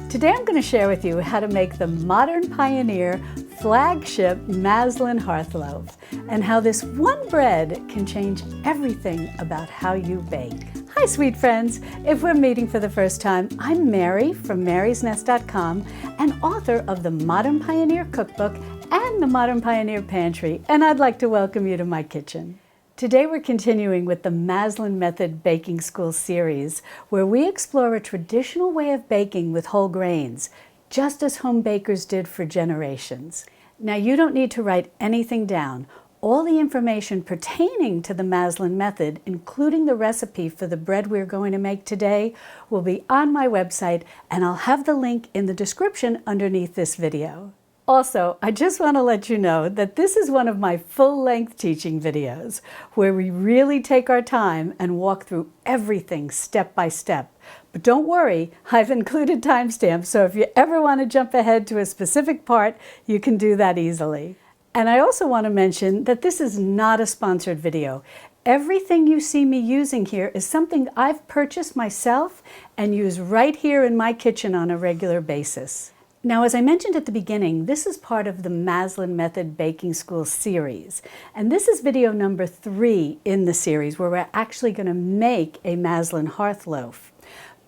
Today I'm going to share with you how to make the modern pioneer Flagship Maslin Hearth Loaf and how this one bread can change everything about how you bake. Hi sweet friends! If we're meeting for the first time, I'm Mary from marysnest.com and author of the Modern Pioneer Cookbook and the Modern Pioneer Pantry, and I'd like to welcome you to my kitchen. Today we're continuing with the Maslin Method Baking School series, where we explore a traditional way of baking with whole grains, just as home bakers did for generations. Now you don't need to write anything down. All the information pertaining to the Maslin Method, including the recipe for the bread we're going to make today, will be on my website, and I'll have the link in the description underneath this video. Also, I just want to let you know that this is one of my full-length teaching videos where we really take our time and walk through everything step by step. But don't worry, I've included timestamps, so if you ever want to jump ahead to a specific part, you can do that easily. And I also want to mention that this is not a sponsored video. Everything you see me using here is something I've purchased myself and use right here in my kitchen on a regular basis. Now, as I mentioned at the beginning, this is part of the Maslin Method Baking School series. And this is video number 3 in the series where we're actually going to make a Maslin Hearth Loaf.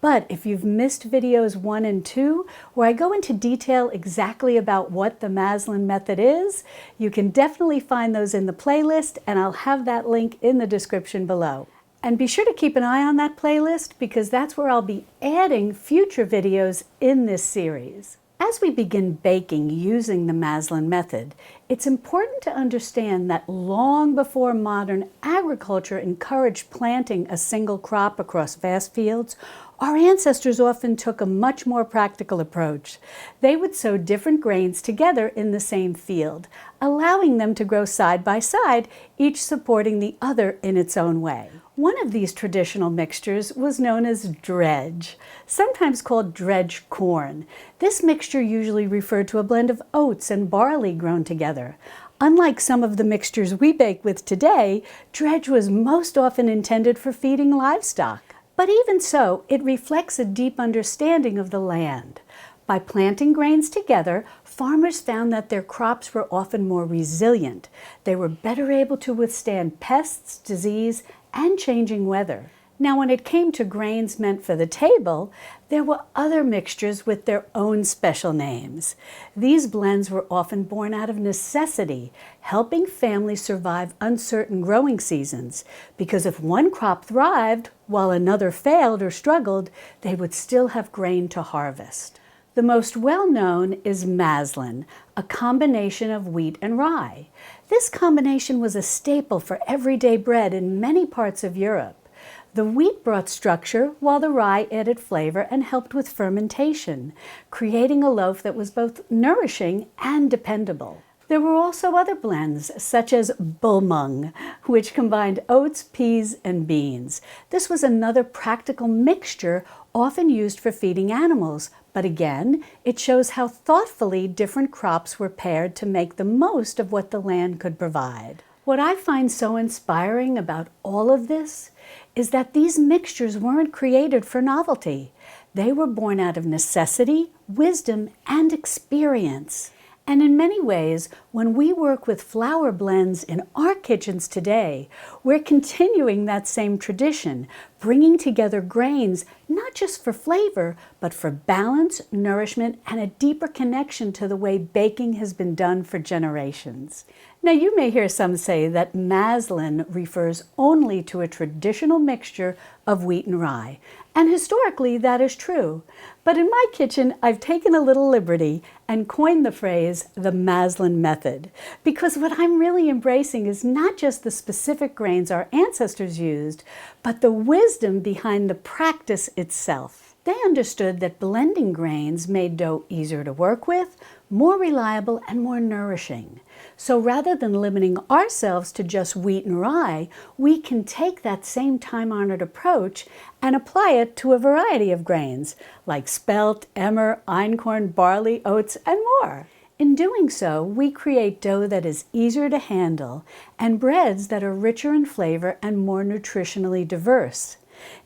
But if you've missed videos 1 and 2, where I go into detail exactly about what the Maslin Method is, you can definitely find those in the playlist, and I'll have that link in the description below. And be sure to keep an eye on that playlist because that's where I'll be adding future videos in this series. As we begin baking using the Maslin Method, it's important to understand that long before modern agriculture encouraged planting a single crop across vast fields, our ancestors often took a much more practical approach. They would sow different grains together in the same field, allowing them to grow side by side, each supporting the other in its own way. One of these traditional mixtures was known as dredge, sometimes called dredge corn. This mixture usually referred to a blend of oats and barley grown together. Unlike some of the mixtures we bake with today, dredge was most often intended for feeding livestock. But even so, it reflects a deep understanding of the land. By planting grains together, farmers found that their crops were often more resilient. They were better able to withstand pests, disease, and changing weather. Now, when it came to grains meant for the table, there were other mixtures with their own special names. These blends were often born out of necessity, helping families survive uncertain growing seasons, because if one crop thrived while another failed or struggled, they would still have grain to harvest. The most well-known is Maslin, a combination of wheat and rye. This combination was a staple for everyday bread in many parts of Europe. The wheat brought structure, while the rye added flavor and helped with fermentation, creating a loaf that was both nourishing and dependable. There were also other blends, such as bulmung, which combined oats, peas, and beans. This was another practical mixture often used for feeding animals, but again, it shows how thoughtfully different crops were paired to make the most of what the land could provide. What I find so inspiring about all of this is that these mixtures weren't created for novelty. They were born out of necessity, wisdom, and experience. And in many ways, when we work with flour blends in our kitchens today, we're continuing that same tradition, bringing together grains not just for flavor, but for balance, nourishment, and a deeper connection to the way baking has been done for generations. Now, you may hear some say that Maslin refers only to a traditional mixture of wheat and rye, and historically that is true. But in my kitchen, I've taken a little liberty and coined the phrase the Maslin Method, because what I'm really embracing is not just the specific grains our ancestors used, but the wisdom behind the practice itself. They understood that blending grains made dough easier to work with, more reliable, and more nourishing. So rather than limiting ourselves to just wheat and rye, we can take that same time-honored approach and apply it to a variety of grains, like spelt, emmer, einkorn, barley, oats, and more. In doing so, we create dough that is easier to handle and breads that are richer in flavor and more nutritionally diverse.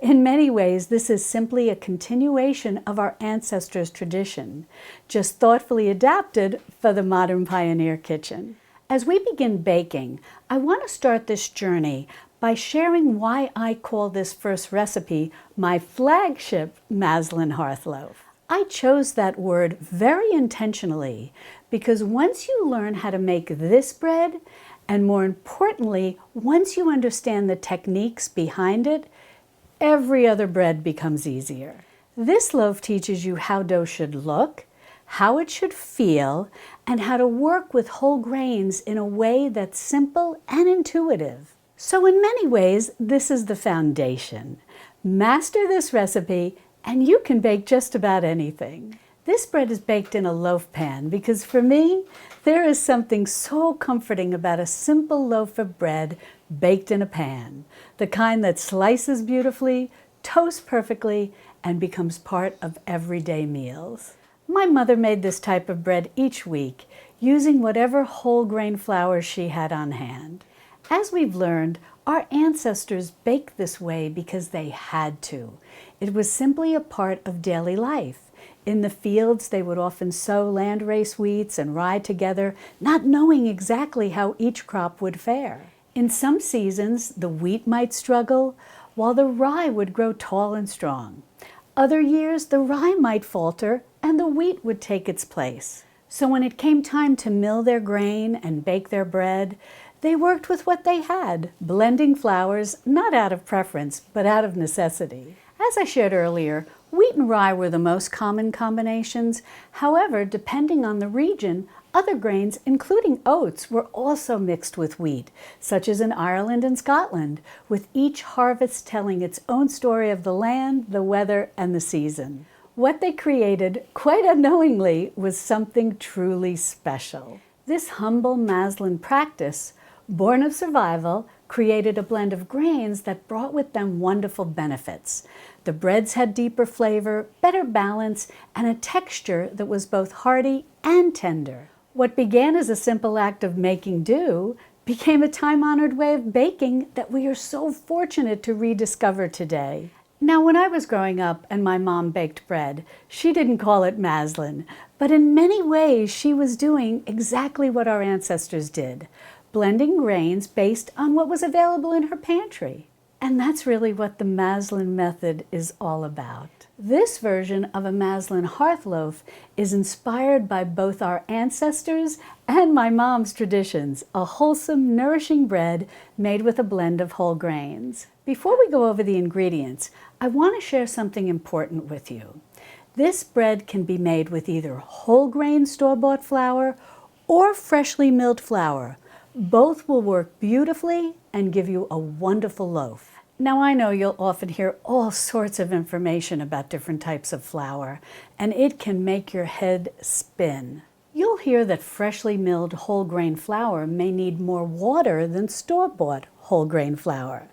In many ways, this is simply a continuation of our ancestors' tradition, just thoughtfully adapted for the modern pioneer kitchen. As we begin baking, I want to start this journey by sharing why I call this first recipe my flagship Maslin Hearth Loaf. I chose that word very intentionally because once you learn how to make this bread, and more importantly, once you understand the techniques behind it, every other bread becomes easier. This loaf teaches you how dough should look, how it should feel, and how to work with whole grains in a way that's simple and intuitive. So in many ways, this is the foundation. Master this recipe, and you can bake just about anything. This bread is baked in a loaf pan because for me, there is something so comforting about a simple loaf of bread baked in a pan, the kind that slices beautifully, toasts perfectly, and becomes part of everyday meals. My mother made this type of bread each week, using whatever whole grain flour she had on hand. As we've learned, our ancestors baked this way because they had to. It was simply a part of daily life. In the fields, they would often sow landrace wheats and rye together, not knowing exactly how each crop would fare. In some seasons, the wheat might struggle, while the rye would grow tall and strong. Other years, the rye might falter, and the wheat would take its place. So when it came time to mill their grain and bake their bread, they worked with what they had, blending flours not out of preference, but out of necessity. As I shared earlier, wheat and rye were the most common combinations. However, depending on the region, other grains, including oats, were also mixed with wheat, such as in Ireland and Scotland, with each harvest telling its own story of the land, the weather, and the season. What they created, quite unknowingly, was something truly special. This humble Maslin practice, born of survival, created a blend of grains that brought with them wonderful benefits. The breads had deeper flavor, better balance, and a texture that was both hearty and tender. What began as a simple act of making do became a time-honored way of baking that we are so fortunate to rediscover today. Now, when I was growing up and my mom baked bread, she didn't call it Maslin, but in many ways she was doing exactly what our ancestors did, blending grains based on what was available in her pantry. And that's really what the Maslin Method is all about. This version of a Maslin Hearth Loaf is inspired by both our ancestors and my mom's traditions, a wholesome, nourishing bread made with a blend of whole grains. Before we go over the ingredients, I want to share something important with you. This bread can be made with either whole grain store-bought flour or freshly milled flour. Both will work beautifully and give you a wonderful loaf. Now, I know you'll often hear all sorts of information about different types of flour, and it can make your head spin. You'll hear that freshly milled whole grain flour may need more water than store-bought whole grain flour.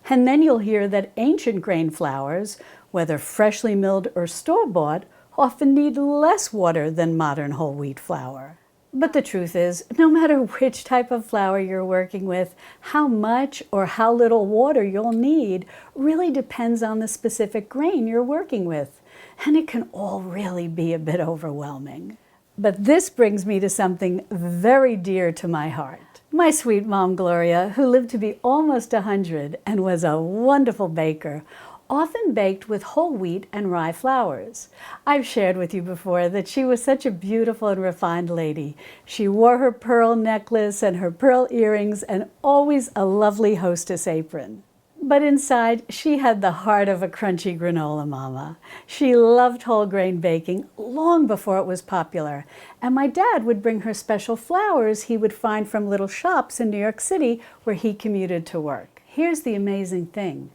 And then you'll hear that ancient grain flours, whether freshly milled or store-bought, often need less water than modern whole wheat flour. But the truth is, no matter which type of flour you're working with, how much or how little water you'll need really depends on the specific grain you're working with, and it can all really be a bit overwhelming. But this brings me to something very dear to my heart. My sweet mom, Gloria, who lived to be almost 100 and was a wonderful baker, often baked with whole wheat and rye flours. I've shared with you before that she was such a beautiful and refined lady. She wore her pearl necklace and her pearl earrings and always a lovely hostess apron. But inside, she had the heart of a crunchy granola mama. She loved whole grain baking long before it was popular, and my dad would bring her special flours he would find from little shops in New York City where he commuted to work. Here's the amazing thing.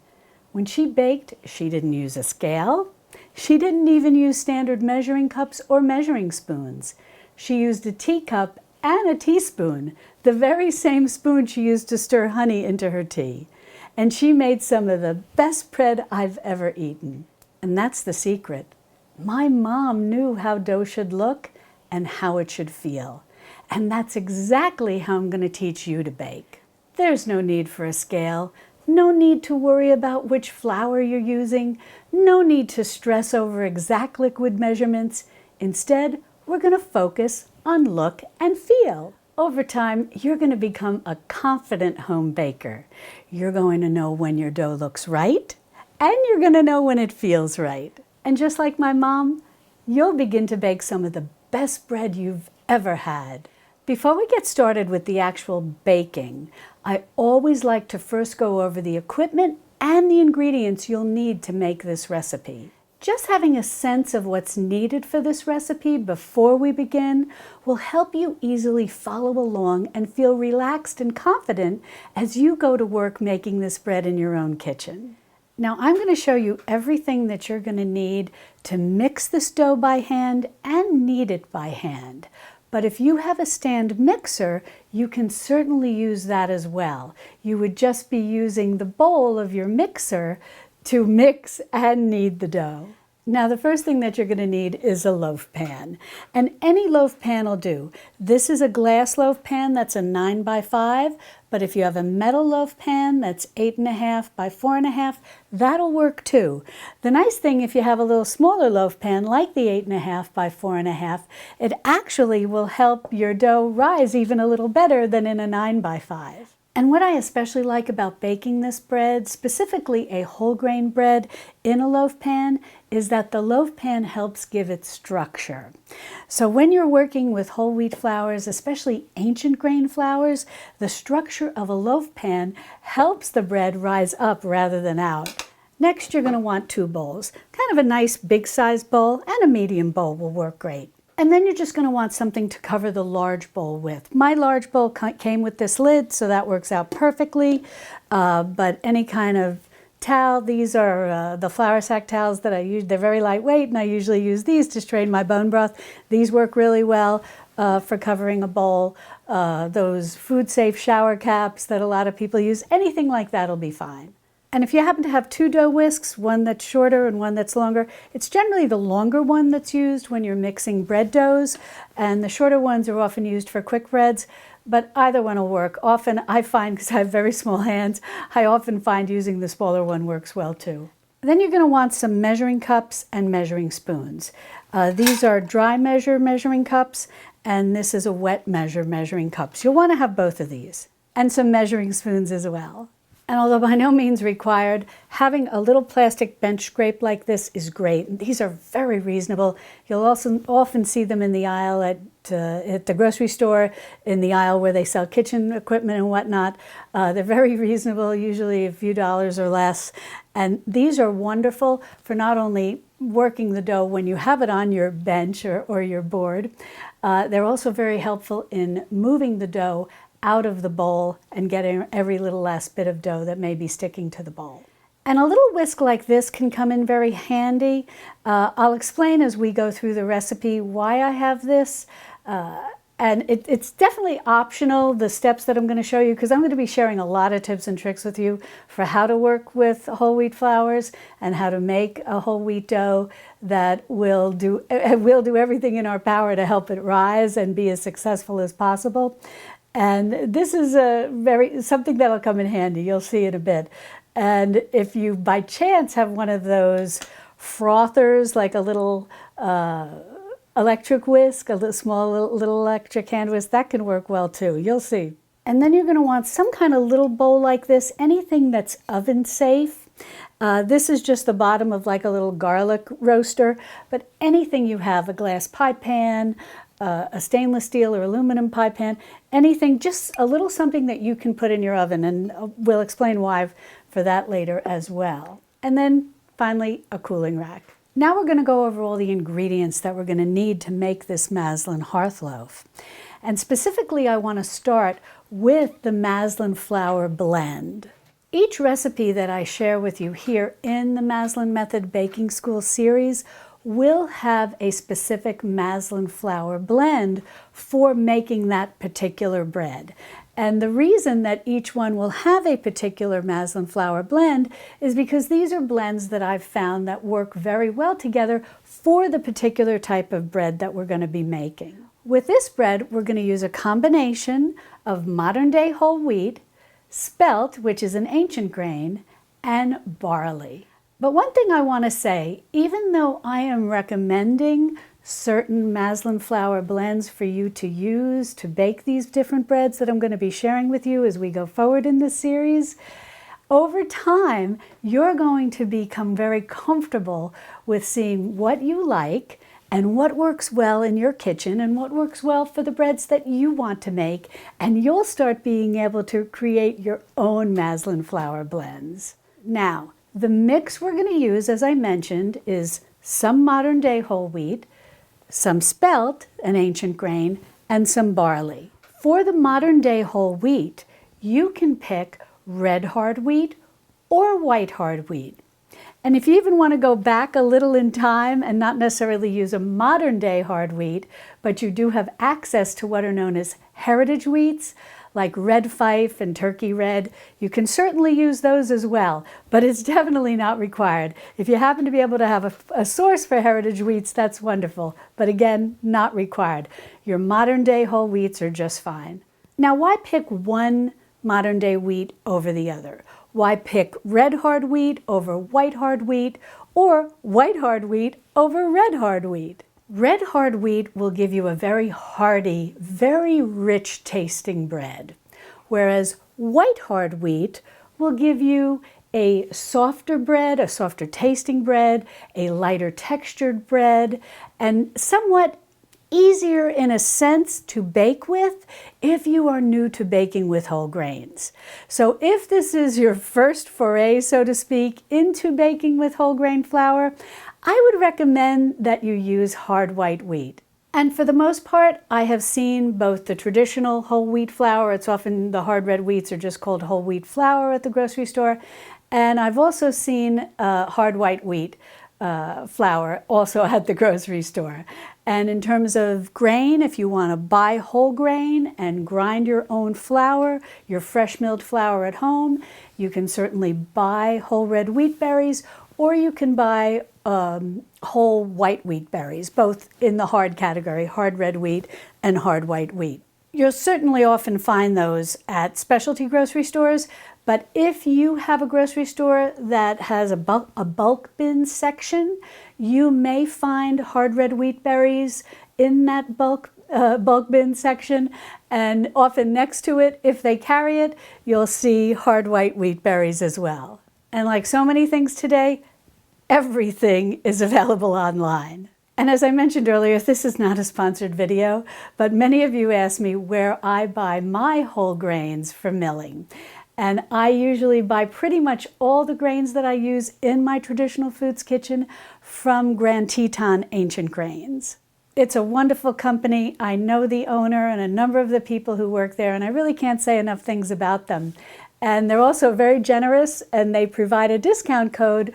When she baked, she didn't use a scale. She didn't even use standard measuring cups or measuring spoons. She used a teacup and a teaspoon, the very same spoon she used to stir honey into her tea. And she made some of the best bread I've ever eaten. And that's the secret. My mom knew how dough should look and how it should feel. And that's exactly how I'm going to teach you to bake. There's no need for a scale. No need to worry about which flour you're using. No need to stress over exact liquid measurements. Instead, we're going to focus on look and feel. Over time, you're going to become a confident home baker. You're going to know when your dough looks right, and you're going to know when it feels right. And just like my mom, you'll begin to bake some of the best bread you've ever had. Before we get started with the actual baking, I always like to first go over the equipment and the ingredients you'll need to make this recipe. Just having a sense of what's needed for this recipe before we begin will help you easily follow along and feel relaxed and confident as you go to work making this bread in your own kitchen. Now I'm going to show you everything that you're going to need to mix this dough by hand and knead it by hand. But if you have a stand mixer, you can certainly use that as well. You would just be using the bowl of your mixer to mix and knead the dough. Now the first thing that you're going to need is a loaf pan, and any loaf pan will do. This is a glass loaf pan that's a 9 by 5, but if you have a metal loaf pan that's 8.5 by 4.5, that'll work too. The nice thing, if you have a little smaller loaf pan like the 8.5 by 4.5, it actually will help your dough rise even a little better than in a 9 by 5. And what I especially like about baking this bread, specifically a whole grain bread in a loaf pan, is that the loaf pan helps give it structure. So when you're working with whole wheat flours, especially ancient grain flours, the structure of a loaf pan helps the bread rise up rather than out. Next, you're going to want 2 bowls. Kind of a nice big size bowl and a medium bowl will work great. And then you're just going to want something to cover the large bowl with. My large bowl came with this lid, so that works out perfectly. But any kind of towel, these are the flour sack towels that I use. They're very lightweight, and I usually use these to strain my bone broth. These work really well for covering a bowl. Those food-safe shower caps that a lot of people use, anything like that will be fine. And if you happen to have 2 dough whisks, one that's shorter and one that's longer, it's generally the longer one that's used when you're mixing bread doughs, and the shorter ones are often used for quick breads, but either one will work. Often I find, because I have very small hands, I often find using the smaller one works well too. Then you're going to want some measuring cups and measuring spoons. These are dry measuring cups, and this is a wet measuring cups. You'll want to have both of these, and some measuring spoons as well. And although by no means required, having a little plastic bench scrape like this is great. These are very reasonable. You'll also often see them in the aisle at the grocery store, in the aisle where they sell kitchen equipment and whatnot. They're very reasonable, usually a few dollars or less. And these are wonderful for not only working the dough when you have it on your bench or your board, they're also very helpful in moving the dough out of the bowl and getting every little last bit of dough that may be sticking to the bowl. And a little whisk like this can come in very handy. I'll explain as we go through the recipe why I have this. And it's definitely optional, the steps that I'm going to show you, because I'm going to be sharing a lot of tips and tricks with you for how to work with whole wheat flours and how to make a whole wheat dough that we'll do everything in our power to help it rise and be as successful as possible. And this is something that'll come in handy. You'll see in a bit. And if you by chance have one of those frothers, like a little electric whisk, a small little electric hand whisk, that can work well too. You'll see. And then you're going to want some kind of little bowl like this, anything that's oven safe. This is just the bottom of like a little garlic roaster, but anything you have, a glass pie pan, a stainless steel or aluminum pie pan, anything, just a little something that you can put in your oven, and we'll explain why for that later as well. And then finally, a cooling rack. Now we're going to go over all the ingredients that we're going to need to make this Maslin Hearth Loaf. And specifically, I want to start with the Maslin flour blend. Each recipe that I share with you here in the Maslin Method Baking School series will have a specific Maslin flour blend for making that particular bread. And the reason that each one will have a particular Maslin flour blend is because these are blends that I've found that work very well together for the particular type of bread that we're going to be making. With this bread, we're going to use a combination of modern day whole wheat, spelt, which is an ancient grain, and barley. But one thing I want to say, even though I am recommending certain Maslin flour blends for you to use to bake these different breads that I'm going to be sharing with you as we go forward in this series, over time, you're going to become very comfortable with seeing what you like and what works well in your kitchen and what works well for the breads that you want to make, and you'll start being able to create your own Maslin flour blends. Now, the mix we're going to use, as I mentioned, is some modern day whole wheat, some spelt, an ancient grain, and some barley. For the modern day whole wheat, you can pick red hard wheat or white hard wheat. And if you even want to go back a little in time and not necessarily use a modern day hard wheat, but you do have access to what are known as heritage wheats, like red fife and turkey red, you can certainly use those as well, but it's definitely not required. If you happen to be able to have a source for heritage wheats, that's wonderful, but again, not required. Your modern day whole wheats are just fine. Now, why pick one modern day wheat over the other? Why pick red hard wheat over white hard wheat, or white hard wheat over red hard wheat? Red hard wheat will give you a very hearty, very rich tasting bread, whereas white hard wheat will give you a softer bread, a softer tasting bread, a lighter textured bread, and somewhat easier in a sense to bake with if you are new to baking with whole grains. So if this is your first foray, so to speak, into baking with whole grain flour, I would recommend that you use hard white wheat. And for the most part, I have seen both the traditional whole wheat flour, it's often the hard red wheats are just called whole wheat flour at the grocery store, and I've also seen hard white wheat flour also at the grocery store. And in terms of grain, if you want to buy whole grain and grind your own flour, your fresh milled flour at home, you can certainly buy whole red wheat berries, or you can buy whole white wheat berries, both in the hard category, hard red wheat and hard white wheat. You'll certainly often find those at specialty grocery stores, but if you have a grocery store that has a bulk bin section, you may find hard red wheat berries in that bulk bin section, and often next to it, if they carry it, you'll see hard white wheat berries as well. And like so many things today, everything is available online. And as I mentioned earlier, this is not a sponsored video, but many of you ask me where I buy my whole grains for milling. And I usually buy pretty much all the grains that I use in my traditional foods kitchen from Grand Teton Ancient Grains. It's a wonderful company. I know the owner and a number of the people who work there, and I really can't say enough things about them. And they're also very generous, and they provide a discount code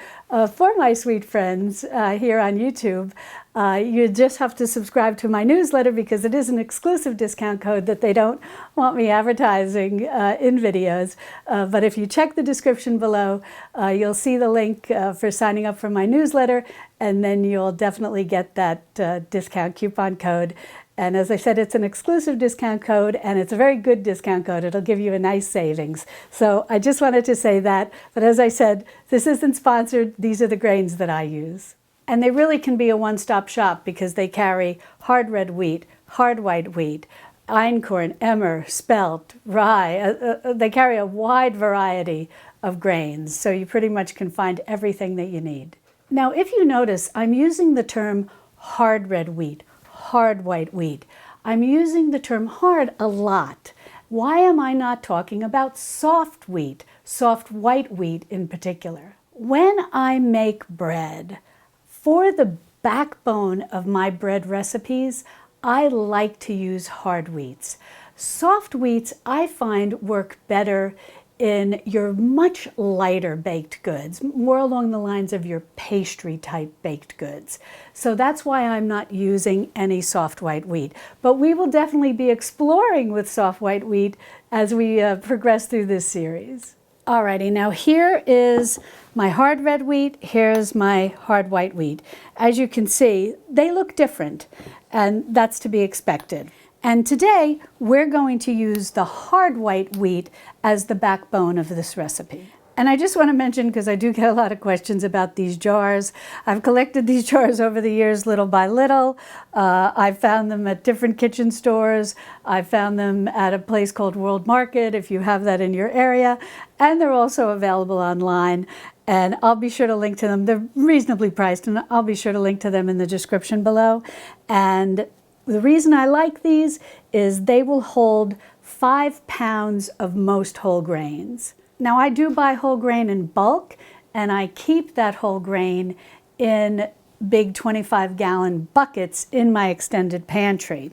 for my sweet friends here on YouTube. You just have to subscribe to my newsletter because it is an exclusive discount code that they don't want me advertising in videos. But if you check the description below, you'll see the link for signing up for my newsletter, and then you'll definitely get that discount coupon code. And as I said, it's an exclusive discount code, and it's a very good discount code. It'll give you a nice savings. So I just wanted to say that. But as I said, this isn't sponsored. These are the grains that I use. And they really can be a one-stop shop because they carry hard red wheat, hard white wheat, einkorn, emmer, spelt, rye. They carry a wide variety of grains. So you pretty much can find everything that you need. Now, if you notice, I'm using the term hard red wheat, hard white wheat. I'm using the term hard a lot. Why am I not talking about soft wheat, soft white wheat in particular? When I make bread, for the backbone of my bread recipes, I like to use hard wheats. Soft wheats I find work better in your much lighter baked goods, more along the lines of your pastry type baked goods. So that's why I'm not using any soft white wheat. But we will definitely be exploring with soft white wheat as we progress through this series. Alrighty, now here is my hard red wheat, here's my hard white wheat. As you can see, they look different, and that's to be expected. And today we're going to use the hard white wheat as the backbone of this recipe. And I just want to mention, because I do get a lot of questions about these jars. I've collected these jars over the years, little by little. I've found them at different kitchen stores. I've found them at a place called World Market, if you have that in your area. And they're also available online. And I'll be sure to link to them. They're reasonably priced, and I'll be sure to link to them in the description below. And the reason I like these is they will hold 5 pounds of most whole grains. Now, I do buy whole grain in bulk, and I keep that whole grain in big 25-gallon buckets in my extended pantry.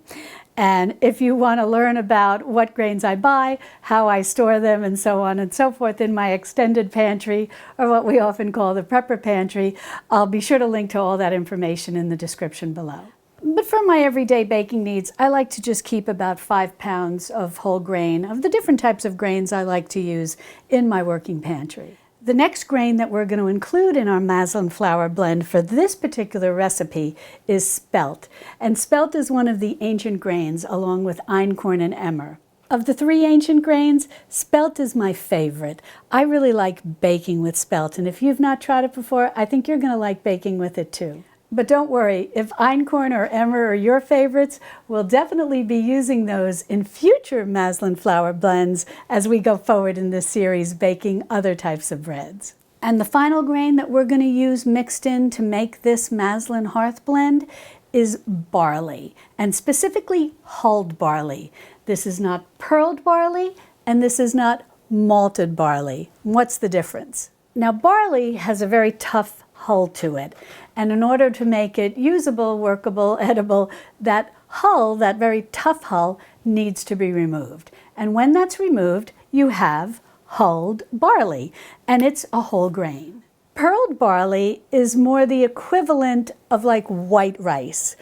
And if you want to learn about what grains I buy, how I store them, and so on and so forth in my extended pantry, or what we often call the prepper pantry, I'll be sure to link to all that information in the description below. But for my everyday baking needs, I like to just keep about 5 pounds of whole grain, of the different types of grains I like to use in my working pantry. The next grain that we're going to include in our Maslin flour blend for this particular recipe is spelt. And spelt is one of the ancient grains, along with einkorn and emmer. Of the 3 ancient grains, spelt is my favorite. I really like baking with spelt, and if you've not tried it before, I think you're going to like baking with it too. But don't worry, if einkorn or emmer are your favorites, we'll definitely be using those in future Maslin flour blends as we go forward in this series baking other types of breads. And the final grain that we're going to use mixed in to make this Maslin Hearth blend is barley, and specifically hulled barley. This is not pearled barley, and this is not malted barley. What's the difference? Now, barley has a very tough hull to it, and in order to make it usable, workable, edible, that hull, that very tough hull, needs to be removed. And when that's removed, you have hulled barley, and it's a whole grain. Pearled barley is more the equivalent of like white rice.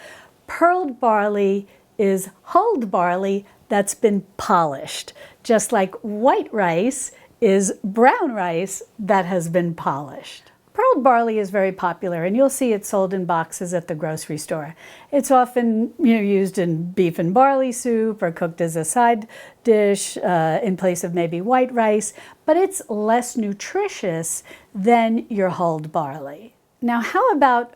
Pearled barley is hulled barley that's been polished, just like white rice is brown rice that has been polished. Pearled barley is very popular, and you'll see it sold in boxes at the grocery store. It's often used in beef and barley soup or cooked as a side dish in place of maybe white rice, but it's less nutritious than your hulled barley. Now, how about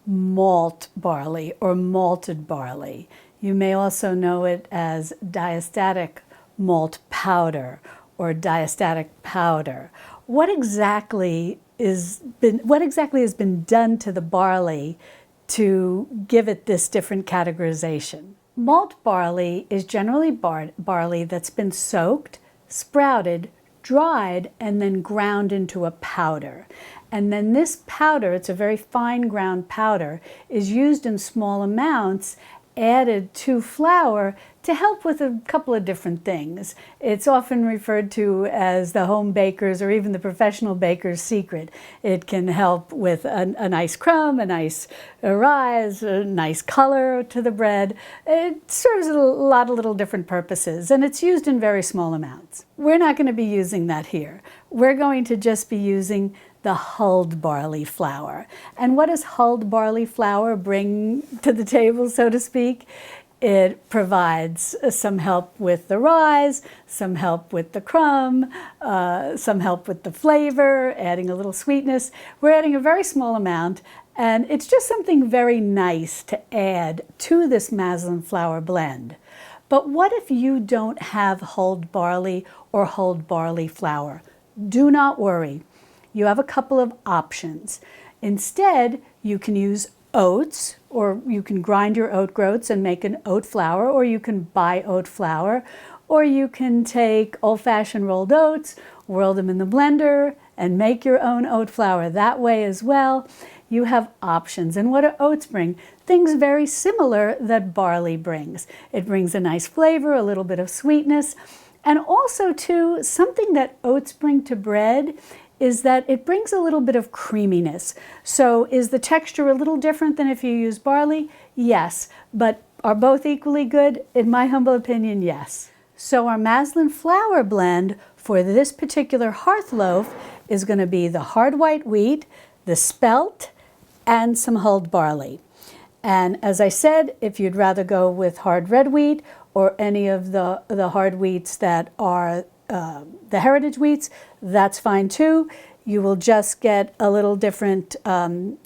malt barley or malted barley? You may also know it as diastatic malt powder or diastatic powder. What exactly has been done to the barley to give it this different categorization? Malt barley is generally barley that's been soaked, sprouted, dried, and then ground into a powder. And then this powder, it's a very fine ground powder, is used in small amounts, added to flour to help with a couple of different things. It's often referred to as the home baker's or even the professional baker's secret. It can help with a nice crumb, a nice rise, a nice color to the bread. It serves a lot of little different purposes, and it's used in very small amounts. We're not going to be using that here. We're going to just be using the hulled barley flour. And what does hulled barley flour bring to the table, so to speak? It provides some help with the rise, some help with the crumb, some help with the flavor, adding a little sweetness. We're adding a very small amount, and it's just something very nice to add to this Maslin flour blend. But what if you don't have hulled barley or hulled barley flour? Do not worry. You have a couple of options. Instead, you can use oats, or you can grind your oat groats and make an oat flour, or you can buy oat flour, or you can take old-fashioned rolled oats, whirl them in the blender, and make your own oat flour that way as well. You have options. And what do oats bring? Things very similar that barley brings. It brings a nice flavor, a little bit of sweetness, and also, too, something that oats bring to bread is that it brings a little bit of creaminess. So is the texture a little different than if you use barley? Yes, but are both equally good? In my humble opinion, yes. So our Maslin flour blend for this particular hearth loaf is going to be the hard white wheat, the spelt, and some hulled barley. And as I said, if you'd rather go with hard red wheat or any of the hard wheats that are the heritage wheats, that's fine too. You will just get a little different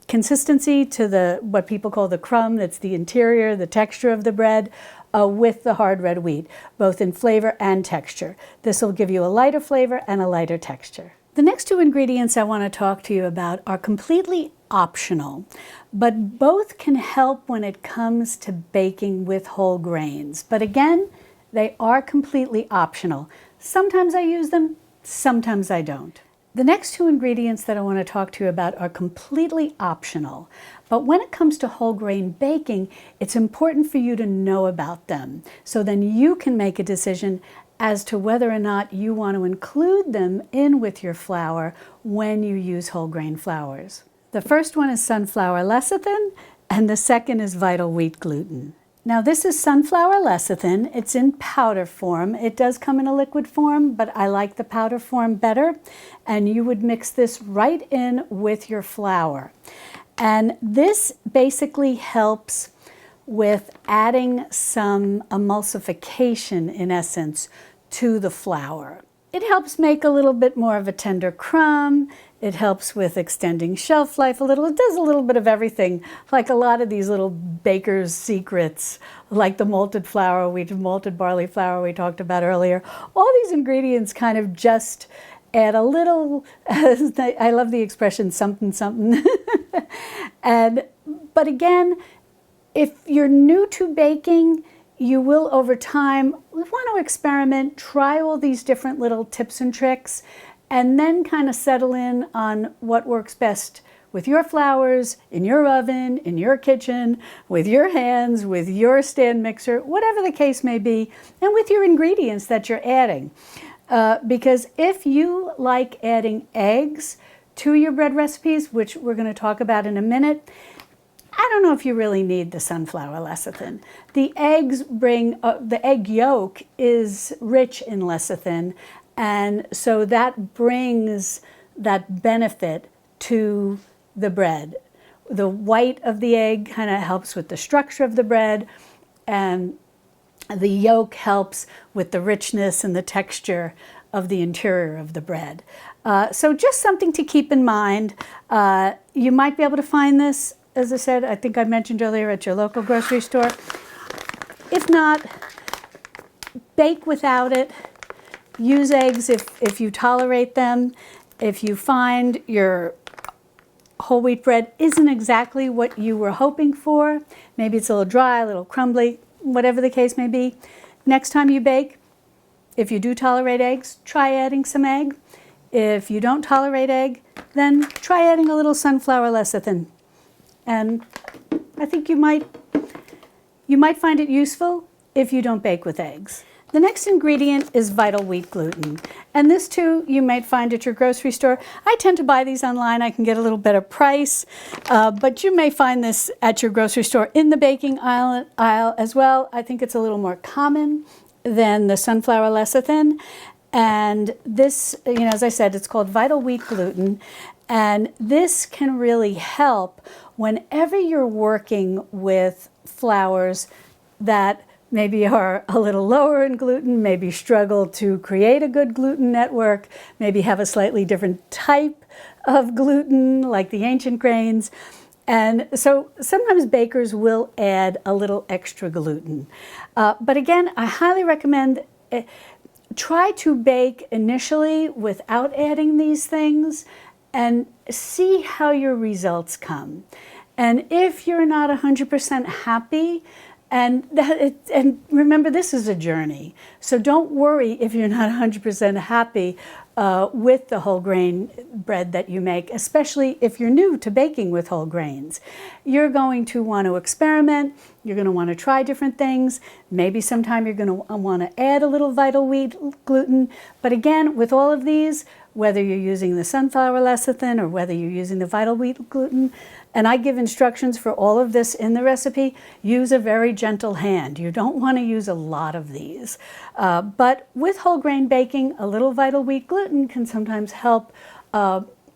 consistency to what people call the crumb. That's the interior, the texture of the bread, with the hard red wheat, both in flavor and texture. This will give you a lighter flavor and a lighter texture. The next two ingredients I want to talk to you about are completely optional, but both can help when it comes to baking with whole grains. But again, they are completely optional. Sometimes I use them, sometimes I don't. The next two ingredients that I want to talk to you about are completely optional, but when it comes to whole grain baking, it's important for you to know about them, so then you can make a decision as to whether or not you want to include them in with your flour when you use whole grain flours. The first one is sunflower lecithin, and the second is vital wheat gluten. Now this is sunflower lecithin. It's in powder form. It does come in a liquid form, but I like the powder form better. And you would mix this right in with your flour. And this basically helps with adding some emulsification, in essence, to the flour. It helps make a little bit more of a tender crumb. It helps with extending shelf life a little. It does a little bit of everything, like a lot of these little baker's secrets, like the malted flour, malted barley flour we talked about earlier. All these ingredients kind of just add a little, I love the expression something, something. But again, if you're new to baking, you will over time want to experiment, try all these different little tips and tricks, and then kind of settle in on what works best with your flours, in your oven, in your kitchen, with your hands, with your stand mixer, whatever the case may be, and with your ingredients that you're adding. Because if you like adding eggs to your bread recipes, which we're going to talk about in a minute, I don't know if you really need the sunflower lecithin. The eggs the egg yolk is rich in lecithin, and so that brings that benefit to the bread. The white of the egg kind of helps with the structure of the bread, and the yolk helps with the richness and the texture of the interior of the bread. So just something to keep in mind. You might be able to find this, as I said, I think I mentioned earlier, at your local grocery store. If not, bake without it. Use eggs if you tolerate them. If you find your whole wheat bread isn't exactly what you were hoping for, maybe it's a little dry, a little crumbly, whatever the case may be, next time you bake, if you do tolerate eggs, try adding some egg. If you don't tolerate egg, then try adding a little sunflower lecithin. And I think you might find it useful if you don't bake with eggs. The next ingredient is vital wheat gluten. And this too, you might find at your grocery store. I tend to buy these online. I can get a little better price, but you may find this at your grocery store in the baking aisle as well. I think it's a little more common than the sunflower lecithin. And this, as I said, it's called vital wheat gluten. And this can really help whenever you're working with flours that maybe are a little lower in gluten, maybe struggle to create a good gluten network, maybe have a slightly different type of gluten like the ancient grains. And so sometimes bakers will add a little extra gluten. But again, I highly recommend try to bake initially without adding these things and see how your results come. And if you're not 100% happy, and remember, this is a journey. So don't worry if you're not 100% happy with the whole grain bread that you make, especially if you're new to baking with whole grains. You're going to want to experiment. You're going to want to try different things. Maybe sometime you're going to want to add a little vital wheat gluten. But again, with all of these, whether you're using the sunflower lecithin or whether you're using the vital wheat gluten, and I give instructions for all of this in the recipe, use a very gentle hand. You don't want to use a lot of these. But with whole grain baking, a little vital wheat gluten can sometimes help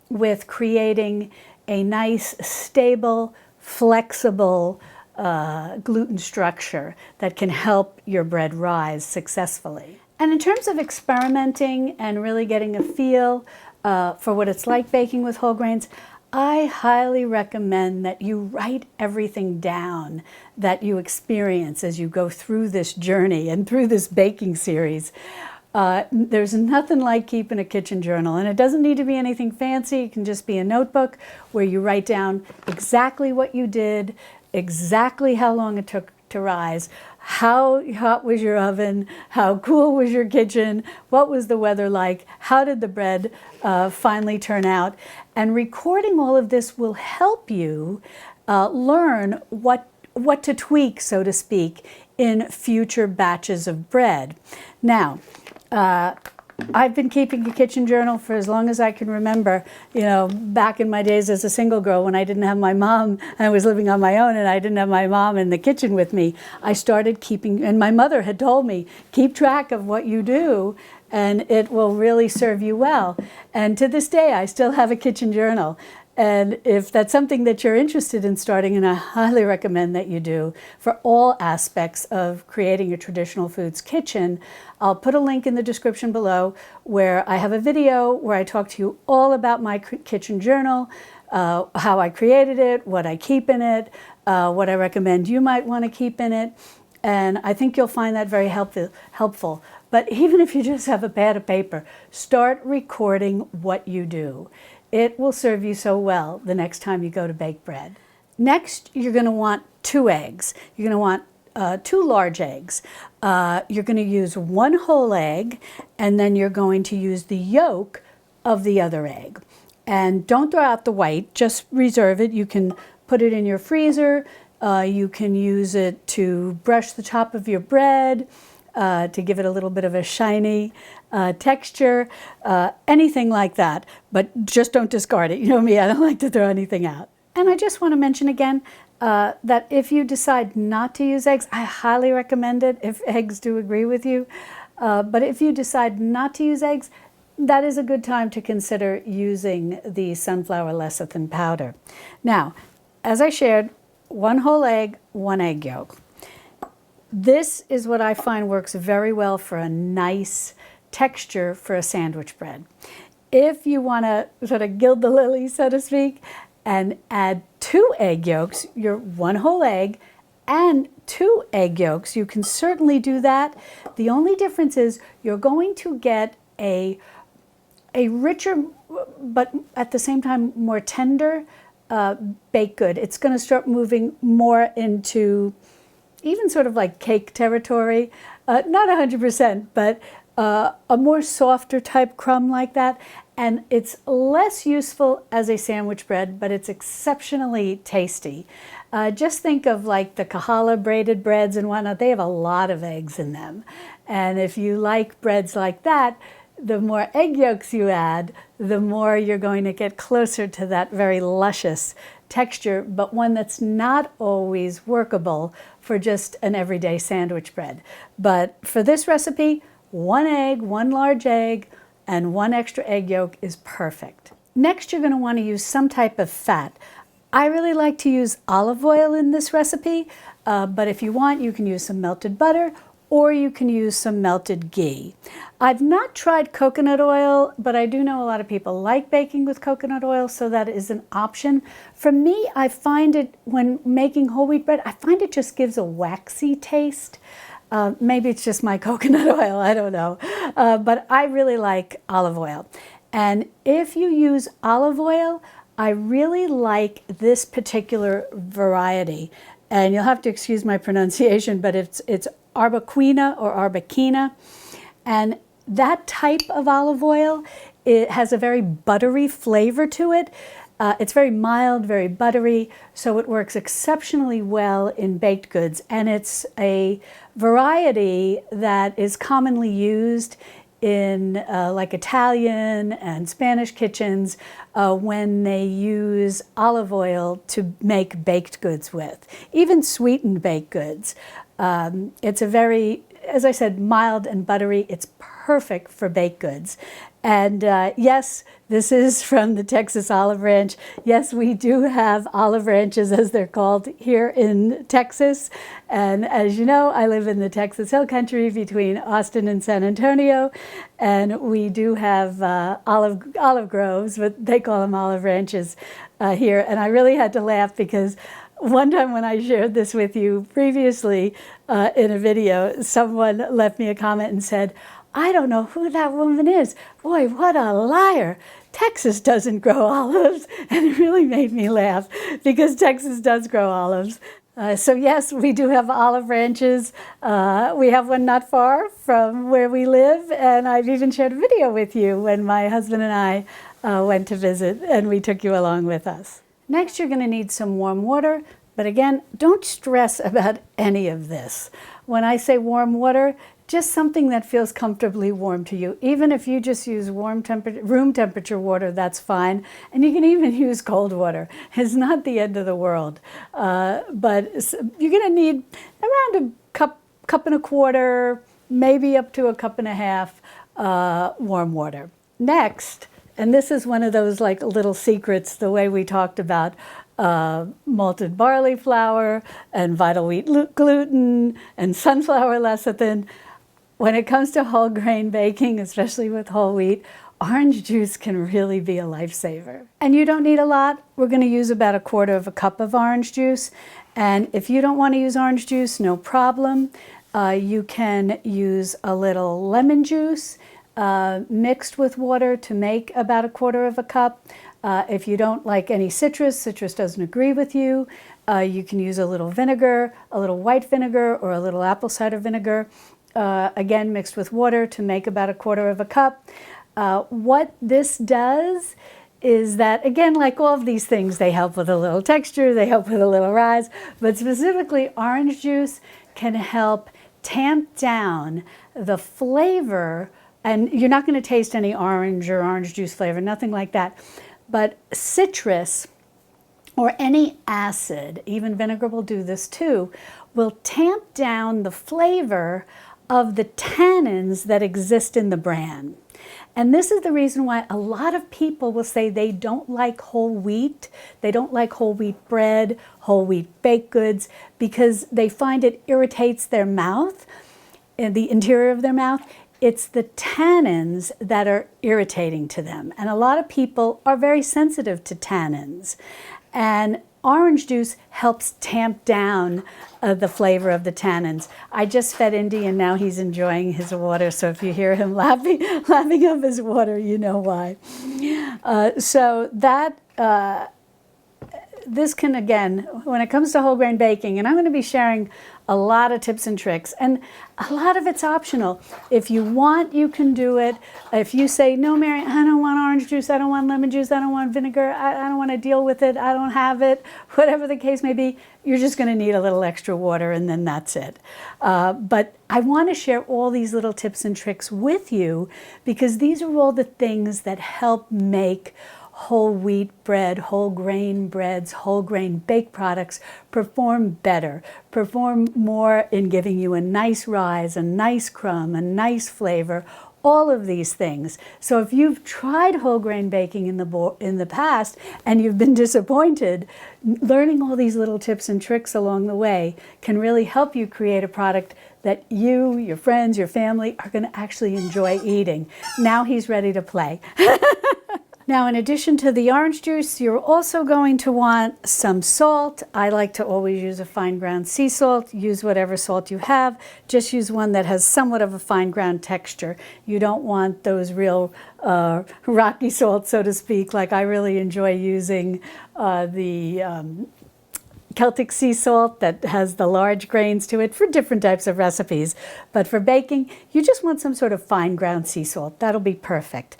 with creating a nice, stable, flexible gluten structure that can help your bread rise successfully. And in terms of experimenting and really getting a feel for what it's like baking with whole grains, I highly recommend that you write everything down that you experience as you go through this journey and through this baking series. There's nothing like keeping a kitchen journal, and it doesn't need to be anything fancy. It can just be a notebook where you write down exactly what you did, exactly how long it took to rise, how hot was your oven, how cool was your kitchen, what was the weather like, how did the bread finally turn out. And recording all of this will help you learn what to tweak, so to speak, in future batches of bread. Now, I've been keeping a kitchen journal for as long as I can remember. You know, back in my days as a single girl, when I didn't have my mom, I was living on my own and I didn't have my mom in the kitchen with me, I started keeping, and my mother had told me, keep track of what you do and it will really serve you well. And to this day, I still have a kitchen journal. And if that's something that you're interested in starting, and I highly recommend that you do, for all aspects of creating a traditional foods kitchen, I'll put a link in the description below where I have a video where I talk to you all about my kitchen journal, how I created it, what I keep in it, what I recommend you might want to keep in it. And I think you'll find that very helpful. But even if you just have a pad of paper, start recording what you do. It will serve you so well the next time you go to bake bread. Next, you're going to want 2 eggs. You're going to want 2 large eggs. You're going to use 1 whole egg, and then you're going to use the yolk of the other egg. And don't throw out the white, just reserve it. You can put it in your freezer. You can use it to brush the top of your bread, to give it a little bit of a shiny texture, anything like that. But just don't discard it. You know me, I don't like to throw anything out. And I just want to mention again that if you decide not to use eggs, I highly recommend it if eggs do agree with you. But if you decide not to use eggs, that is a good time to consider using the sunflower lecithin powder. Now, as I shared, 1 whole egg, 1 egg yolk. This is what I find works very well for a nice texture for a sandwich bread. If you want to sort of gild the lily, so to speak, and add 2 egg yolks, your 1 whole egg and 2 egg yolks, you can certainly do that. The only difference is you're going to get a richer, but at the same time more tender baked good. It's going to start moving more into even sort of like cake territory, not 100%, but a more softer type crumb like that. And it's less useful as a sandwich bread, but it's exceptionally tasty. Just think of like the Kahala braided breads and whatnot. They have a lot of eggs in them. And if you like breads like that, the more egg yolks you add, the more you're going to get closer to that very luscious texture, but one that's not always workable for just an everyday sandwich bread. But for this recipe, 1 egg, 1 large egg, and 1 extra egg yolk is perfect. Next, you're going to want to use some type of fat. I really like to use olive oil in this recipe, but if you want, you can use some melted butter or you can use some melted ghee. I've not tried coconut oil, but I do know a lot of people like baking with coconut oil, so that is an option. For me, I find it, when making whole wheat bread, I find it just gives a waxy taste. Maybe it's just my coconut oil, I don't know. But I really like olive oil. And if you use olive oil, I really like this particular variety. And you'll have to excuse my pronunciation, but it's Arbequina or Arbequina. And that type of olive oil, it has a very buttery flavor to it. It's very mild, very buttery, so it works exceptionally well in baked goods. And it's a variety that is commonly used in like Italian and Spanish kitchens when they use olive oil to make baked goods with, even sweetened baked goods. It's a very, as I said, mild and buttery. It's perfect for baked goods. And yes, this is from the Texas olive ranch. Yes, we do have olive ranches, as they're called, here in Texas. And as you know, I live in the Texas Hill Country between Austin and San Antonio. And we do have olive groves, but they call them olive ranches here. And I really had to laugh because one time when I shared this with you previously in a video, someone left me a comment and said, "I don't know who that woman is. Boy, what a liar. Texas doesn't grow olives." And it really made me laugh because Texas does grow olives. So yes, we do have olive ranches. We have one not far from where we live, and I've even shared a video with you when my husband and I went to visit, and we took you along with us. Next, you're going to need some warm water, but again, don't stress about any of this. When I say warm water, just something that feels comfortably warm to you. Even if you just use room temperature water, that's fine. And you can even use cold water. It's not the end of the world. But you're going to need around a cup and a quarter, maybe up to a cup and a half warm water. Next, and this is one of those like little secrets, the way we talked about malted barley flour and vital wheat gluten and sunflower lecithin. When it comes to whole grain baking, especially with whole wheat, orange juice can really be a lifesaver. And you don't need a lot. We're going to use about a quarter of a cup of orange juice. And if you don't want to use orange juice, no problem. You can use a little lemon juice mixed with water to make about a quarter of a cup. If you don't like any citrus doesn't agree with you, you can use a little vinegar, a little white vinegar or a little apple cider vinegar. Again, mixed with water to make about a quarter of a cup. What this does is that, again, like all of these things, they help with a little texture, they help with a little rise, but specifically orange juice can help tamp down the flavor, and you're not going to taste any orange or orange juice flavor, nothing like that, but citrus or any acid, even vinegar will do this too, will tamp down the flavor of the tannins that exist in the bran. And this is the reason why a lot of people will say they don't like whole wheat. They don't like whole wheat bread, whole wheat baked goods, because they find it irritates their mouth, in the interior of their mouth. It's the tannins that are irritating to them. And a lot of people are very sensitive to tannins. And orange juice helps tamp down the flavor of the tannins. I just fed Indy and now he's enjoying his water. So if you hear him laughing up his water, you know why. So that this can, again, when it comes to whole grain baking, and I'm going to be sharing a lot of tips and tricks, and a lot of it's optional. If you want, you can do it. If you say, no, Mary, I don't want orange juice, I don't want lemon juice, I don't want vinegar, I don't want to deal with it, I don't have it, whatever the case may be, you're just going to need a little extra water and then that's it. But I want to share all these little tips and tricks with you because these are all the things that help make whole wheat bread, whole grain breads, whole grain baked products perform better, perform more in giving you a nice rise, a nice crumb, a nice flavor, all of these things. So if you've tried whole grain baking in the past and you've been disappointed, learning all these little tips and tricks along the way can really help you create a product that you, your friends, your family are going to actually enjoy eating. Now he's ready to play. Now, in addition to the orange juice, you're also going to want some salt. I like to always use a fine ground sea salt. Use whatever salt you have. Just use one that has somewhat of a fine ground texture. You don't want those real rocky salts, so to speak. Like I really enjoy using the Celtic sea salt that has the large grains to it for different types of recipes. But for baking, you just want some sort of fine ground sea salt. That'll be perfect.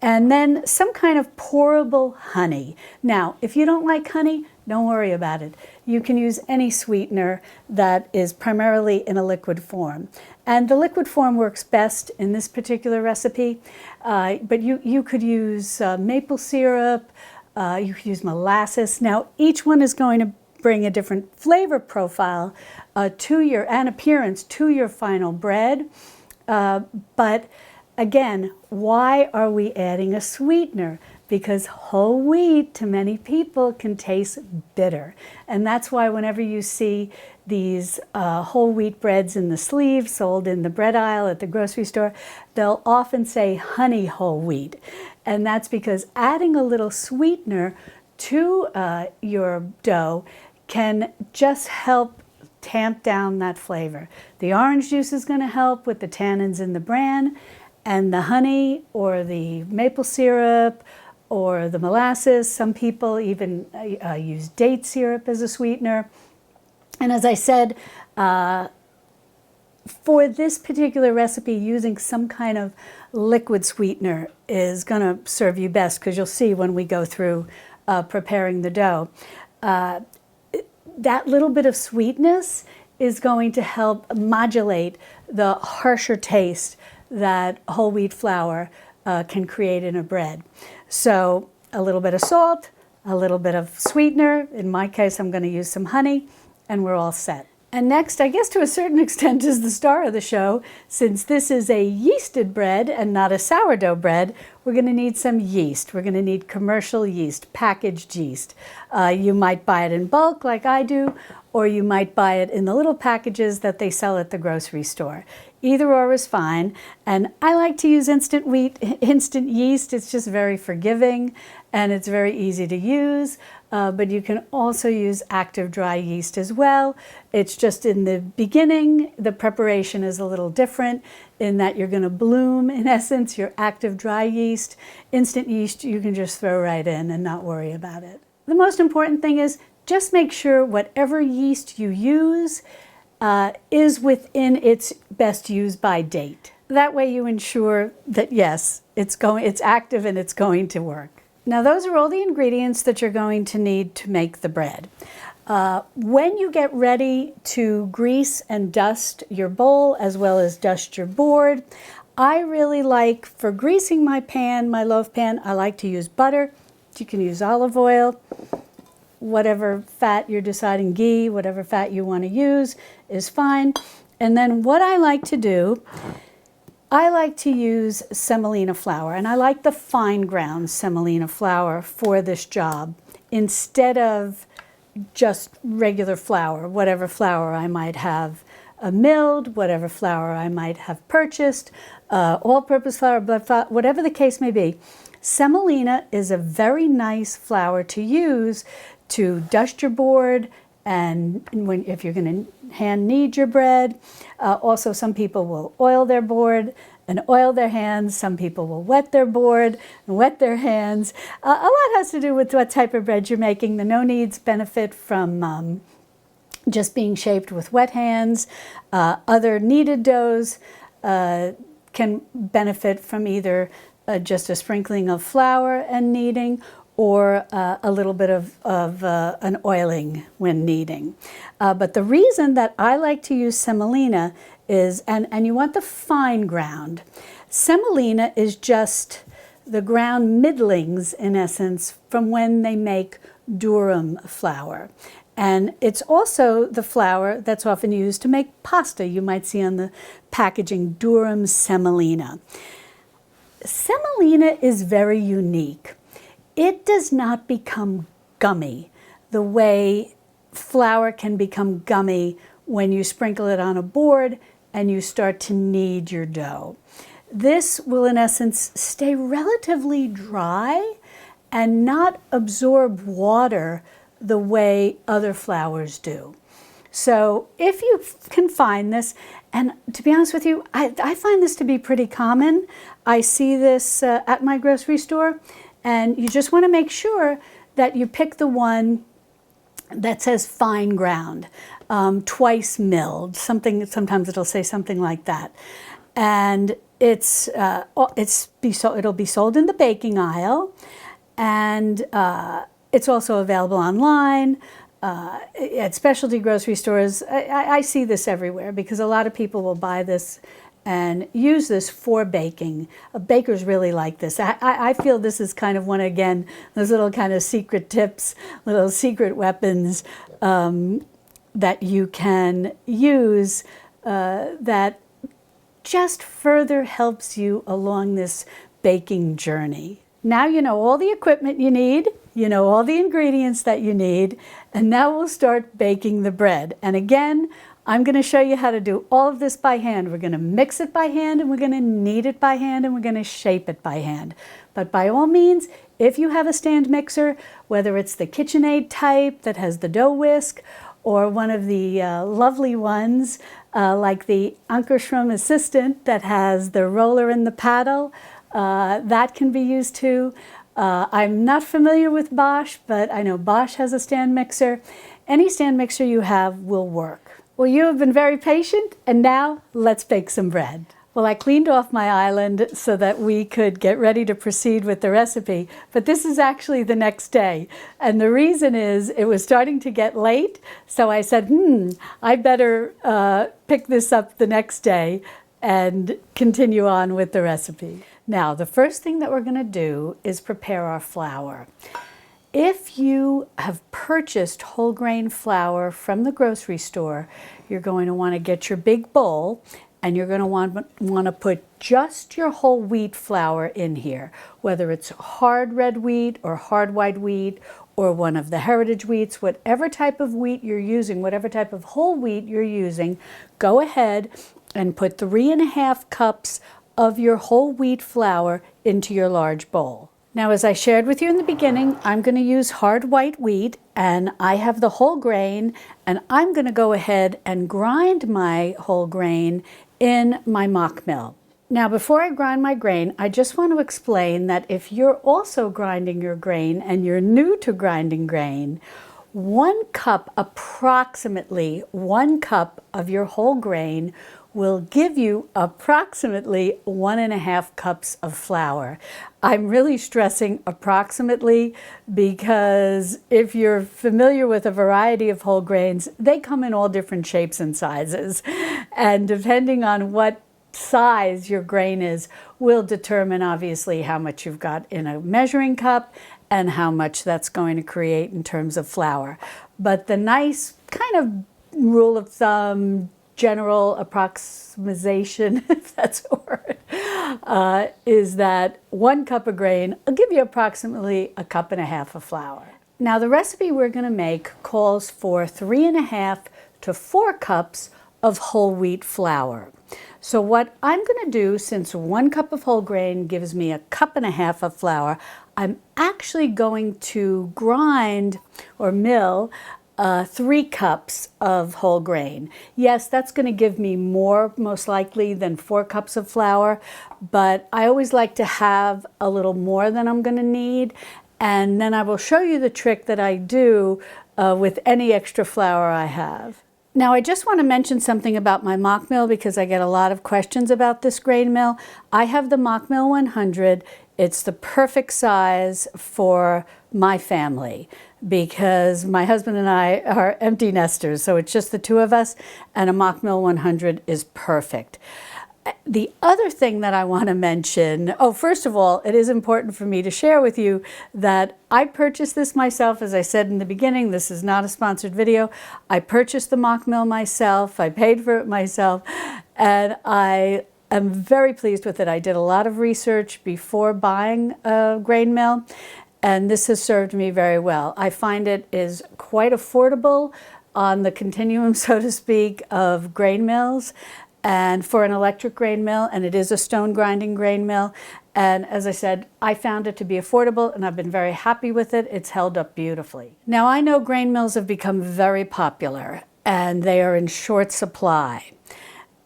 And then some kind of pourable honey. Now, if you don't like honey, don't worry about it. You can use any sweetener that is primarily in a liquid form. And the liquid form works best in this particular recipe, but you could use maple syrup, you could use molasses. Now, each one is going to bring a different flavor profile and appearance to your final bread, but Again, why are we adding a sweetener? Because whole wheat to many people can taste bitter. And that's why whenever you see these whole wheat breads in the sleeve sold in the bread aisle at the grocery store, they'll often say honey whole wheat. And that's because adding a little sweetener to your dough can just help tamp down that flavor. The orange juice is going to help with the tannins in the bran, and the honey or the maple syrup or the molasses. Some people even use date syrup as a sweetener. And as I said, for this particular recipe, using some kind of liquid sweetener is going to serve you best, because you'll see when we go through preparing the dough. That little bit of sweetness is going to help modulate the harsher taste that whole wheat flour can create in a bread. So a little bit of salt, a little bit of sweetener. In my case, I'm going to use some honey, and we're all set. And next, I guess to a certain extent, is the star of the show. Since this is a yeasted bread and not a sourdough bread, we're going to need some yeast. We're going to need commercial yeast, packaged yeast. You might buy it in bulk like I do, or you might buy it in the little packages that they sell at the grocery store. Either or is fine. And I like to use instant yeast. It's just very forgiving and it's very easy to use. But you can also use active dry yeast as well. It's just in the beginning, the preparation is a little different in that you're going to bloom, in essence, your active dry yeast. Instant yeast you can just throw right in and not worry about it. The most important thing is just make sure whatever yeast you use is within its best use by date. That way you ensure that yes, it's active and it's going to work. Now those are all the ingredients that you're going to need to make the bread. When you get ready to grease and dust your bowl as well as dust your board, I really like, for greasing my pan, my loaf pan, I like to use butter. You can use olive oil, whatever fat you're deciding, ghee, whatever fat you want to use is fine. And then what I like to do, I like to use semolina flour, and I like the fine ground semolina flour for this job instead of just regular flour, whatever flour I might have milled, whatever flour I might have purchased, all-purpose flour, blood flour, whatever the case may be. Semolina is a very nice flour to use to dust your board, and if you're going to hand knead your bread. Also, some people will oil their board and oil their hands. Some people will wet their board and wet their hands. A lot has to do with what type of bread you're making. The no-kneads benefit from just being shaped with wet hands. Other kneaded doughs can benefit from either just a sprinkling of flour and kneading, or a little bit of an oiling when kneading. But the reason that I like to use semolina is, and you want the fine ground. Semolina is just the ground middlings, in essence, from when they make durum flour. And it's also the flour that's often used to make pasta. You might see on the packaging, durum semolina. Semolina is very unique. It does not become gummy the way flour can become gummy when you sprinkle it on a board and you start to knead your dough. This will, in essence, stay relatively dry and not absorb water the way other flours do. So if you can find this, and to be honest with you, I find this to be pretty common. I see this at my grocery store. And you just want to make sure that you pick the one that says fine ground, twice milled, sometimes it'll say something like that. And it'll be sold in the baking aisle, and it's also available online. At specialty grocery stores. I see this everywhere because a lot of people will buy this and use this for baking. Bakers really like this. I feel this is kind of one, again, those little kind of secret tips, little secret weapons that you can use that just further helps you along this baking journey. Now you know all the equipment you need, you know all the ingredients that you need, and now we'll start baking the bread. And again, I'm going to show you how to do all of this by hand. We're going to mix it by hand, and we're going to knead it by hand, and we're going to shape it by hand. But by all means, if you have a stand mixer, whether it's the KitchenAid type that has the dough whisk, or one of the lovely ones like the Ankerstrom Assistant that has the roller and the paddle, that can be used too. I'm not familiar with Bosch, but I know Bosch has a stand mixer. Any stand mixer you have will work. Well, you have been very patient, and now let's bake some bread. Well, I cleaned off my island so that we could get ready to proceed with the recipe, but this is actually the next day. And the reason is it was starting to get late, so I said, I better pick this up the next day and continue on with the recipe. Now, the first thing that we're going to do is prepare our flour. If you have purchased whole grain flour from the grocery store, you're going to want to get your big bowl, and you're going to want to put just your whole wheat flour in here, whether it's hard red wheat or hard white wheat or one of the heritage wheats, whatever type of wheat you're using, whatever type of whole wheat you're using, go ahead and put 3½ cups of your whole wheat flour into your large bowl. Now, as I shared with you in the beginning, I'm going to use hard white wheat, and I have the whole grain, and I'm going to go ahead and grind my whole grain in my mock mill. Now, before I grind my grain, I just want to explain that if you're also grinding your grain and you're new to grinding grain, 1 cup, approximately 1 cup of your whole grain will give you approximately 1½ cups of flour. I'm really stressing approximately because if you're familiar with a variety of whole grains, they come in all different shapes and sizes. And depending on what size your grain is, will determine obviously how much you've got in a measuring cup and how much that's going to create in terms of flour. But the nice kind of rule of thumb, general approximation, if that's a word, is that 1 cup of grain will give you approximately 1½ cups of flour. Now, the recipe we're going to make calls for 3½ to 4 cups of whole wheat flour. So what I'm going to do, since 1 cup of whole grain gives me 1½ cups of flour, I'm actually going to grind or mill 3 cups of whole grain. Yes, that's going to give me more, most likely, than 4 cups of flour, but I always like to have a little more than I'm going to need, and then I will show you the trick that I do with any extra flour I have. Now, I just want to mention something about my mock mill because I get a lot of questions about this grain mill. I have the Mock Mill 100. It's the perfect size for my family because my husband and I are empty nesters, so it's just the 2 of us, and a Mock Mill 100 is perfect. The other thing that I want to mention, first of all, it is important for me to share with you that I purchased this myself. As I said in the beginning, this is not a sponsored video. I purchased the mock mill myself. I paid for it myself, and I am very pleased with it. I did a lot of research before buying a grain mill, and this has served me very well. I find it is quite affordable on the continuum, so to speak, of grain mills, and for an electric grain mill, and it is a stone grinding grain mill. And as I said, I found it to be affordable, and I've been very happy with it. It's held up beautifully. Now, I know grain mills have become very popular, and they are in short supply.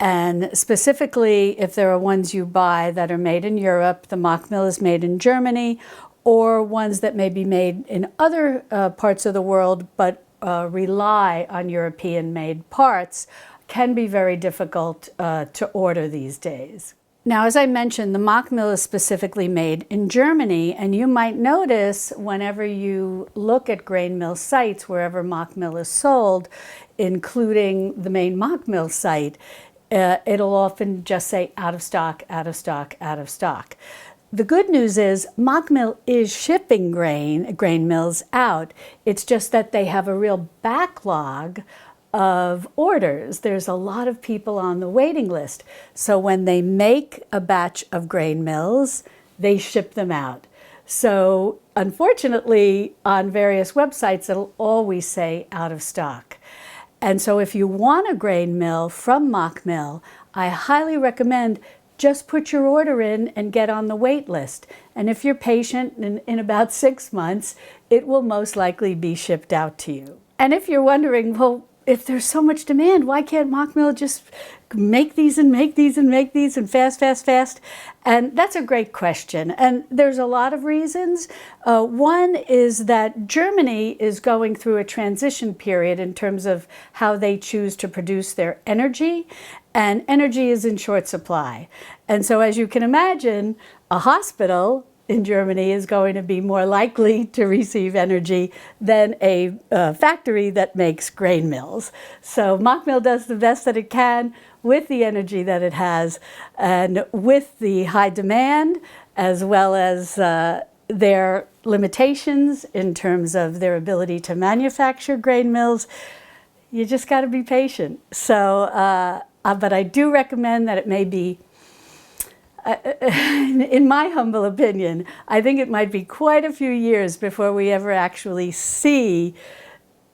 And specifically, if there are ones you buy that are made in Europe, the mock mill is made in Germany, or ones that may be made in other parts of the world, but rely on European-made parts, can be very difficult to order these days. Now, as I mentioned, the mock mill is specifically made in Germany, and you might notice whenever you look at grain mill sites, wherever mock mill is sold, including the main mock mill site, it'll often just say out of stock, out of stock, out of stock. The good news is mock mill is shipping grain mills out. It's just that they have a real backlog of orders. There's a lot of people on the waiting list. So when they make a batch of grain mills, they ship them out. So unfortunately, on various websites, it'll always say out of stock. And so if you want a grain mill from Mock Mill, I highly recommend just put your order in and get on the wait list. And if you're patient, in about 6 months, it will most likely be shipped out to you. And if you're wondering, well, if there's so much demand, why can't Mock Mill just make these and make these and make these and fast, fast, fast? And that's a great question. And there's a lot of reasons. One is that Germany is going through a transition period in terms of how they choose to produce their energy. And energy is in short supply. And so as you can imagine, a hospital in Germany is going to be more likely to receive energy than a factory that makes grain mills. So Mock Mill does the best that it can with the energy that it has and with the high demand, as well as their limitations in terms of their ability to manufacture grain mills. You just got to be patient. So, but I do recommend that it may be, in my humble opinion, I think it might be quite a few years before we ever actually see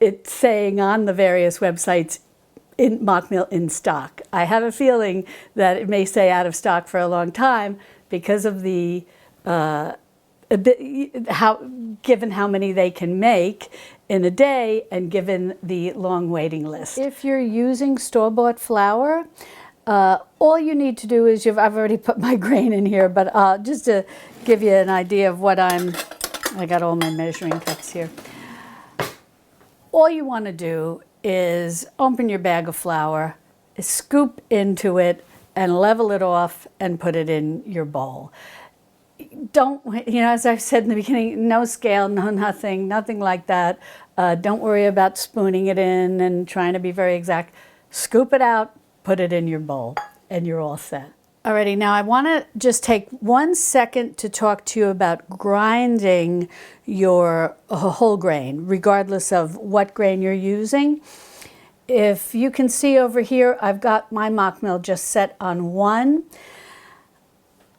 it saying on the various websites in Mock Mill in stock. I have a feeling that it may stay out of stock for a long time because of the given how many they can make in a day and given the long waiting list. If you're using store-bought flour, all you need to do is, I've already put my grain in here, but just to give you an idea of what I got all my measuring cups here. All you want to do is open your bag of flour, scoop into it, and level it off and put it in your bowl. Don't, as I've said in the beginning, no scale, no nothing like that. Don't worry about spooning it in and trying to be very exact. Scoop it out, put it in your bowl, and you're all set. Alrighty, now I want to just take 1 second to talk to you about grinding your whole grain, regardless of what grain you're using. If you can see over here, I've got my Mock Mill just set on 1.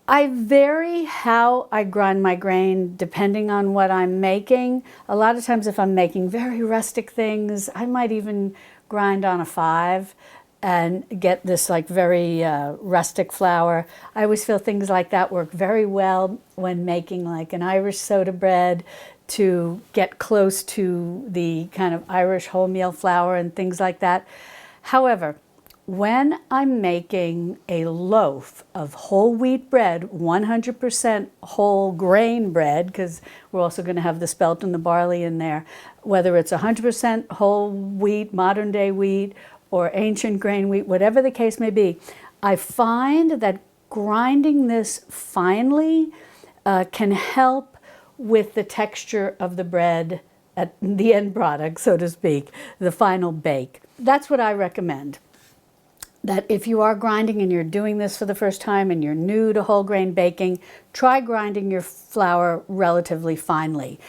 I vary how I grind my grain depending on what I'm making. A lot of times if I'm making very rustic things, I might even grind on a 5 and get this like very rustic flour. I always feel things like that work very well when making like an Irish soda bread to get close to the kind of Irish wholemeal flour and things like that. However, when I'm making a loaf of whole wheat bread, 100% whole grain bread, because we're also going to have the spelt and the barley in there, whether it's 100% whole wheat, modern day wheat, or ancient grain wheat, whatever the case may be, I find that grinding this finely can help with the texture of the bread at the end product, so to speak, the final bake. That's what I recommend. That if you are grinding and you're doing this for the first time and you're new to whole grain baking, try grinding your flour relatively finely.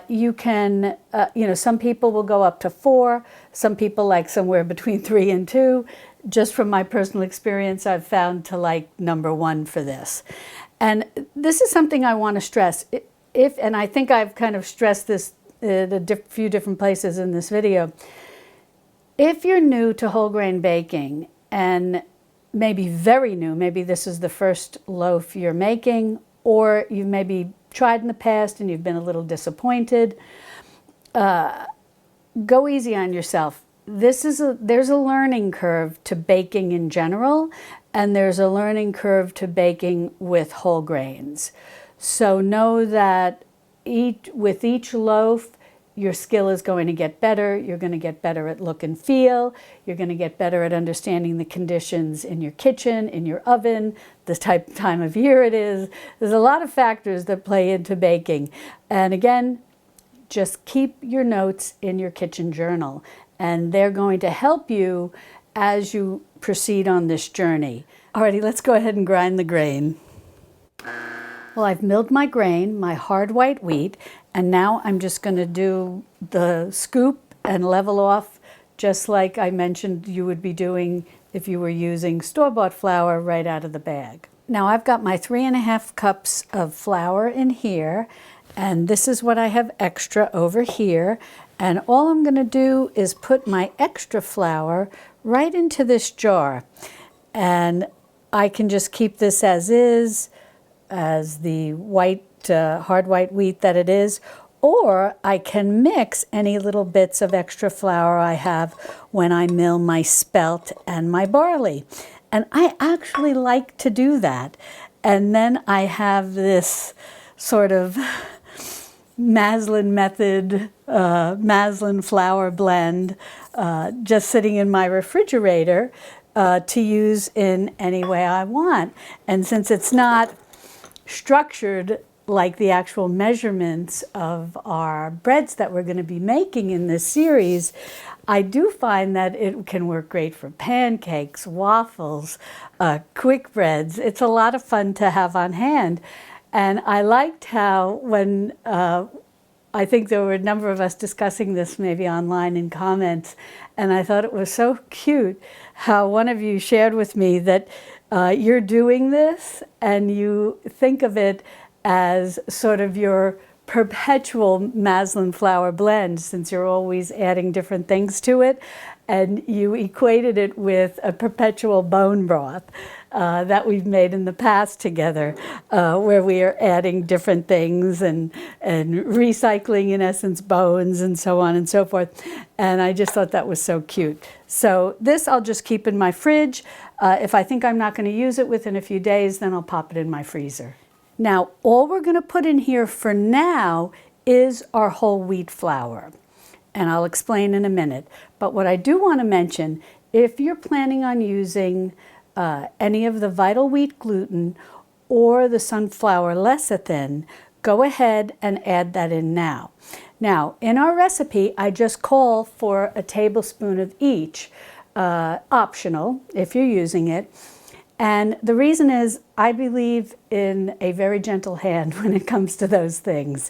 You can, some people will go up to 4, some people like somewhere between 3 and 2. Just from my personal experience, I've found to like number 1 for this. And this is something I want to stress. And I think I've kind of stressed this at a few different places in this video. If you're new to whole grain baking, and maybe very new, maybe this is the first loaf you're making, or you've maybe tried in the past and you've been a little disappointed, go easy on yourself. There's a learning curve to baking in general, and there's a learning curve to baking with whole grains. So know that with each loaf, your skill is going to get better. You're going to get better at look and feel. You're going to get better at understanding the conditions in your kitchen, in your oven, the time of year it is. There's a lot of factors that play into baking. And again, just keep your notes in your kitchen journal, and they're going to help you as you proceed on this journey. Alrighty, let's go ahead and grind the grain. Well, I've milled my grain, my hard white wheat, and now I'm just going to do the scoop and level off just like I mentioned you would be doing if you were using store-bought flour right out of the bag. Now I've got my 3½ cups of flour in here, and this is what I have extra over here. And all I'm going to do is put my extra flour right into this jar. And I can just keep this as is, as the white, hard white wheat that it is, or I can mix any little bits of extra flour I have when I mill my spelt and my barley. And I actually like to do that. And then I have this sort of Maslin Method, Maslin flour blend just sitting in my refrigerator to use in any way I want. And since it's not structured like the actual measurements of our breads that we're going to be making in this series, I do find that it can work great for pancakes, waffles, quick breads. It's a lot of fun to have on hand. And I liked how when, I think there were a number of us discussing this maybe online in comments, and I thought it was so cute how one of you shared with me that you're doing this and you think of it as sort of your perpetual Maslin flour blend, since you're always adding different things to it, and you equated it with a perpetual bone broth that we've made in the past together, where we are adding different things and recycling, in essence, bones and so on and so forth. And I just thought that was so cute. So this I'll just keep in my fridge. If I think I'm not going to use it within a few days, then I'll pop it in my freezer. Now, all we're going to put in here for now is our whole wheat flour, and I'll explain in a minute. But what I do want to mention, if you're planning on using any of the vital wheat gluten or the sunflower lecithin, go ahead and add that in now. Now, in our recipe, I just call for a tablespoon of each, optional if you're using it. And the reason is I believe in a very gentle hand when it comes to those things.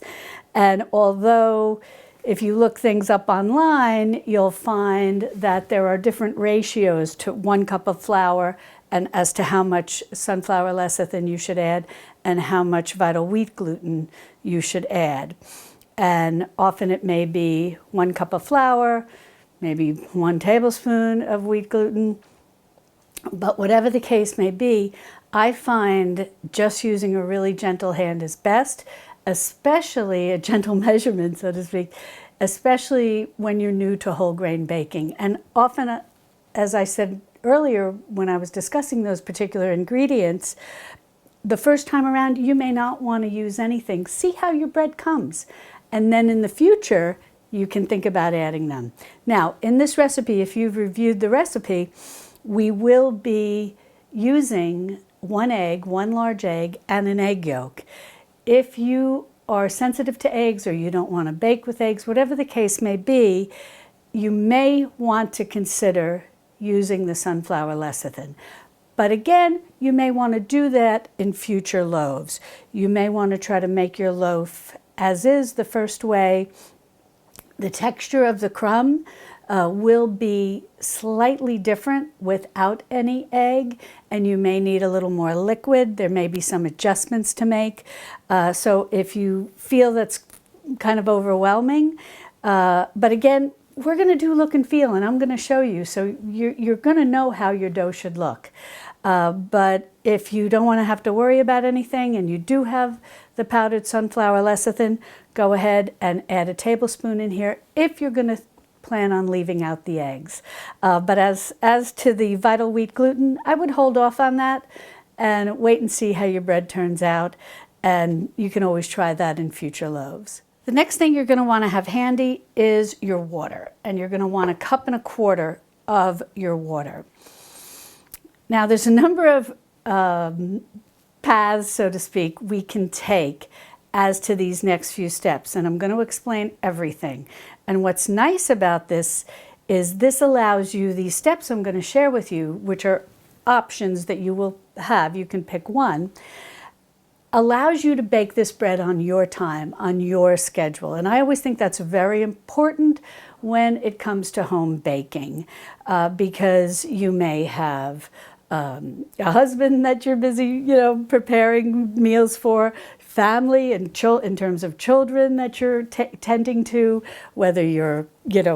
And although if you look things up online, you'll find that there are different ratios to 1 cup of flour and as to how much sunflower lecithin you should add and how much vital wheat gluten you should add. And often it may be 1 cup of flour, maybe 1 tablespoon of wheat gluten. But whatever the case may be, I find just using a really gentle hand is best, especially a gentle measurement, so to speak, especially when you're new to whole grain baking. And often, as I said earlier when I was discussing those particular ingredients, the first time around you may not want to use anything. See how your bread comes. And then in the future, you can think about adding them. Now, in this recipe, if you've reviewed the recipe, we will be using 1 egg, 1 large egg, and an egg yolk. If you are sensitive to eggs or you don't want to bake with eggs, whatever the case may be, you may want to consider using the sunflower lecithin. But again, you may want to do that in future loaves. You may want to try to make your loaf as is the first way. The texture of the crumb will be slightly different without any egg, and you may need a little more liquid. There may be some adjustments to make. So if you feel that's kind of overwhelming, but again, we're going to do look and feel, and I'm going to show you. So you're going to know how your dough should look. But if you don't want to have to worry about anything and you do have the powdered sunflower lecithin, go ahead and add a tablespoon in here if you're going to plan on leaving out the eggs. But as to the vital wheat gluten, I would hold off on that and wait and see how your bread turns out. And you can always try that in future loaves. The next thing you're going to want to have handy is your water. And you're going to want 1 1/4 cups of your water. Now, there's a number of paths, so to speak, we can take as to these next few steps, and I'm going to explain everything. And what's nice about this is this allows you, these steps I'm going to share with you, which are options that you will have, you can pick one, allows you to bake this bread on your time, on your schedule. And I always think that's very important when it comes to home baking, because you may have a husband that you're busy, preparing meals for, family and in terms of children that you're tending to, whether you're,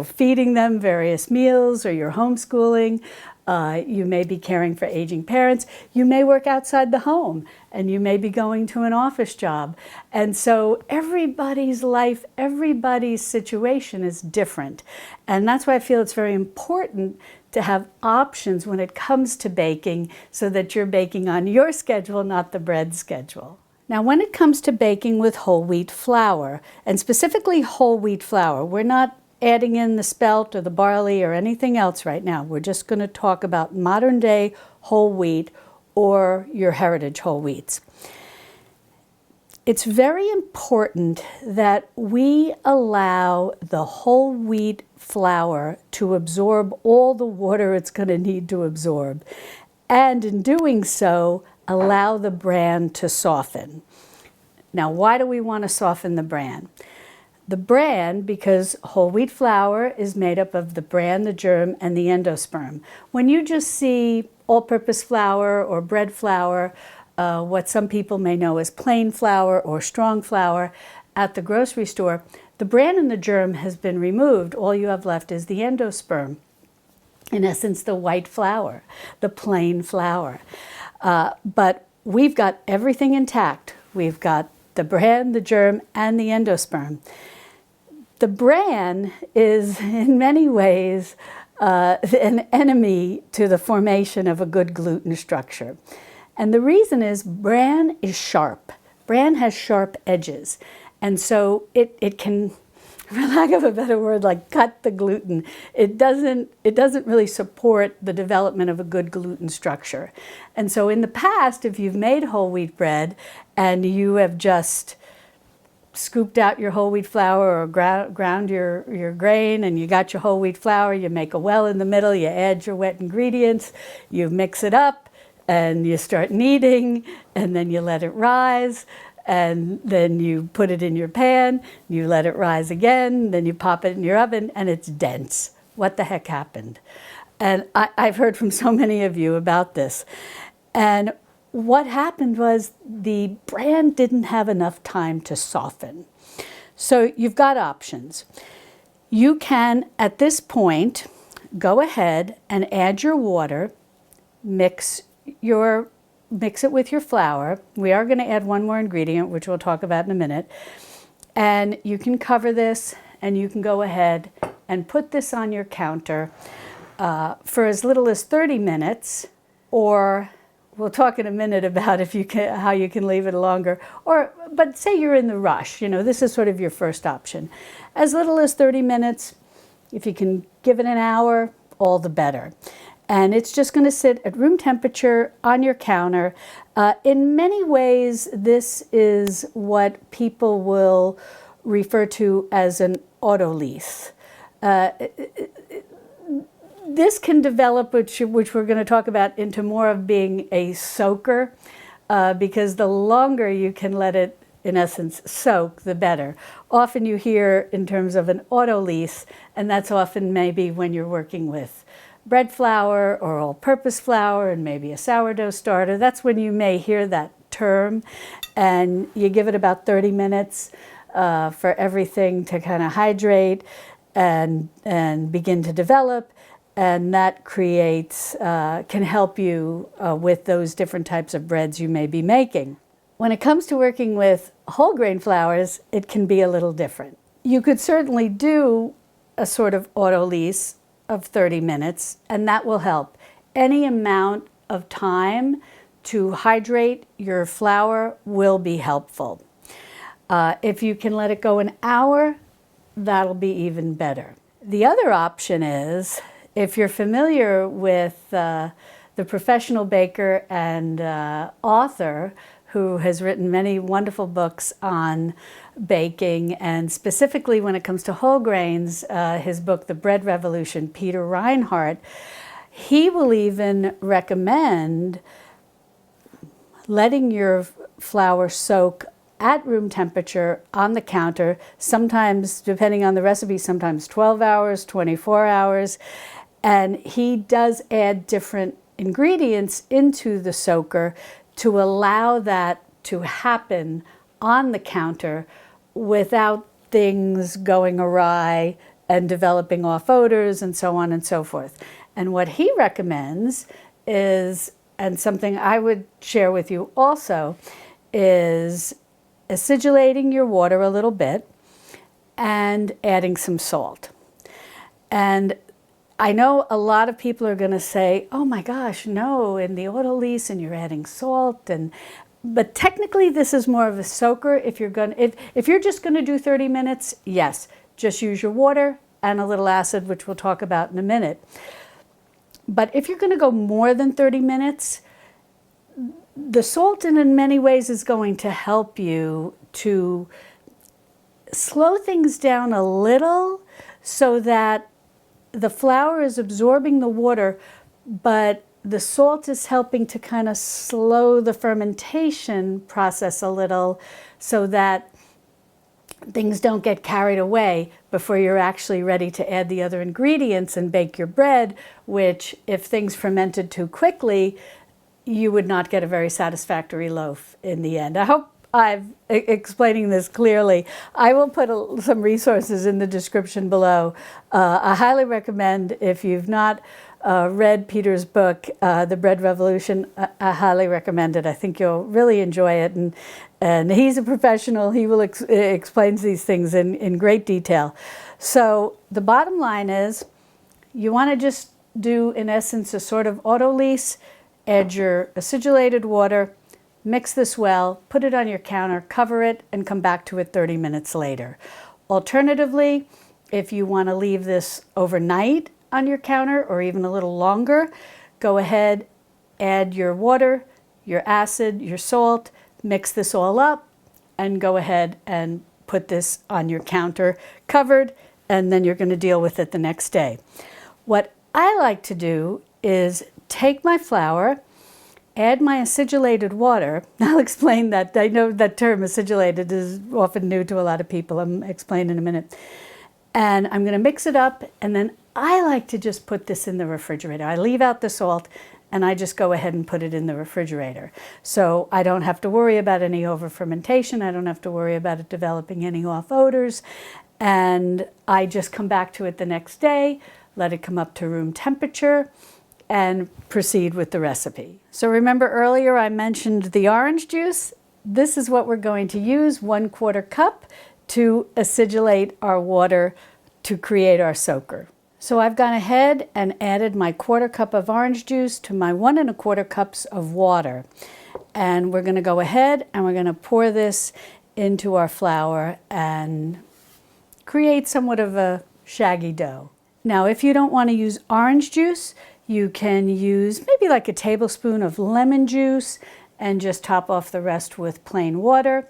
feeding them various meals or you're homeschooling. You may be caring for aging parents. You may work outside the home, and you may be going to an office job. And so everybody's life, everybody's situation is different. And that's why I feel it's very important to have options when it comes to baking, so that you're baking on your schedule, not the bread schedule. Now, when it comes to baking with whole wheat flour, and specifically whole wheat flour, we're not adding in the spelt or the barley or anything else right now. We're just going to talk about modern day whole wheat or your heritage whole wheats. It's very important that we allow the whole wheat flour to absorb all the water it's going to need to absorb. And in doing so, allow the bran to soften. Now, why do we want to soften the bran? The bran, because whole wheat flour is made up of the bran, the germ, and the endosperm. When you just see all-purpose flour or bread flour, what some people may know as plain flour or strong flour at the grocery store, the bran and the germ has been removed. All you have left is the endosperm. In essence, the white flour, the plain flour. But we've got everything intact. We've got the bran, the germ, and the endosperm. The bran is, in many ways, an enemy to the formation of a good gluten structure. And the reason is bran is sharp. Bran has sharp edges. And so it can, for lack of a better word, like cut the gluten. It doesn't really support the development of a good gluten structure. And so in the past, if you've made whole wheat bread and you have just scooped out your whole wheat flour or ground your grain, and you got your whole wheat flour, you make a well in the middle, you add your wet ingredients, you mix it up, and you start kneading, and then you let it rise, and then you put it in your pan, you let it rise again, then you pop it in your oven, and it's dense. What the heck happened? And I've heard from so many of you about this. And what happened was the bran didn't have enough time to soften. So you've got options. You can, at this point, go ahead and add your water, mix it with your flour. We are going to add one more ingredient, which we'll talk about in a minute. And you can cover this, and you can go ahead and put this on your counter for as little as 30 minutes, or we'll talk in a minute about how you can leave it longer. But say you're in the rush, this is sort of your first option. As little as 30 minutes, if you can give it an hour, all the better. And it's just going to sit at room temperature on your counter. In many ways, this is what people will refer to as an autolyse. This can develop, which we're going to talk about, into more of being a soaker, because the longer you can let it, in essence, soak, the better. Often you hear in terms of an autolyse, and that's often maybe when you're working with bread flour or all-purpose flour and maybe a sourdough starter. That's when you may hear that term, and you give it about 30 minutes for everything to kind of hydrate and begin to develop. And that can help you with those different types of breads you may be making. When it comes to working with whole grain flours, it can be a little different. You could certainly do a sort of autolyse of 30 minutes, and that will help. Any amount of time to hydrate your flour will be helpful. If you can let it go an hour, that'll be even better. The other option is, if you're familiar with the professional baker and author who has written many wonderful books on baking, and specifically when it comes to whole grains, his book, The Bread Revolution, Peter Reinhardt, he will even recommend letting your flour soak at room temperature on the counter, sometimes, depending on the recipe, sometimes 12 hours, 24 hours. And he does add different ingredients into the soaker to allow that to happen on the counter without things going awry and developing off odors and so on and so forth. And what he recommends is, and something I would share with you also, is acidulating your water a little bit and adding some salt. And I know a lot of people are going to say, oh my gosh, no, in the autolyse and you're adding salt. But technically this is more of a soaker. If you're just going to do 30 minutes, yes, just use your water and a little acid, which we'll talk about in a minute. But if you're going to go more than 30 minutes, the salt in many ways is going to help you to slow things down a little so that the flour is absorbing the water, but the salt is helping to kind of slow the fermentation process a little so that things don't get carried away before you're actually ready to add the other ingredients and bake your bread, which if things fermented too quickly, you would not get a very satisfactory loaf in the end. I hope I'm explaining this clearly. I will put some resources in the description below. I highly recommend, if you've not read Peter's book, The Bread Revolution, I highly recommend it. I think you'll really enjoy it. And he's a professional. He will explains these things in great detail. So the bottom line is, you want to just do, in essence, a sort of autolyse. Add your acidulated water, mix this well, put it on your counter, cover it, and come back to it 30 minutes later. Alternatively, if you want to leave this overnight on your counter or even a little longer, go ahead, add your water, your acid, your salt, mix this all up, and go ahead and put this on your counter covered, and then you're going to deal with it the next day. What I like to do is take my flour, add my acidulated water. I'll explain that. I know that term acidulated is often new to a lot of people. I'll explain in a minute. And I'm going to mix it up, and then I like to just put this in the refrigerator. I leave out the salt and I just go ahead and put it in the refrigerator. So I don't have to worry about any over fermentation. I don't have to worry about it developing any off odors. And I just come back to it the next day, let it come up to room temperature, and proceed with the recipe. So remember earlier I mentioned the orange juice? This is what we're going to use, 1/4 cup, to acidulate our water to create our soaker. So I've gone ahead and added my 1/4 cup of orange juice to my 1 1/4 cups of water. And we're gonna go ahead and we're gonna pour this into our flour and create somewhat of a shaggy dough. Now, if you don't want to use orange juice, you can use maybe like a tablespoon of lemon juice and just top off the rest with plain water.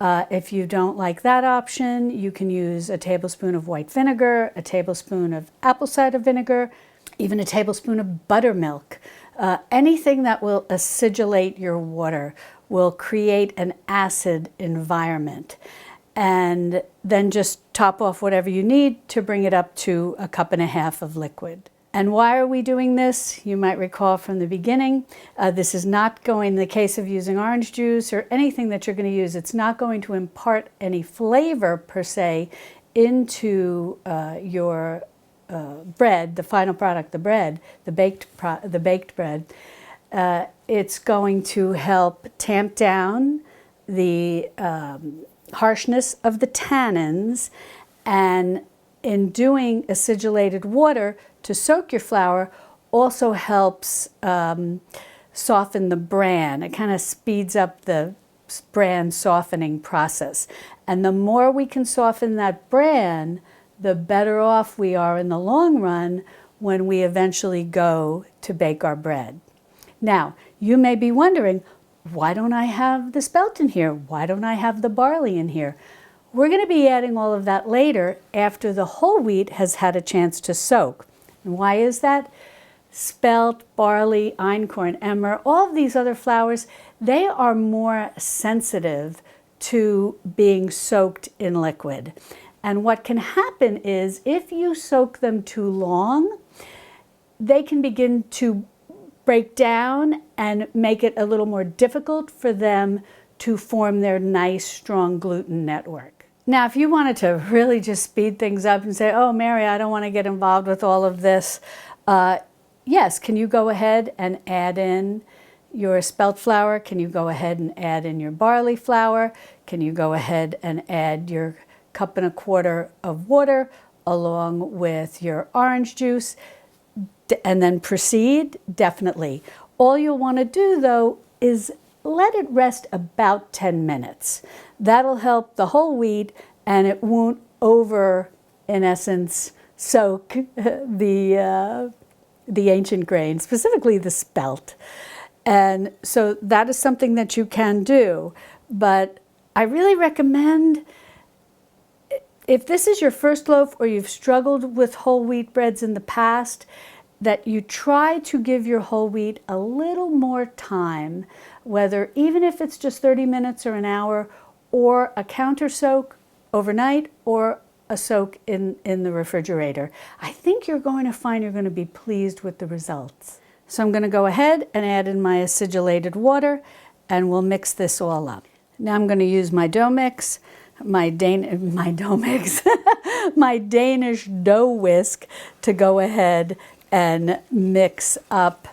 If you don't like that option, you can use a tablespoon of white vinegar, a tablespoon of apple cider vinegar, even a tablespoon of buttermilk. Anything that will acidulate your water will create an acid environment. And then just top off whatever you need to bring it up to 1.5 cups of liquid. And why are we doing this? You might recall from the beginning, this is not going, in the case of using orange juice or anything that you're going to use, it's not going to impart any flavor per se into your bread, the final product, the bread, the baked bread. It's going to help tamp down the harshness of the tannins, and in doing acidulated water to soak your flour also helps soften the bran. It kind of speeds up the bran softening process. And the more we can soften that bran, the better off we are in the long run when we eventually go to bake our bread. Now, you may be wondering, why don't I have the spelt in here? Why don't I have the barley in here? We're going to be adding all of that later after the whole wheat has had a chance to soak. And why is that? spelt, barley, einkorn, emmer, all of these other flours, they are more sensitive to being soaked in liquid. And what can happen is if you soak them too long, they can begin to break down and make it a little more difficult for them to form their nice, strong gluten network. Now, if you wanted to really just speed things up and say, oh, Mary, I don't want to get involved with all of this, yes, can you go ahead and add in your spelt flour? Can you go ahead and add in your barley flour? Can you go ahead and add your 1.25 cups of water along with your orange juice and then proceed? Definitely. All you'll want to do, though, is let it rest about 10 minutes. That'll help the whole wheat, and it won't in essence, soak the ancient grain, specifically the spelt. And so that is something that you can do. But I really recommend, if this is your first loaf or you've struggled with whole wheat breads in the past, that you try to give your whole wheat a little more time, whether even if it's just 30 minutes or an hour, or a counter soak overnight, or a soak in the refrigerator. I think you're going to find you're going to be pleased with the results. So I'm going to go ahead and add in my acidulated water, and we'll mix this all up. Now I'm going to use my dough mix, my Danish dough whisk to go ahead and mix up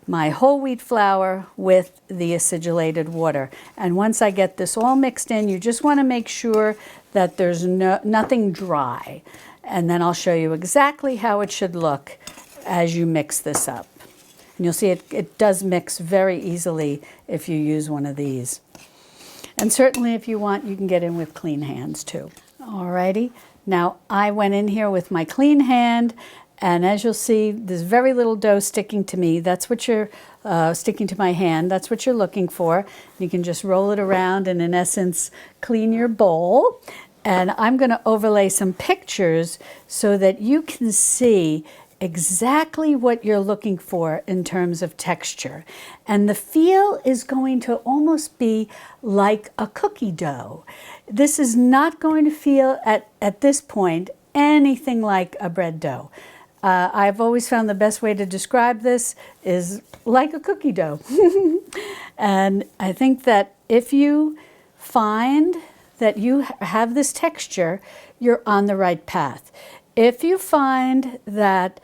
my whole wheat flour with the acidulated water. And once I get this all mixed in, you just want to make sure that there's nothing dry. And then I'll show you exactly how it should look as you mix this up. And you'll see it does mix very easily if you use one of these. And certainly if you want, you can get in with clean hands too. Alrighty, now I went in here with my clean hand, and as you'll see, there's very little dough sticking to me. That's what you're sticking to my hand. That's what you're looking for. You can just roll it around and in essence clean your bowl. And I'm going to overlay some pictures so that you can see exactly what you're looking for in terms of texture. And the feel is going to almost be like a cookie dough. This is not going to feel at this point anything like a bread dough. I've always found the best way to describe this is like a cookie dough. And I think that if you find that you have this texture, you're on the right path. If you find that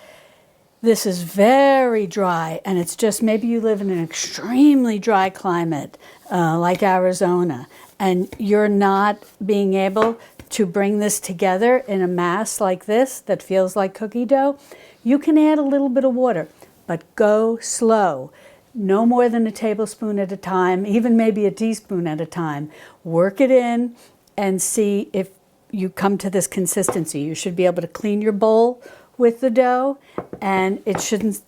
this is very dry and it's just maybe you live in an extremely dry climate like Arizona, and you're not being able to bring this together in a mass like this that feels like cookie dough, you can add a little bit of water, but go slow. No more than a tablespoon at a time, even maybe a teaspoon at a time. Work it in and see if you come to this consistency. You should be able to clean your bowl with the dough, and it shouldn't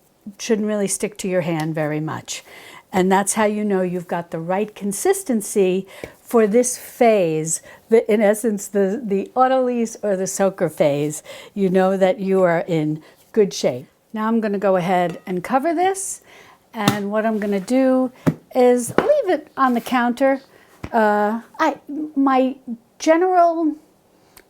really stick to your hand very much. And that's how you know you've got the right consistency for this phase, in essence, the autolyse or the soaker phase. You know that you are in good shape. Now I'm going to go ahead and cover this, and what I'm going to do is leave it on the counter. My general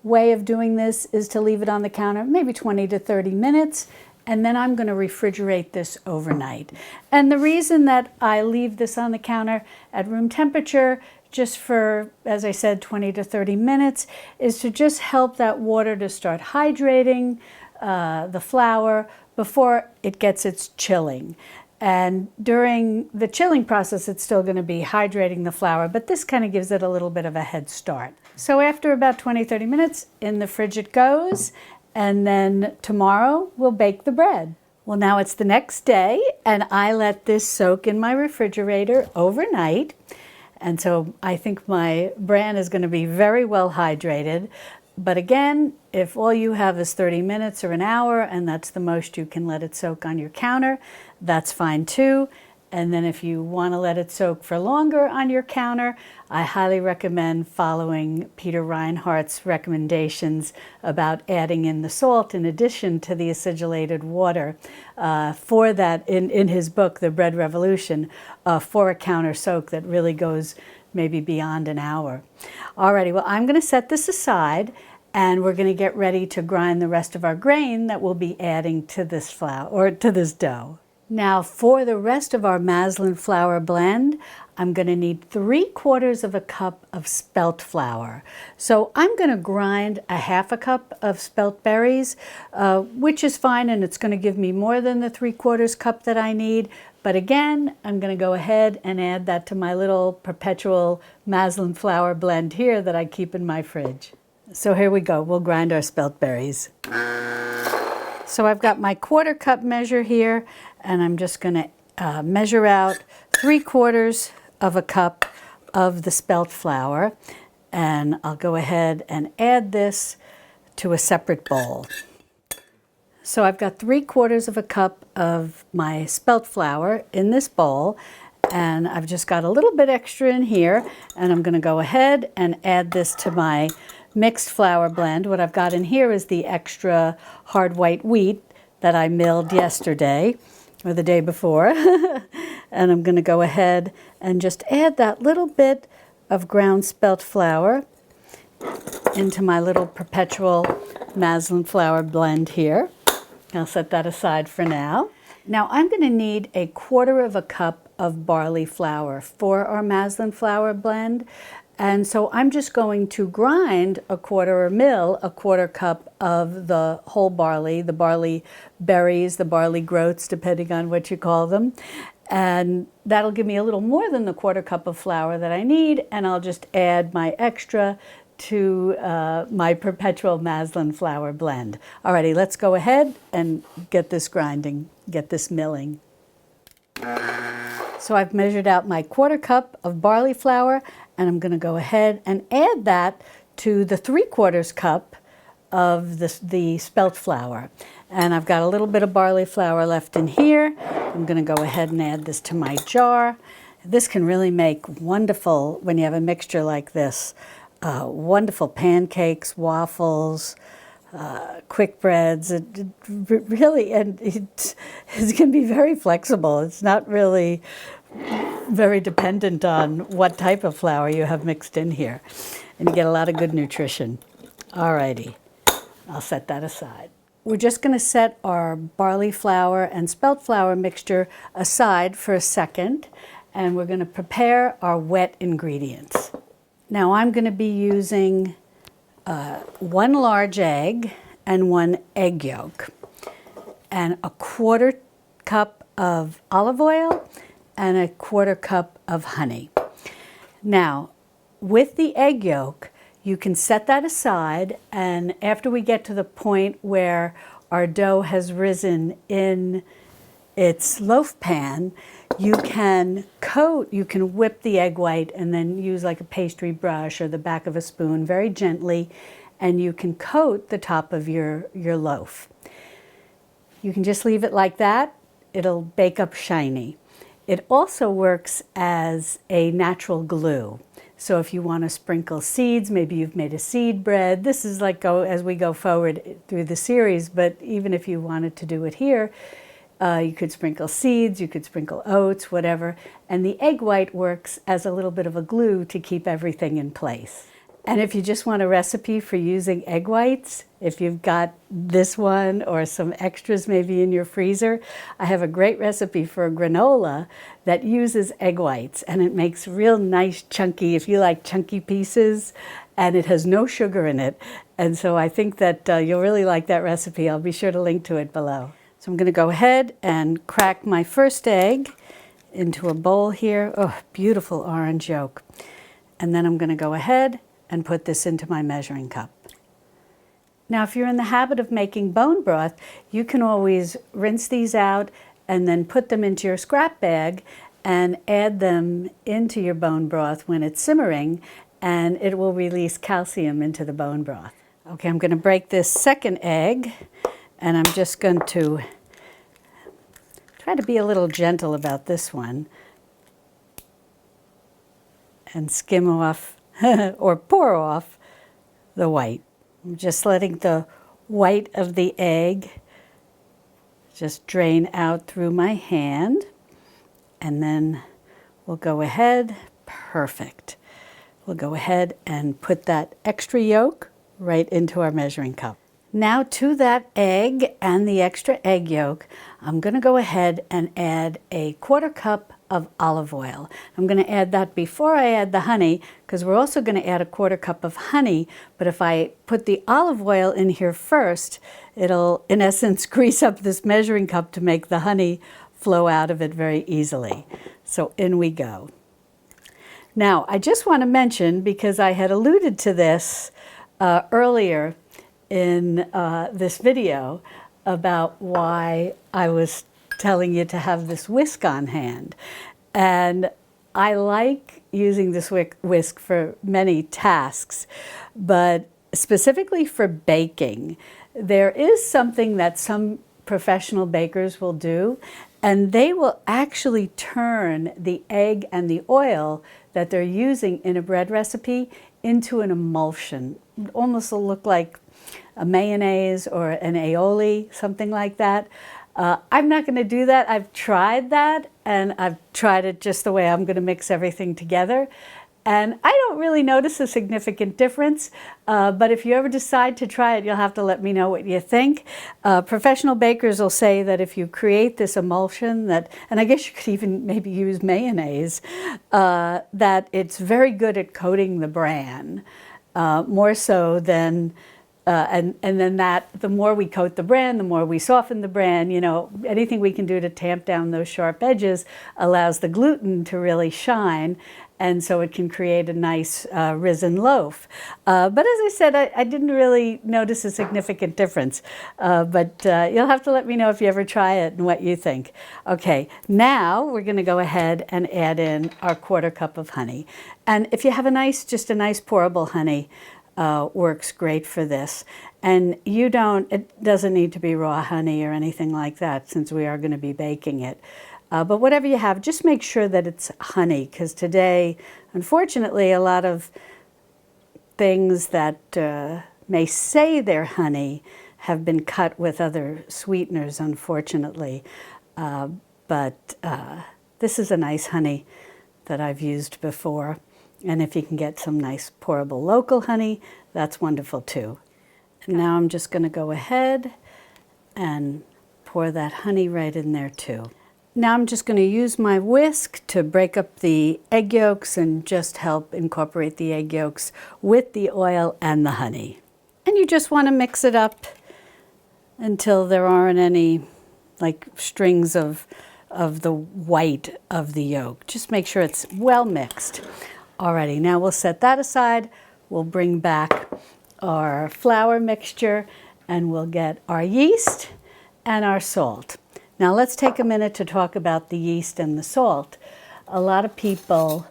way of doing this is to leave it on the counter maybe 20 to 30 minutes, and then I'm going to refrigerate this overnight. And the reason that I leave this on the counter at room temperature just for, as I said, 20 to 30 minutes is to just help that water to start hydrating the flour before it gets its chilling. And during the chilling process, it's still going to be hydrating the flour, but this kind of gives it a little bit of a head start. So after about 20-30 minutes, in the fridge it goes, and then tomorrow we'll bake the bread. Well, now it's the next day, and I let this soak in my refrigerator overnight. And so I think my bran is going to be very well hydrated. But again, if all you have is 30 minutes or an hour, and that's the most you can let it soak on your counter, that's fine too. And then if you want to let it soak for longer on your counter, I highly recommend following Peter Reinhardt's recommendations about adding in the salt in addition to the acidulated water for that in his book, The Bread Revolution, for a counter soak that really goes maybe beyond an hour. Alrighty, well, I'm going to set this aside, and we're going to get ready to grind the rest of our grain that we'll be adding to this flour or to this dough. Now for the rest of our Maslin flour blend, I'm going to need 3/4 of a cup of spelt flour. So I'm going to grind a 1/2 cup of spelt berries, which is fine, and it's going to give me more than the 3/4 cup that I need. But again, I'm going to go ahead and add that to my little perpetual Maslin flour blend here that I keep in my fridge. So here we go, we'll grind our spelt berries. So I've got my 1/4 cup measure here, and I'm just going to measure out 3/4 of a cup of the spelt flour, and I'll go ahead and add this to a separate bowl. So I've got 3/4 of a cup of my spelt flour in this bowl, and I've just got a little bit extra in here, and I'm going to go ahead and add this to my mixed flour blend. What I've got in here is the extra hard white wheat that I milled yesterday or the day before. And I'm going to go ahead and just add that little bit of ground spelt flour into my little perpetual Maslin flour blend here. I'll set that aside for now. Now I'm going to need 1/4 of a cup of barley flour for our Maslin flour blend. And so I'm just going to grind a 1/4 cup of the whole barley, the barley berries, the barley groats, depending on what you call them. And that'll give me a little more than the 1/4 cup of flour that I need, and I'll just add my extra to my perpetual Maslin flour blend. Alrighty, let's go ahead and get this grinding, get this milling. So I've measured out my 1/4 cup of barley flour, and I'm going to go ahead and add that to the 3/4 cup of the spelt flour. And I've got a little bit of barley flour left in here. I'm going to go ahead and add this to my jar. This can really make wonderful, when you have a mixture like this, wonderful pancakes, waffles, quick breads. It really, and it can be very flexible. It's not really very dependent on what type of flour you have mixed in here. And you get a lot of good nutrition. Alrighty, I'll set that aside. We're just going to set our barley flour and spelt flour mixture aside for a second, and we're going to prepare our wet ingredients. Now I'm going to be using 1 large egg and 1 egg yolk, and a 1/4 cup of olive oil, and a 1/4 cup of honey. Now, with the egg yolk, you can set that aside, and after we get to the point where our dough has risen in its loaf pan, you can whip the egg white and then use like a pastry brush or the back of a spoon very gently, and you can coat the top of your loaf. You can just leave it like that. It'll bake up shiny. It also works as a natural glue. So if you want to sprinkle seeds, maybe you've made a seed bread. This is like as we go forward through the series, but even if you wanted to do it here, you could sprinkle seeds, you could sprinkle oats, whatever. And the egg white works as a little bit of a glue to keep everything in place. And if you just want a recipe for using egg whites, if you've got this one or some extras maybe in your freezer, I have a great recipe for a granola that uses egg whites, and it makes real nice chunky, if you like chunky pieces, and it has no sugar in it. And so I think that you'll really like that recipe. I'll be sure to link to it below. So I'm going to go ahead and crack my first egg into a bowl here. Oh, beautiful orange yolk. And then I'm going to go ahead and put this into my measuring cup. Now, if you're in the habit of making bone broth, you can always rinse these out and then put them into your scrap bag and add them into your bone broth when it's simmering, and it will release calcium into the bone broth. Okay, I'm going to break this second egg, and I'm just going to try to be a little gentle about this one and skim off or pour off the white. I'm just letting the white of the egg just drain out through my hand, and then we'll go ahead, perfect. We'll go ahead and put that extra yolk right into our measuring cup. Now to that egg and the extra egg yolk, I'm going to go ahead and add a 1/4 cup of olive oil. I'm going to add that before I add the honey, because we're also going to add a 1/4 cup of honey, but if I put the olive oil in here first, it'll in essence grease up this measuring cup to make the honey flow out of it very easily. So in we go. Now I just want to mention, because I had alluded to this earlier in this video about why I was telling you to have this whisk on hand. And I like using this whisk for many tasks, but specifically for baking, there is something that some professional bakers will do, and they will actually turn the egg and the oil that they're using in a bread recipe into an emulsion. It almost will look like a mayonnaise or an aioli, something like that. I'm not going to do that. I've tried that, and I've tried it just the way I'm going to mix everything together. And I don't really notice a significant difference, but if you ever decide to try it, you'll have to let me know what you think. Professional bakers will say that if you create this emulsion, and I guess you could even maybe use mayonnaise, that it's very good at coating the bran, more so than and then the more we coat the bran, the more we soften the bran. You know, anything we can do to tamp down those sharp edges allows the gluten to really shine, and so it can create a nice risen loaf. But as I said, I didn't really notice a significant difference. But you'll have to let me know if you ever try it and what you think. Okay, now we're going to go ahead and add in our 1/4 cup of honey. And if you have just a nice pourable honey, works great for this. And it doesn't need to be raw honey or anything like that, since we are going to be baking it. But whatever you have, just make sure that it's honey, because today, unfortunately, a lot of things that may say they're honey have been cut with other sweeteners, unfortunately. But this is a nice honey that I've used before. And if you can get some nice pourable local honey, that's wonderful too. And now I'm just going to go ahead and pour that honey right in there too. Now I'm just going to use my whisk to break up the egg yolks and just help incorporate the egg yolks with the oil and the honey. And you just want to mix it up until there aren't any like strings of the white of the yolk. Just make sure it's well mixed. Alrighty, now we'll set that aside. We'll bring back our flour mixture, and we'll get our yeast and our salt. Now let's take a minute to talk about the yeast and the salt. A lot of people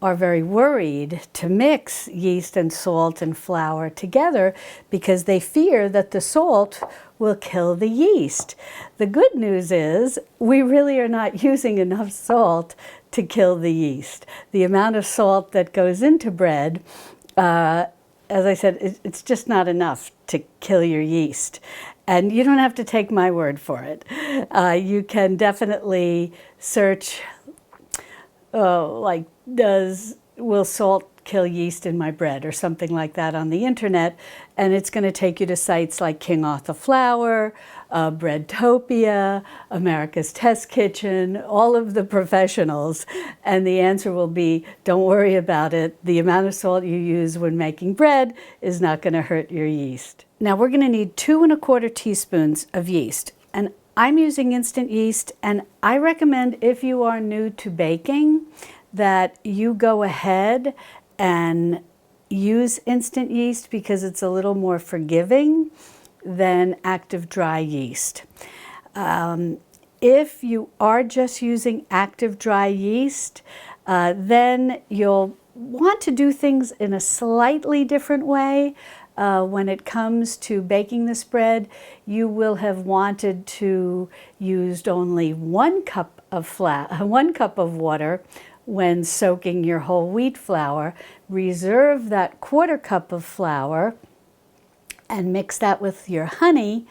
are very worried to mix yeast and salt and flour together because they fear that the salt will kill the yeast. The good news is we really are not using enough salt to kill the yeast. The amount of salt that goes into bread, as I said, it's just not enough to kill your yeast. And you don't have to take my word for it. You can definitely search, will salt kill yeast in my bread, or something like that on the internet, and it's going to take you to sites like King Arthur Flour, Breadtopia, America's Test Kitchen, all of the professionals, and the answer will be, don't worry about it. The amount of salt you use when making bread is not going to hurt your yeast. Now we're going to need 2 1/4 teaspoons of yeast, and I'm using instant yeast, and I recommend, if you are new to baking, that you go ahead and use instant yeast because it's a little more forgiving than active dry yeast. If you are just using active dry yeast, then you'll want to do things in a slightly different way. when it comes to baking this bread, you will have wanted to use only 1 cup of 1 cup of water when soaking your whole wheat flour. Reserve that 1/4 cup of flour and mix that with your honey,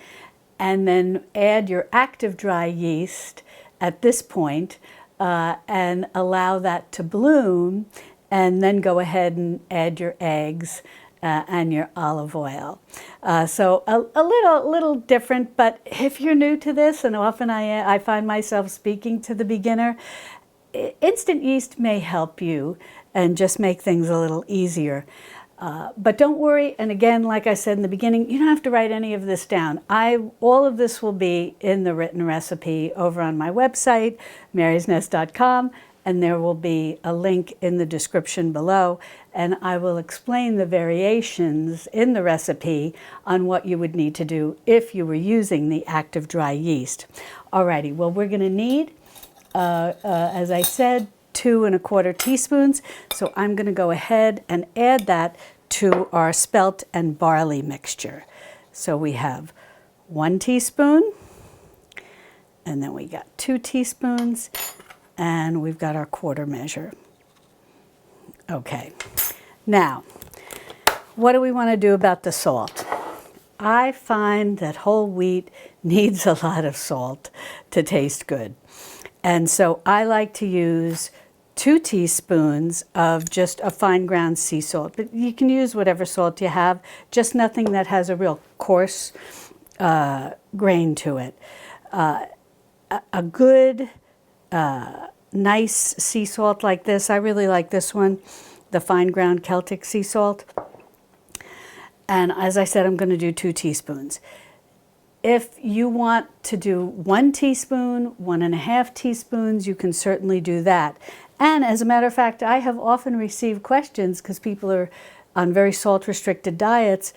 and then add your active dry yeast at this point, and allow that to bloom, and then go ahead and add your eggs and your olive oil. So a little different, but if you're new to this, and often I find myself speaking to the beginner, instant yeast may help you and just make things a little easier. But don't worry, and again, like I said in the beginning, you don't have to write any of this down. All of this will be in the written recipe over on my website, marysnest.com, and there will be a link in the description below, and I will explain the variations in the recipe on what you would need to do if you were using the active dry yeast. Alrighty, well, we're going to need, as I said, 2 1/4 teaspoons. So I'm going to go ahead and add that to our spelt and barley mixture. So we have 1 teaspoon, and then we got 2 teaspoons, and we've got our 1/4 measure. Okay, now what do we want to do about the salt? I find that whole wheat needs a lot of salt to taste good. And so I like to use 2 teaspoons of just a fine ground sea salt. But you can use whatever salt you have, just nothing that has a real coarse grain to it. A good, nice sea salt like this, I really like this one, the fine ground Celtic sea salt. And as I said, I'm going to do 2 teaspoons. If you want to do 1 teaspoon, 1 1/2 teaspoons, you can certainly do that. And as a matter of fact, I have often received questions because people are on very salt-restricted diets,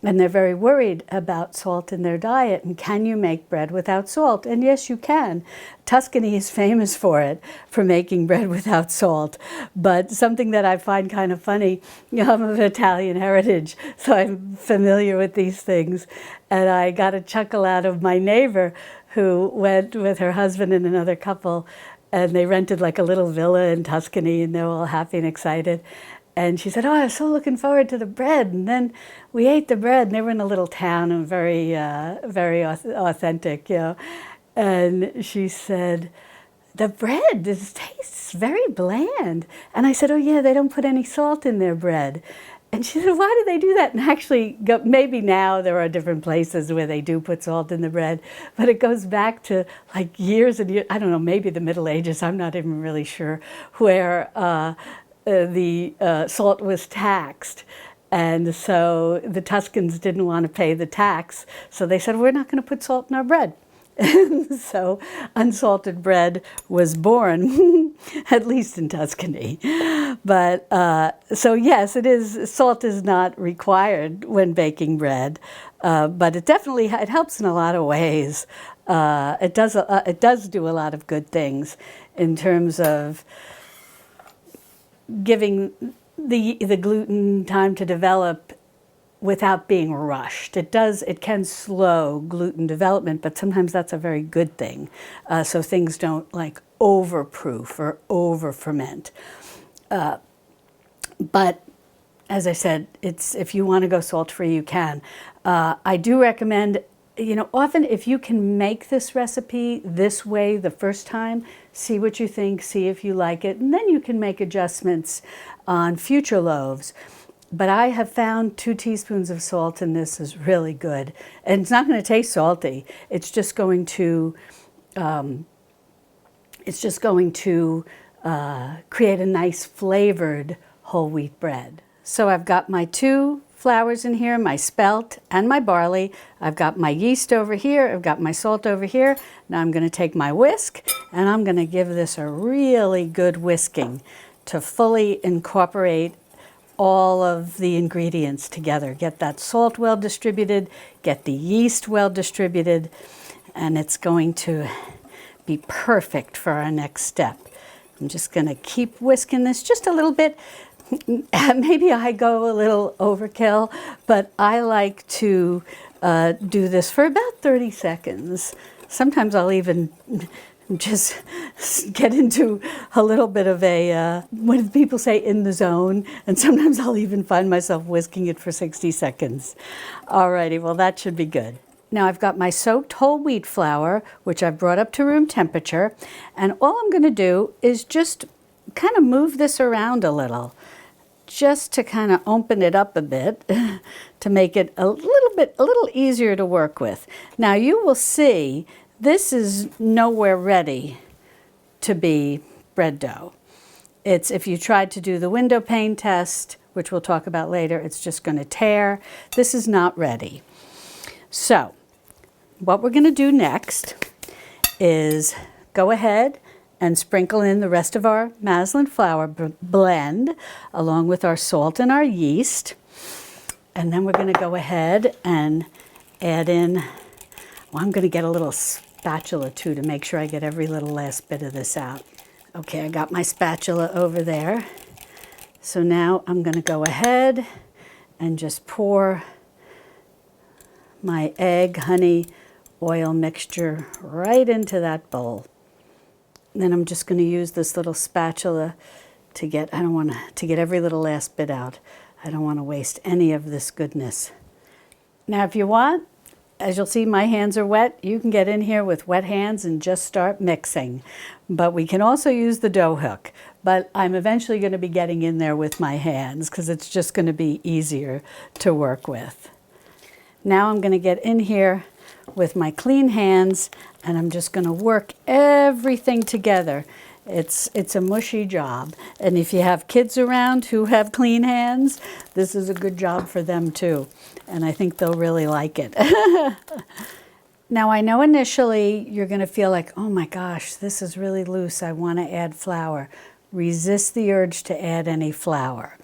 and they're very worried about salt in their diet. And can you make bread without salt? And yes, you can. Tuscany is famous for it, for making bread without salt. But something that I find kind of funny, you know, I'm of Italian heritage, so I'm familiar with these things. And I got a chuckle out of my neighbor who went with her husband and another couple, and they rented like a little villa in Tuscany, and they were all happy and excited. And she said, "Oh, I was so looking forward to the bread." And then we ate the bread, and they were in a little town and very authentic, you know. And she said, "The bread, this tastes very bland." And I said, "Oh yeah, they don't put any salt in their bread." And she said, "Why do they do that?" And actually, maybe now there are different places where they do put salt in the bread, but it goes back to like years and years, I don't know, maybe the Middle Ages, I'm not even really sure, where the salt was taxed. And so the Tuscans didn't want to pay the tax, so they said, "We're not going to put salt in our bread." So unsalted bread was born, at least in Tuscany. But so yes, salt is not required when baking bread, but it definitely helps in a lot of ways. It does do a lot of good things in terms of giving the gluten time to develop without being rushed. It can slow gluten development, but sometimes that's a very good thing. So things don't like overproof or over ferment. But as I said, if you want to go salt-free, you can. I do recommend, you know, often if you can make this recipe this way the first time, see what you think, see if you like it, and then you can make adjustments on future loaves. But I have found 2 teaspoons of salt in this is really good. And it's not going to taste salty. It's just going to create a nice flavored whole wheat bread. So I've got my 2 flours in here, my spelt and my barley. I've got my yeast over here. I've got my salt over here. Now I'm going to take my whisk, and I'm going to give this a really good whisking to fully incorporate all of the ingredients together. Get that salt well distributed, get the yeast well distributed, and it's going to be perfect for our next step. I'm just going to keep whisking this just a little bit. maybe I go a little overkill, but I like to do this for about 30 seconds. Sometimes I'll even just get into a little bit of a, what do people say, in the zone, and sometimes I'll even find myself whisking it for 60 seconds. Alrighty, well that should be good. Now I've got my soaked whole wheat flour, which I've brought up to room temperature, and all I'm going to do is just kind of move this around a little, just to kind of open it up a bit, to make it a little easier to work with. Now you will see this is nowhere ready to be bread dough. It's, if you tried to do the window pane test, which we'll talk about later, it's just going to tear. This is not ready. So what we're going to do next is go ahead and sprinkle in the rest of our Maslin flour blend along with our salt and our yeast. And then we're going to go ahead and add in, well, I'm going to get a little spatula too to make sure I get every little last bit of this out. Okay, I got my spatula over there. So now I'm going to go ahead and just pour my egg, honey, oil mixture right into that bowl. And then I'm just going to use this little spatula to get, to get every little last bit out. I don't want to waste any of this goodness. Now if you want, as you'll see, my hands are wet. You can get in here with wet hands and just start mixing. But we can also use the dough hook. But I'm eventually going to be getting in there with my hands because it's just going to be easier to work with. Now I'm going to get in here with my clean hands and I'm just going to work everything together. It's a mushy job. And if you have kids around who have clean hands, this is a good job for them too. And I think they'll really like it. Now I know initially you're going to feel like, oh my gosh, this is really loose. I want to add flour. Resist the urge to add any flour.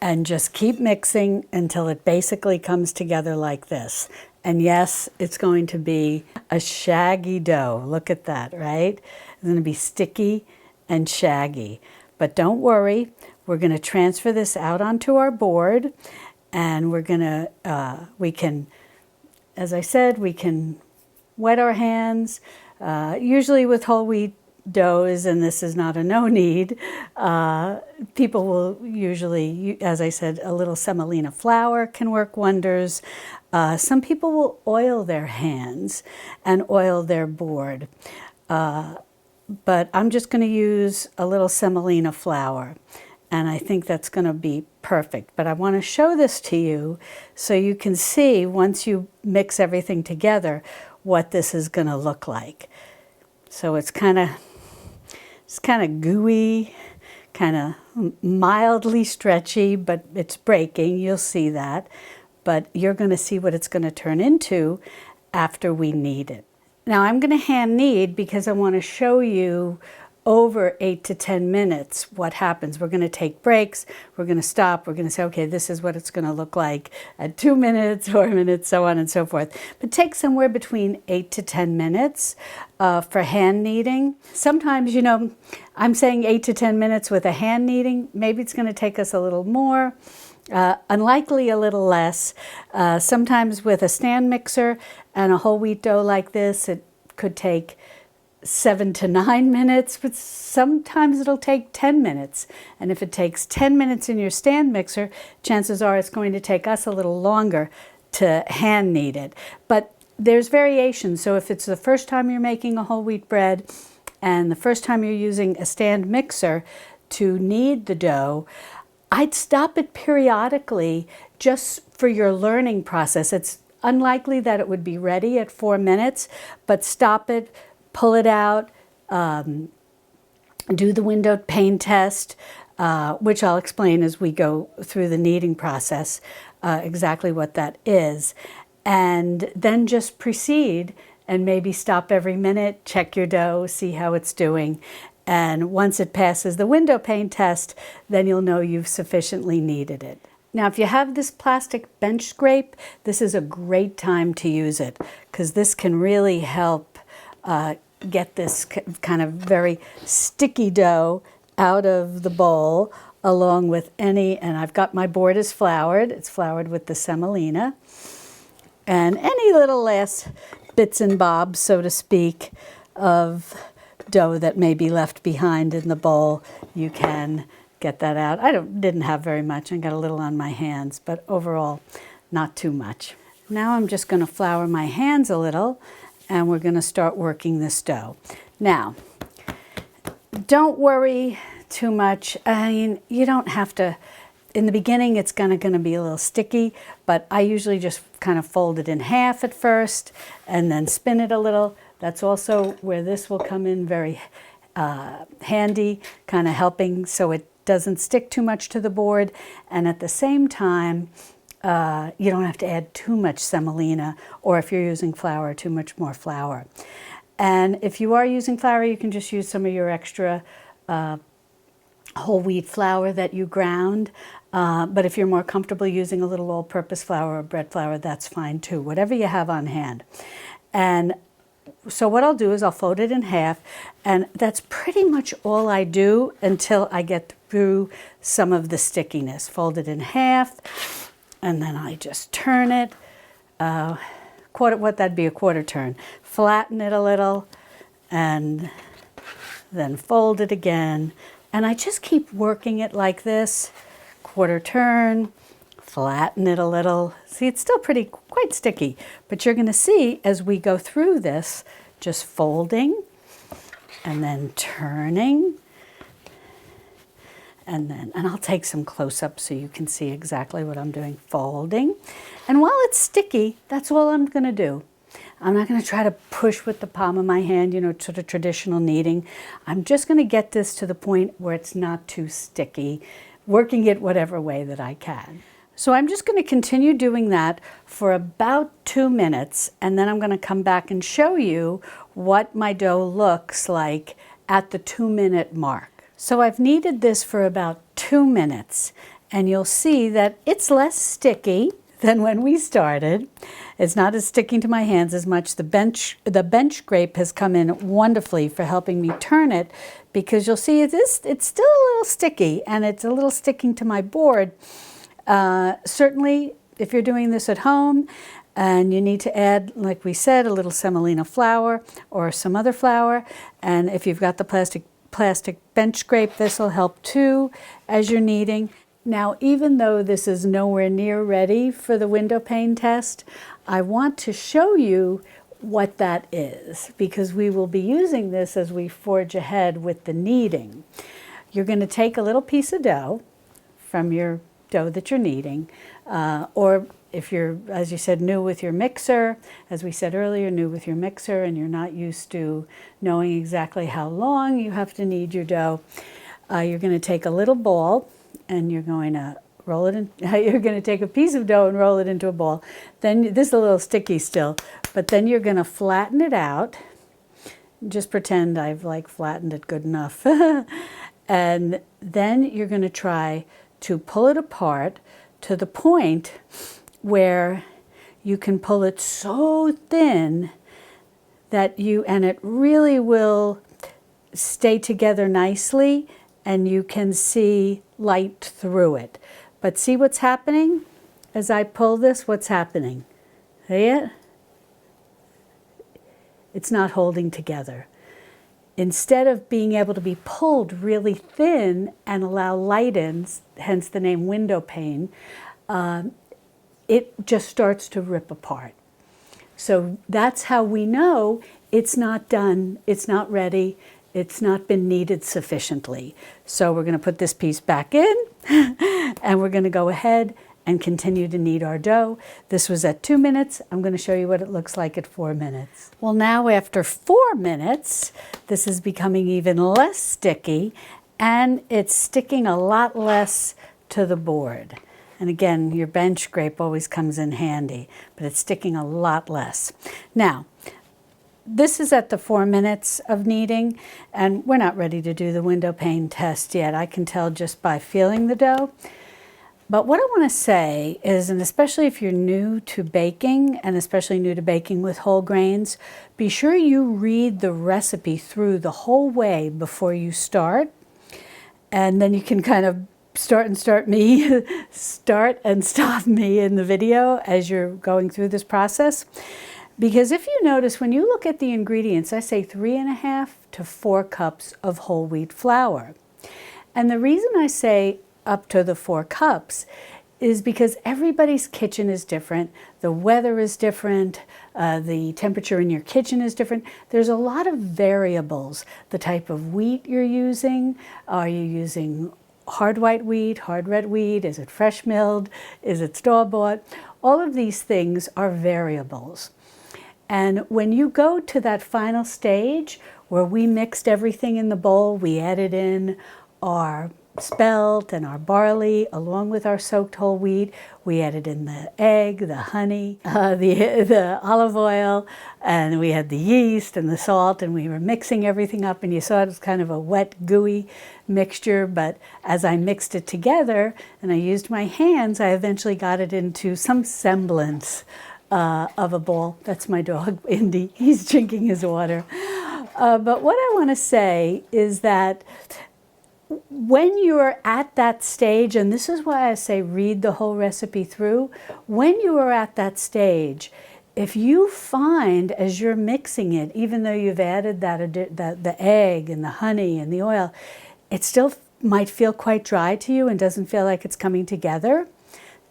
And just keep mixing until it basically comes together like this. And yes, it's going to be a shaggy dough. Look at that, right? It's going to be sticky and shaggy. But don't worry, we're going to transfer this out onto our board. And we're going to, we can, as I said, we can wet our hands. Usually with whole wheat doughs, and this is not a no need, people will usually, as I said, a little semolina flour can work wonders. Some people will oil their hands and oil their board, but I'm just going to use a little semolina flour, and I think that's going to be perfect. But I want to show this to you so you can see, once you mix everything together, what this is going to look like. So it's kind of gooey, kind of mildly stretchy, but it's breaking. You'll see that. But you're going to see what it's going to turn into after we knead it. Now I'm going to hand knead because I want to show you over 8 to 10 minutes what happens. We're going to take breaks, we're going to stop, we're going to say, okay, this is what it's going to look like at 2 minutes, 4 minutes, so on and so forth. But take somewhere between 8 to 10 minutes for hand kneading. Sometimes, you know, I'm saying 8 to 10 minutes with a hand kneading. Maybe it's going to take us a little more. Unlikely a little less. Sometimes with a stand mixer and a whole wheat dough like this, it could take 7 to 9 minutes, but sometimes it'll take 10 minutes. And if it takes 10 minutes in your stand mixer, chances are it's going to take us a little longer to hand knead it. But there's variation. So if it's the first time you're making a whole wheat bread and the first time you're using a stand mixer to knead the dough, I'd stop it periodically just for your learning process. It's unlikely that it would be ready at 4 minutes, but stop it, pull it out, do the window pane test, which I'll explain as we go through the kneading process, exactly what that is. And then just proceed and maybe stop every minute, check your dough, see how it's doing. And once it passes the window pane test, then you'll know you've sufficiently kneaded it. Now, if you have this plastic bench scrape, this is a great time to use it because this can really help get this kind of very sticky dough out of the bowl along with any, and I've got my board is floured. It's floured with the semolina. And any little last bits and bobs, so to speak, of dough that may be left behind in the bowl, you can get that out. I didn't have very much. I got a little on my hands, but overall, not too much. Now I'm just going to flour my hands a little, and we're going to start working this dough. Now, don't worry too much. I mean, you don't have to. In the beginning, it's going to be a little sticky, but I usually just kind of fold it in half at first and then spin it a little. That's also where this will come in very handy, kind of helping so it doesn't stick too much to the board. And at the same time, you don't have to add too much semolina, or if you're using flour, too much more flour. And if you are using flour, you can just use some of your extra whole wheat flour that you ground. But if you're more comfortable using a little all-purpose flour or bread flour, that's fine too, whatever you have on hand. And so what I'll do is I'll fold it in half, and that's pretty much all I do until I get through some of the stickiness. Fold it in half, and then I just turn it, that'd be a quarter turn. Flatten it a little, and then fold it again. And I just keep working it like this. Quarter turn, flatten it a little. See, it's still quite sticky, but you're going to see as we go through this, just folding and then turning, and I'll take some close-ups so you can see exactly what I'm doing. Folding, and while it's sticky, that's all I'm going to do. I'm not going to try to push with the palm of my hand, sort of traditional kneading. I'm just going to get this to the point where it's not too sticky, working it whatever way that I can. So I'm just going to continue doing that for about 2 minutes, and then I'm going to come back and show you what my dough looks like at the 2-minute mark. So I've kneaded this for about 2 minutes, and you'll see that it's less sticky than when we started. It's not as sticking to my hands as much. The bench scrape has come in wonderfully for helping me turn it, because you'll see it's still a little sticky, and it's a little sticking to my board. Certainly, if you're doing this at home and you need to add, like we said, a little semolina flour or some other flour, and if you've got the plastic bench scrape, this will help too as you're kneading. Now, even though this is nowhere near ready for the window pane test, I want to show you what that is, because we will be using this as we forge ahead with the kneading. You're going to take a little piece of dough from your dough that you're kneading, or if you're, as you said, new with your mixer, as we said earlier, new with your mixer, and you're not used to knowing exactly how long you have to knead your dough, you're going to take a little ball, and you're going to roll it in. You're going to take a piece of dough and roll it into a ball. Then this is a little sticky still, but then you're going to flatten it out. Just pretend I've flattened it good enough. And then you're going to try to pull it apart to the point where you can pull it so thin that and it really will stay together nicely, and you can see light through it. But see what's happening? As I pull this, what's happening? See it? It's not holding together. Instead of being able to be pulled really thin and allow light in, hence the name window pane, it just starts to rip apart. So that's how we know it's not done, it's not ready, it's not been kneaded sufficiently. So we're going to put this piece back in, and we're going to go ahead and continue to knead our dough. This was at 2 minutes. I'm going to show you what it looks like at 4 minutes. Well, now after 4 minutes, this is becoming even less sticky, and it's sticking a lot less to the board. And again, your bench scrape always comes in handy, but it's sticking a lot less. Now, this is at the 4 minutes of kneading, and we're not ready to do the window pane test yet. I can tell just by feeling the dough. But what I want to say is, and especially if you're new to baking, and especially new to baking with whole grains, be sure you read the recipe through the whole way before you start. And then you can kind of start and stop me in the video as you're going through this process. Because if you notice, when you look at the ingredients, I say 3.5 to 4 cups of whole wheat flour. And the reason I say up to the 4 cups is because everybody's kitchen is different, the weather is different, the temperature in your kitchen is different. There's a lot of variables. The type of wheat you're using, are you using hard white wheat, hard red wheat, is it fresh milled, is it store-bought? All of these things are variables. And when you go to that final stage where we mixed everything in the bowl, we added in our spelt and our barley along with our soaked whole wheat, we added in the egg, the honey, the olive oil, and we had the yeast and the salt, and we were mixing everything up, and you saw it was kind of a wet, gooey mixture. But as I mixed it together and I used my hands, I eventually got it into some semblance of a bowl. That's my dog, Indy. He's drinking his water. But what I want to say is that when you're at that stage, and this is why I say read the whole recipe through, when you are at that stage, if you find as you're mixing it, even though you've added the egg and the honey and the oil, it still might feel quite dry to you and doesn't feel like it's coming together,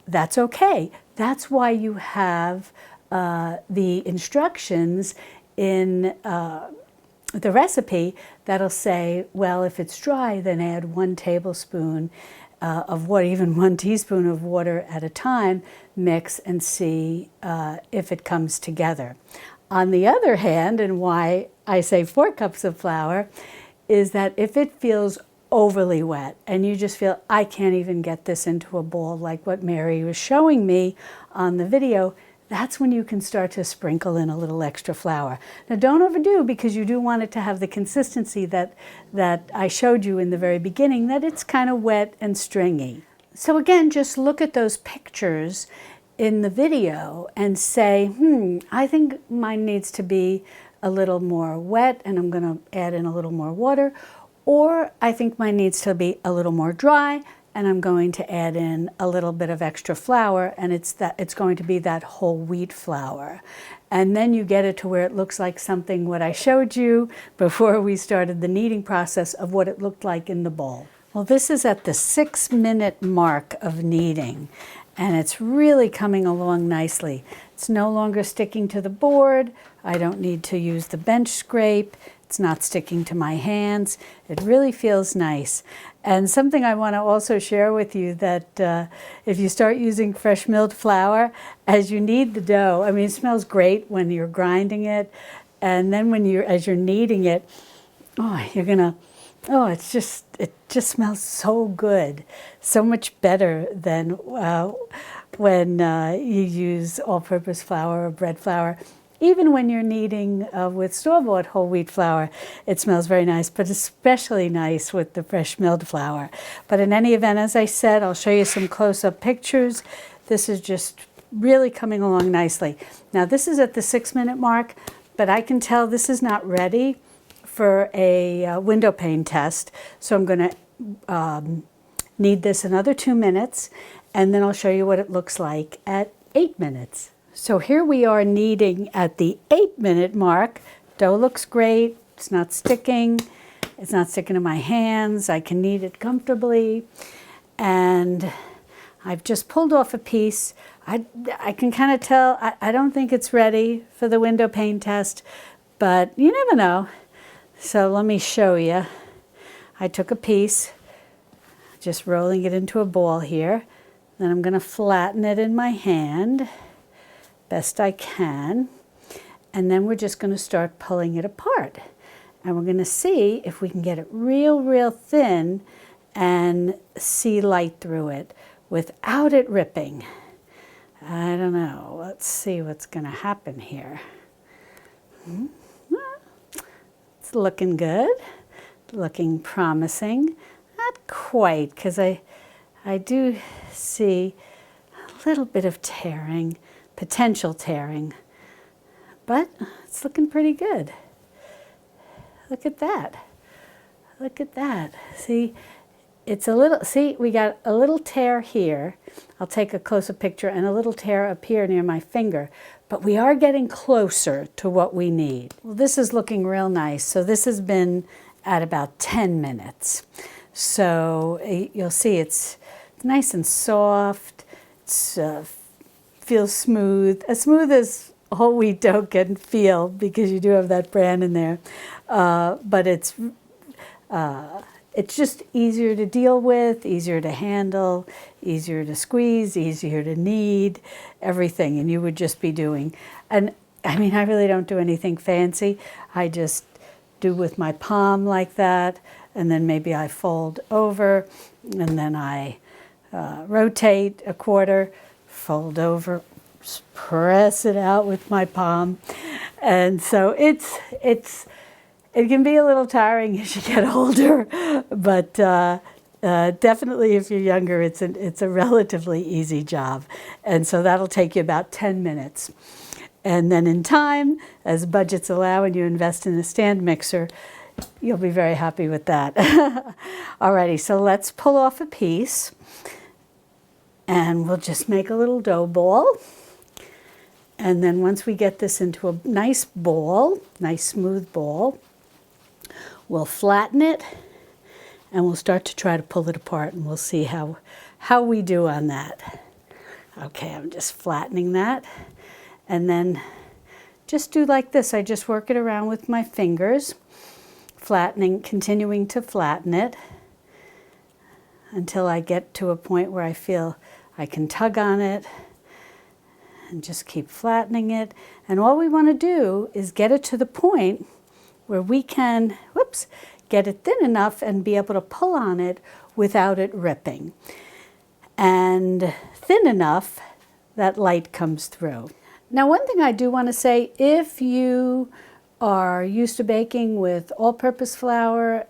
that's okay. That's why you have the instructions in the recipe that'll say, well, if it's dry, then add 1 tablespoon of water, even 1 teaspoon of water at a time, mix and see if it comes together. On the other hand, and why I say 4 cups of flour, is that if it feels overly wet and you just feel, I can't even get this into a bowl like what Mary was showing me on the video, that's when you can start to sprinkle in a little extra flour. Now don't overdo, because you do want it to have the consistency that I showed you in the very beginning, that it's kind of wet and stringy. So again, just look at those pictures in the video and say, I think mine needs to be a little more wet and I'm going to add in a little more water, or I think mine needs to be a little more dry and I'm going to add in a little bit of extra flour, and it's going to be that whole wheat flour. And then you get it to where it looks like something what I showed you before we started the kneading process of what it looked like in the bowl. Well, this is at the 6-minute mark of kneading, and it's really coming along nicely. It's no longer sticking to the board. I don't need to use the bench scrape. It's not sticking to my hands. It really feels nice. And something I want to also share with you, that if you start using fresh milled flour, as you knead the dough, I mean, it smells great when you're grinding it, and then as you're kneading it, it just smells so good, so much better than when you use all-purpose flour or bread flour. Even when you're kneading with store-bought whole wheat flour, it smells very nice, but especially nice with the fresh milled flour. But in any event, as I said, I'll show you some close-up pictures. This is just really coming along nicely. Now, this is at the 6-minute mark, but I can tell this is not ready for a window pane test. So I'm going to knead this another 2 minutes, and then I'll show you what it looks like at 8 minutes. So here we are kneading at the 8-minute mark. Dough looks great. It's not sticking. It's not sticking to my hands. I can knead it comfortably. And I've just pulled off a piece. I can kind of tell, I don't think it's ready for the window pane test, but you never know. So let me show you. I took a piece, just rolling it into a ball here. Then I'm going to flatten it in my hand best I can, and then we're just going to start pulling it apart, and we're going to see if we can get it real thin and see light through it without it ripping. I don't know. Let's see what's going to happen here. It's looking good, looking promising. Not quite, because I do see a little bit of tearing, potential tearing, but it's looking pretty good. Look at that. Look at that. See, it's a little, see, we got a little tear here. I'll take a closer picture, and a little tear up here near my finger. But we are getting closer to what we need. Well, this is looking real nice. So this has been at about 10 minutes. So you'll see it's nice and soft. It feels smooth. As smooth as whole wheat dough can feel, because you do have that bran in there. But it's just easier to deal with, easier to handle, easier to squeeze, easier to knead, everything. And you would just be doing, and I mean, I really don't do anything fancy. I just do with my palm like that, and then maybe I fold over, and then I rotate a quarter, fold over, just press it out with my palm. And so it can be a little tiring as you get older, but definitely if you're younger, it's a relatively easy job. And so that'll take you about 10 minutes. And then in time, as budgets allow and you invest in a stand mixer, you'll be very happy with that. Alrighty, so let's pull off a piece, and we'll just make a little dough ball. And then once we get this into a nice ball, nice smooth ball, we'll flatten it, and we'll start to try to pull it apart, and we'll see how we do on that. Okay, I'm just flattening that, and then just do like this. I just work it around with my fingers, flattening, continuing to flatten it until I get to a point where I feel I can tug on it, and just keep flattening it. And all we want to do is get it to the point where we can, get it thin enough and be able to pull on it without it ripping. And thin enough that light comes through. Now, one thing I do want to say, if you are used to baking with all-purpose flour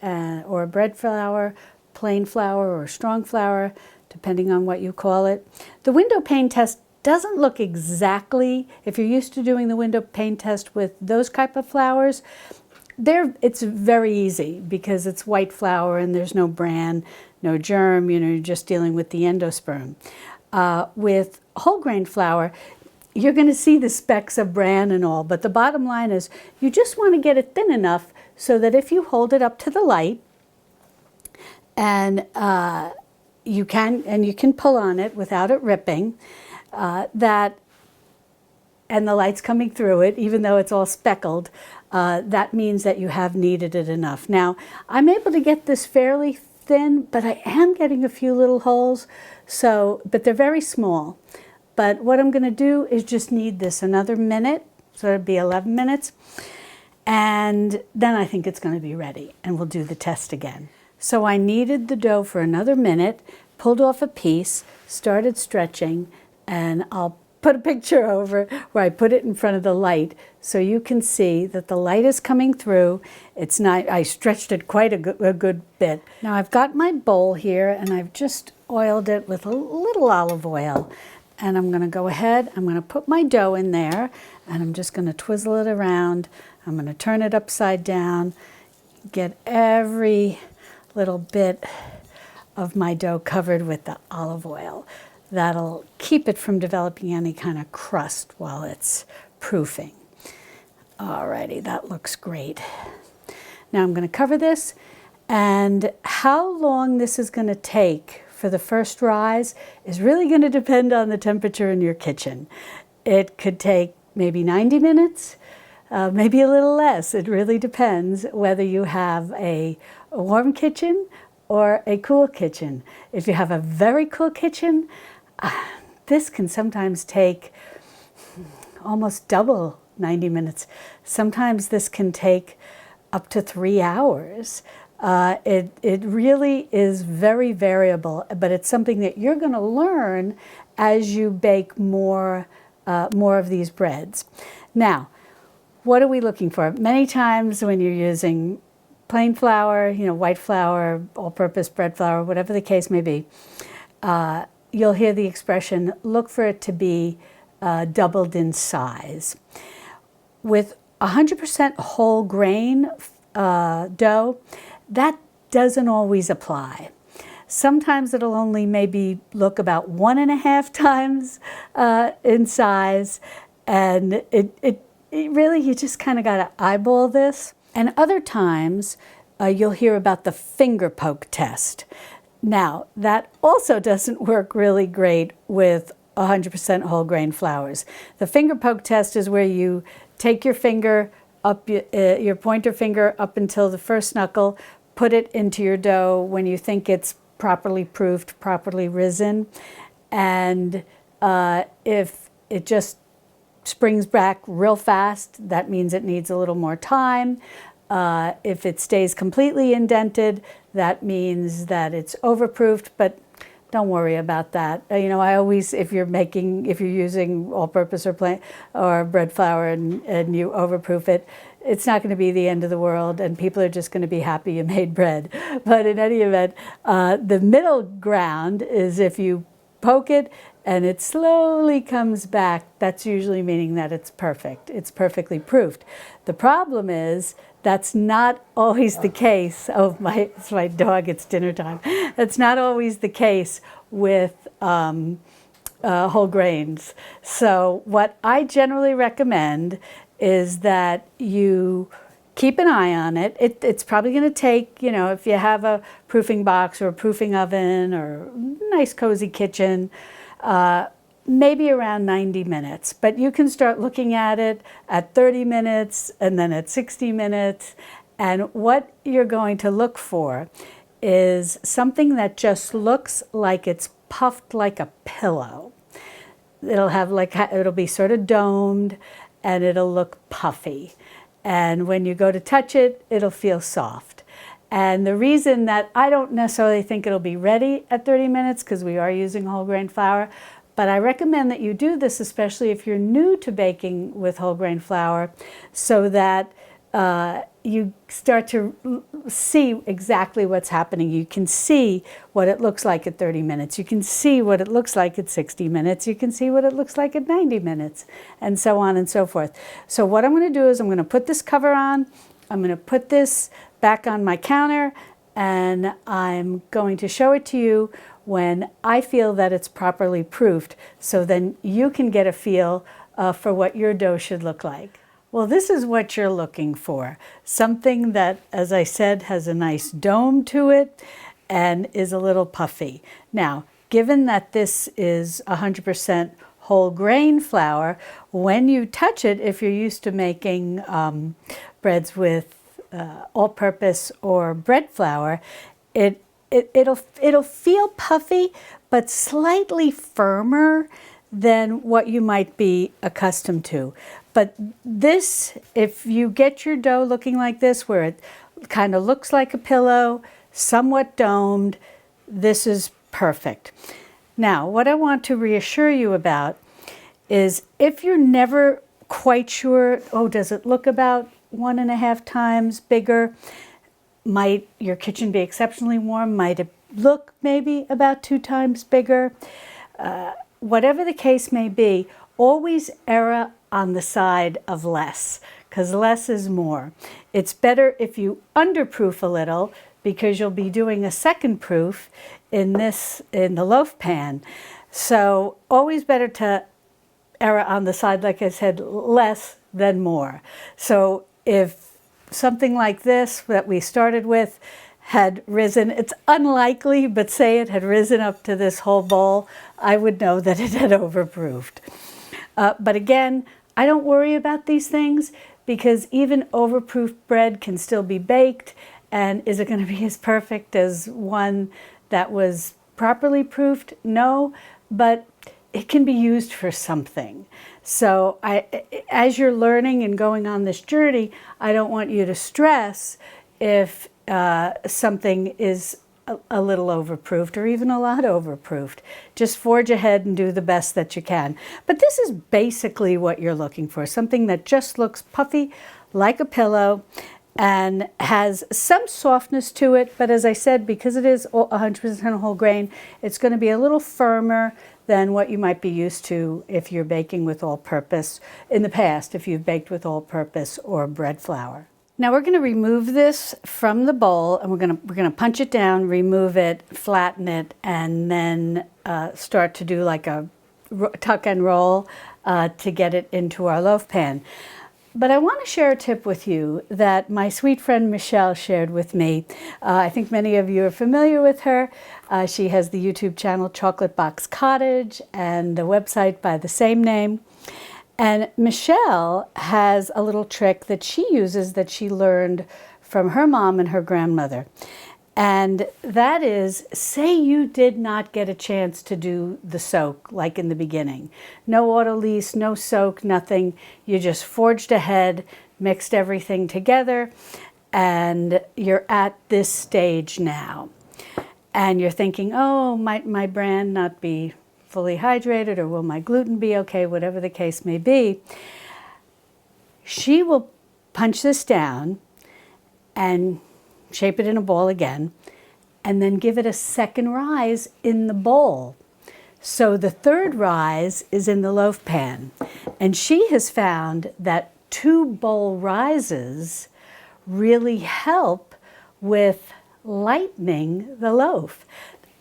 or bread flour, plain flour or strong flour, depending on what you call it, the window pane test doesn't look exactly, if you're used to doing the window pane test with those type of flours, it's very easy because it's white flour and there's no bran, no germ, you're just dealing with the endosperm. With whole grain flour, you're going to see the specks of bran and all, but the bottom line is you just want to get it thin enough so that if you hold it up to the light, and you can pull on it without it ripping, and the light's coming through it, even though it's all speckled, that means that you have kneaded it enough. Now, I'm able to get this fairly thin, but I am getting a few little holes, but they're very small. But what I'm going to do is just knead this another minute, so it'll be 11 minutes, and then I think it's going to be ready, and we'll do the test again. So I kneaded the dough for another minute, pulled off a piece, started stretching, and I'll put a picture over where I put it in front of the light so you can see that the light is coming through. It's not, I stretched it quite a good bit. Now I've got my bowl here, and I've just oiled it with a little olive oil. And I'm going to go ahead, I'm going to put my dough in there, and I'm just going to twizzle it around. I'm going to turn it upside down, get every little bit of my dough covered with the olive oil. That'll keep it from developing any kind of crust while it's proofing. Alrighty, that looks great. Now I'm going to cover this, and how long this is going to take for the first rise is really going to depend on the temperature in your kitchen. It could take maybe 90 minutes, maybe a little less. It really depends whether you have a warm kitchen or a cool kitchen. If you have a very cool kitchen, this can sometimes take almost double 90 minutes. Sometimes this can take up to 3 hours. It really is very variable, but it's something that you're going to learn as you bake more of these breads. Now, what are we looking for? Many times when you're using plain flour, white flour, all-purpose bread flour, whatever the case may be, you'll hear the expression, look for it to be doubled in size. With 100% whole grain dough, that doesn't always apply. Sometimes it'll only maybe look about 1.5 times in size, and it really, you just kind of got to eyeball this. And other times you'll hear about the finger poke test. Now, that also doesn't work really great with 100% whole grain flours. The finger poke test is where you take your finger up, your pointer finger up until the first knuckle, put it into your dough when you think it's properly proofed, properly risen, and if it just springs back real fast, that means it needs a little more time. If it stays completely indented, that means that it's overproofed, but don't worry about that. You know, I always, if you're using all-purpose or bread flour and you overproof it, it's not going to be the end of the world, and people are just going to be happy you made bread. But in any event, the middle ground is if you poke it and it slowly comes back, that's usually meaning that it's perfect. It's perfectly proofed. The problem is that's not always the case. Oh, it's my dog, it's dinner time. That's not always the case with whole grains. So what I generally recommend is that you keep an eye on it. It's probably going to take, you know, if you have a proofing box or a proofing oven or a nice cozy kitchen, maybe around 90 minutes. But you can start looking at it at 30 minutes and then at 60 minutes. And what you're going to look for is something that just looks like it's puffed like a pillow. It'll be sort of domed and it'll look puffy. And when you go to touch it, it'll feel soft. And the reason that I don't necessarily think it'll be ready at 30 minutes, because we are using whole grain flour, but I recommend that you do this, especially if you're new to baking with whole grain flour, so that you start to see exactly what's happening. You can see what it looks like at 30 minutes. You can see what it looks like at 60 minutes. You can see what it looks like at 90 minutes, and so on and so forth. So what I'm going to do is I'm going to put this cover on. I'm going to put this back on my counter, and I'm going to show it to you when I feel that it's properly proofed, so then you can get a feel for what your dough should look like. Well, this is what you're looking for. Something that, as I said, has a nice dome to it and is a little puffy. Now, given that this is 100% whole grain flour, when you touch it, if you're used to making breads with all-purpose or bread flour, it'll feel puffy, but slightly firmer than what you might be accustomed to. But this, if you get your dough looking like this, where it kind of looks like a pillow, somewhat domed, this is perfect. Now, what I want to reassure you about is if you're never quite sure, oh, does it look about 1.5 times bigger? Might your kitchen be exceptionally warm? Might it look maybe about 2 times bigger? Whatever the case may be, always err on the side of less, because less is more. It's better if you underproof a little, because you'll be doing a second proof in the loaf pan. So always better to err on the side, like I said, less than more. So if something like this that we started with had risen, it's unlikely, but say it had risen up to this whole bowl, I would know that it had overproofed. But again, I don't worry about these things, because even overproofed bread can still be baked. And is it going to be as perfect as one that was properly proofed? No, but it can be used for something. So as you're learning and going on this journey, I don't want you to stress if something is a little overproofed or even a lot overproofed. Just forge ahead and do the best that you can. But this is basically what you're looking for, something that just looks puffy like a pillow and has some softness to it. But as I said, because it is 100% whole grain, it's going to be a little firmer than what you might be used to if you're baking with all-purpose in the past, if you've baked with all-purpose or bread flour. Now we're going to remove this from the bowl, and we're going to punch it down, remove it, flatten it, and then start to do like a tuck and roll to get it into our loaf pan. But I want to share a tip with you that my sweet friend Michelle shared with me. I think many of you are familiar with her. She has the YouTube channel Chocolate Box Cottage and a website by the same name. And Michelle has a little trick that she uses that she learned from her mom and her grandmother. And that is, say you did not get a chance to do the soak like in the beginning. No autolyse, no soak, nothing. You just forged ahead, mixed everything together, and you're at this stage now. And you're thinking, oh, might my bran not be fully hydrated, or will my gluten be okay, whatever the case may be. She will punch this down and shape it in a ball again, and then give it a second rise in the bowl. So the third rise is in the loaf pan. And she has found that 2 bowl rises really help with lightening the loaf.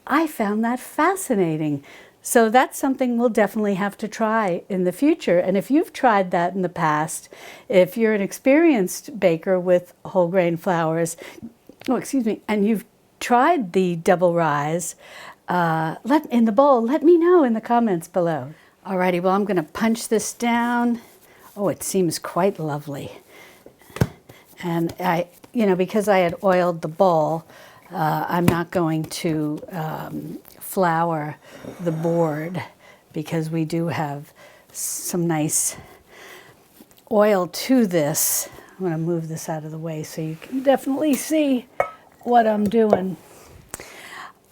I found that fascinating. So that's something we'll definitely have to try in the future. And if you've tried that in the past, if you're an experienced baker with whole grain flours, and you've tried the double rise in the bowl, let me know in the comments below. Alrighty, well, I'm going to punch this down. Oh, it seems quite lovely. And because I had oiled the bowl, I'm not going to flour the board because we do have some nice oil to this. I'm going to move this out of the way so you can definitely see what I'm doing.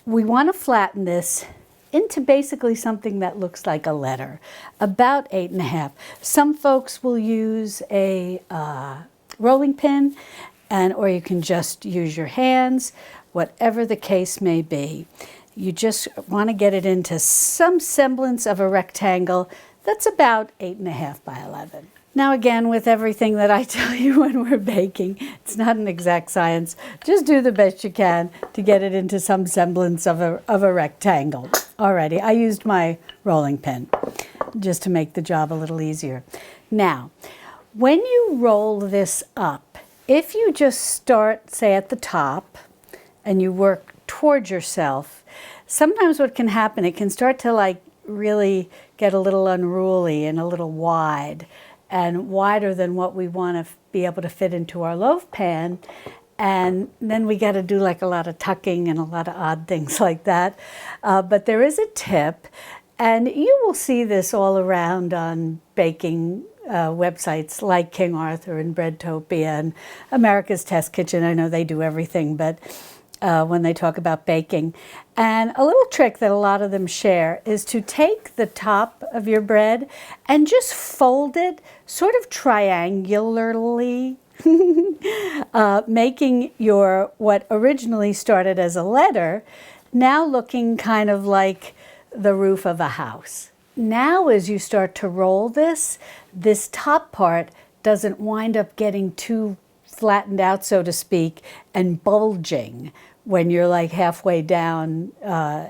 We want to flatten this into basically something that looks like a letter, about 8.5. Some folks will use a rolling pin, or you can just use your hands, whatever the case may be. You just want to get it into some semblance of a rectangle that's about 8.5 by 11. Now again, with everything that I tell you when we're baking, it's not an exact science. Just do the best you can to get it into some semblance of a rectangle. Alrighty, I used my rolling pin just to make the job a little easier. Now, when you roll this up, if you just start, say, at the top and you work towards yourself, sometimes what can happen, it can start to really get a little unruly and a little wide, and wider than what we want to be able to fit into our loaf pan. And then we got to do a lot of tucking and a lot of odd things like that. But there is a tip, and you will see this all around on baking websites like King Arthur and Breadtopia and America's Test Kitchen. I know they do everything, but when they talk about baking. And a little trick that a lot of them share is to take the top of your bread and just fold it sort of triangularly, making your what originally started as a letter now looking kind of like the roof of a house. Now as you start to roll this top part doesn't wind up getting too flattened out, so to speak, and bulging when you're halfway down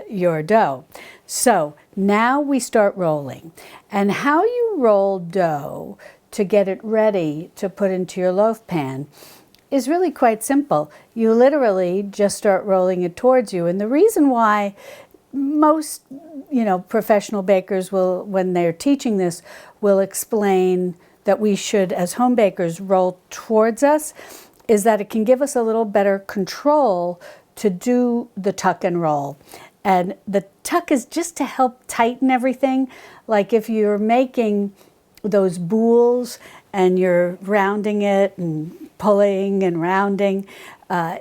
your dough. So now we start rolling. And how you roll dough to get it ready to put into your loaf pan is really quite simple. You literally just start rolling it towards you. And the reason why most professional bakers will, when they're teaching this, will explain that we should, as home bakers, roll towards us, is that it can give us a little better control to do the tuck and roll. And the tuck is just to help tighten everything. Like if you're making those boules and you're rounding it and pulling and rounding,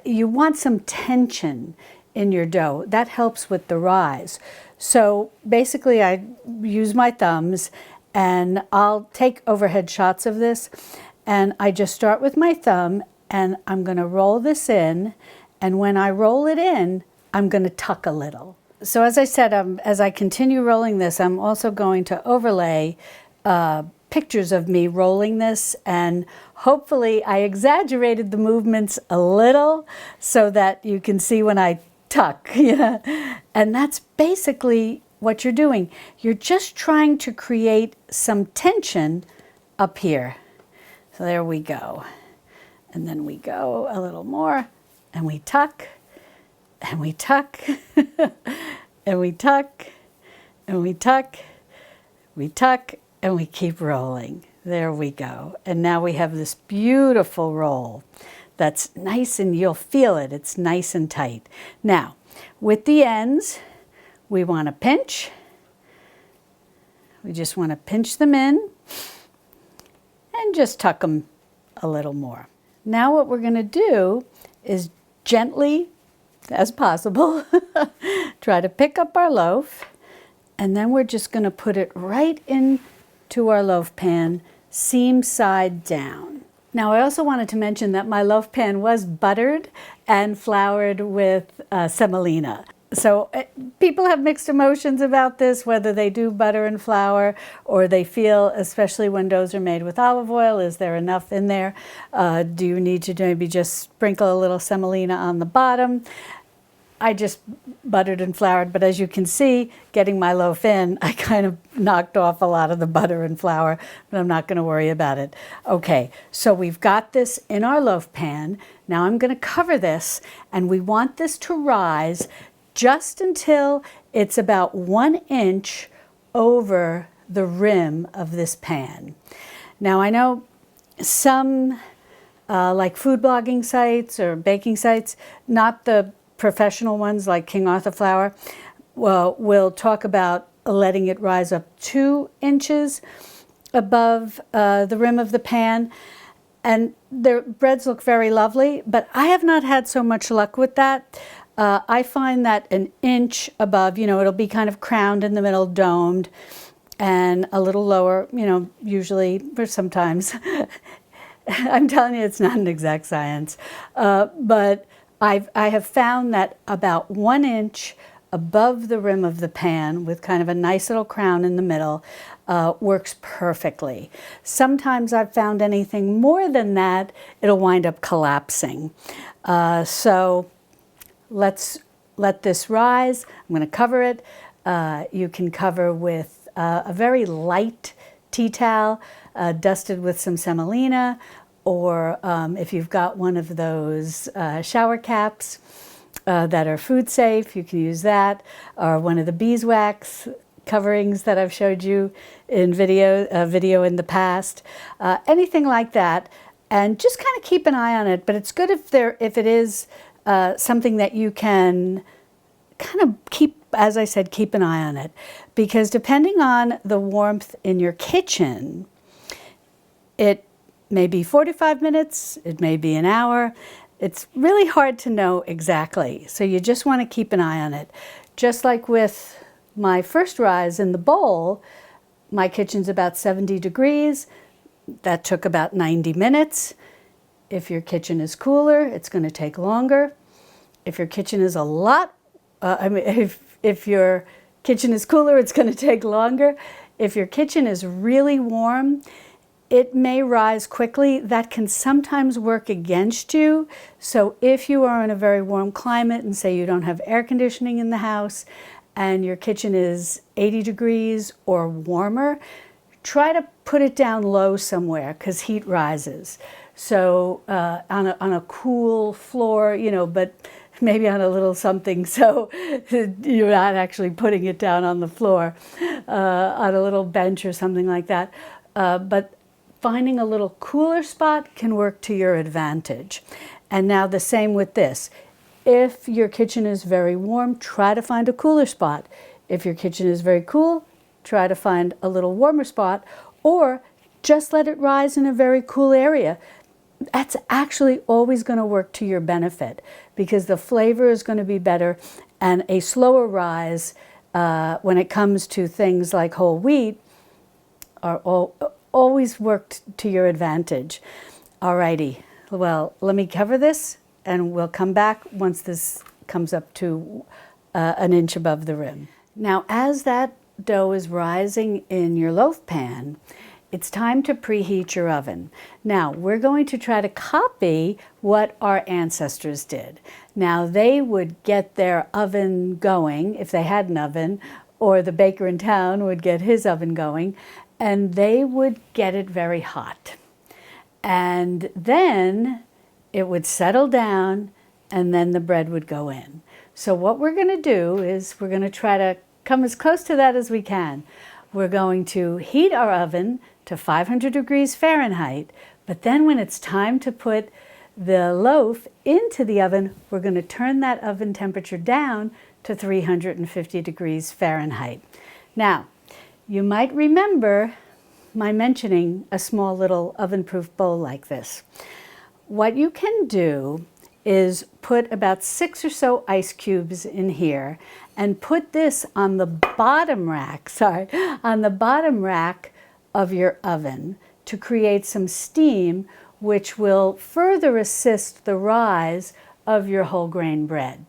you want some tension in your dough. That helps with the rise. So basically I use my thumbs and I'll take overhead shots of this, and I just start with my thumb and I'm going to roll this in, and when I roll it in, I'm going to tuck a little. So as I said, as I continue rolling this, I'm also going to overlay pictures of me rolling this, and hopefully I exaggerated the movements a little so that you can see when I tuck. Yeah. And that's basically what you're doing. You're just trying to create some tension up here. So there we go. And then we go a little more, and we tuck, and we tuck, and we tuck, and we tuck, we tuck, and we keep rolling. There we go. And now we have this beautiful roll that's nice, and you'll feel it. It's nice and tight. Now, with the ends, we want to pinch. We just want to pinch them in and just tuck them a little more. Now what we're going to do is gently, as possible, try to pick up our loaf, and then we're just going to put it right into our loaf pan, seam side down. Now I also wanted to mention that my loaf pan was buttered and floured with semolina. So people have mixed emotions about this, whether they do butter and flour or they feel, especially when doughs are made with olive oil, is there enough in there? Do you need to maybe just sprinkle a little semolina on the bottom? I just buttered and floured, but as you can see, getting my loaf in, I kind of knocked off a lot of the butter and flour, but I'm not going to worry about it. Okay, so we've got this in our loaf pan. Now I'm going to cover this, and we want this to rise just until it's about 1 inch over the rim of this pan. Now I know some like food blogging sites or baking sites, not the professional ones like King Arthur Flour, will talk about letting it rise up 2 inches above the rim of the pan. And their breads look very lovely, but I have not had so much luck with that. I find that 1 inch above, it'll be kind of crowned in the middle, domed, and a little lower, usually, or sometimes. I'm telling you, it's not an exact science. But I have found that about 1 inch above the rim of the pan with kind of a nice little crown in the middle works perfectly. Sometimes I've found anything more than that, it'll wind up collapsing. So let's let this rise. I'm going to cover it. You can cover with a very light tea towel dusted with some semolina, or if you've got one of those shower caps that are food safe, you can use that, or one of the beeswax coverings that I've showed you in video in the past, anything like that, and just kind of keep an eye on it. But it's good if it is something that you can kind of keep, as I said, keep an eye on it, because depending on the warmth in your kitchen, it may be 45 minutes, it may be an hour. It's really hard to know exactly, so you just want to keep an eye on it. Just like with my first rise in the bowl, my kitchen's about 70 degrees. That took about 90 minutes. If your kitchen is cooler, it's going to take longer. If your kitchen is a lot, if your kitchen is cooler, it's going to take longer. If your kitchen is really warm, it may rise quickly. That can sometimes work against you. So if you are in a very warm climate and say you don't have air conditioning in the house and your kitchen is 80 degrees or warmer, try to put it down low somewhere because heat rises. So on a cool floor, but maybe on a little something so you're not actually putting it down on the floor, on a little bench or something like that. But finding a little cooler spot can work to your advantage. And now the same with this. If your kitchen is very warm, try to find a cooler spot. If your kitchen is very cool, try to find a little warmer spot, or just let it rise in a very cool area. That's actually always going to work to your benefit because the flavor is going to be better, and a slower rise when it comes to things like whole wheat are always worked to your advantage. Alrighty, well, let me cover this and we'll come back once this comes up to 1 inch above the rim. Now, as that dough is rising in your loaf pan, it's time to preheat your oven. Now, we're going to try to copy what our ancestors did. Now, they would get their oven going, if they had an oven, or the baker in town would get his oven going, and they would get it very hot. And then it would settle down, and then the bread would go in. So what we're going to do is we're going to try to come as close to that as we can. We're going to heat our oven to 500 degrees Fahrenheit, but then when it's time to put the loaf into the oven, we're going to turn that oven temperature down to 350 degrees Fahrenheit. Now, you might remember my mentioning a small little oven-proof bowl like this. What you can do is put about 6 or so ice cubes in here and put this on the bottom rack, on the bottom rack of your oven to create some steam, which will further assist the rise of your whole grain bread,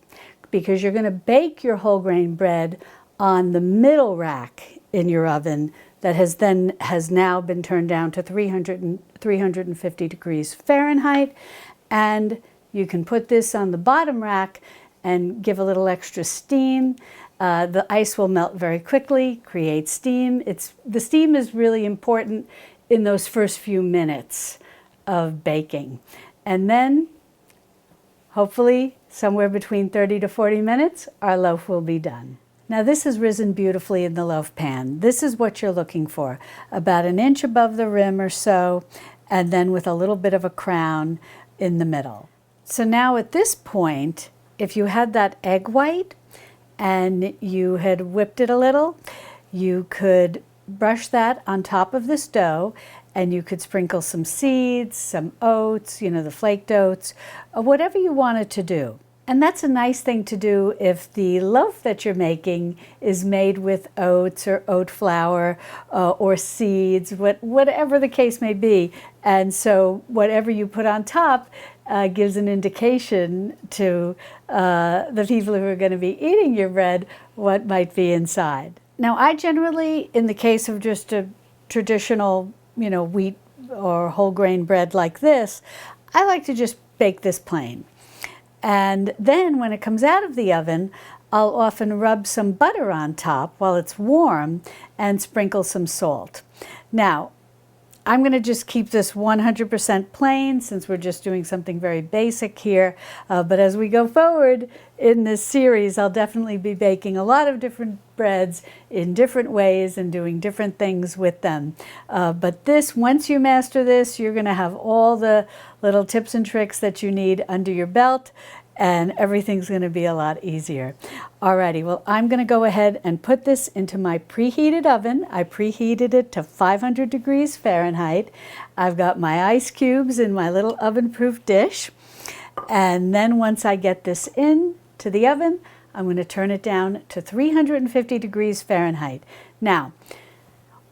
because you're going to bake your whole grain bread on the middle rack in your oven that has now been turned down to 350 degrees Fahrenheit, and you can put this on the bottom rack and give a little extra steam. The ice will melt very quickly, create steam. The steam is really important in those first few minutes of baking. And then, hopefully, somewhere between 30 to 40 minutes, our loaf will be done. Now this has risen beautifully in the loaf pan. This is what you're looking for, about an inch above the rim or so, and then with a little bit of a crown in the middle. So now at this point, if you had that egg white and you had whipped it a little, you could brush that on top of this dough, and you could sprinkle some seeds, some oats, the flaked oats, whatever you wanted to do. And that's a nice thing to do if the loaf that you're making is made with oats or oat flour or seeds, whatever the case may be. And so whatever you put on top gives an indication to the people who are going to be eating your bread what might be inside. Now, I generally, in the case of just a traditional, wheat or whole grain bread like this, I like to just bake this plain. And then when it comes out of the oven, I'll often rub some butter on top while it's warm and sprinkle some salt. Now, I'm going to just keep this 100% plain since we're just doing something very basic here. But as we go forward in this series, I'll definitely be baking a lot of different breads in different ways and doing different things with them. But once you master this, you're going to have all the little tips and tricks that you need under your belt, and everything's going to be a lot easier. Alrighty, well, I'm going to go ahead and put this into my preheated oven. I preheated it to 500 degrees Fahrenheit. I've got my ice cubes in my little oven-proof dish. And then once I get this into the oven, I'm going to turn it down to 350 degrees Fahrenheit. Now,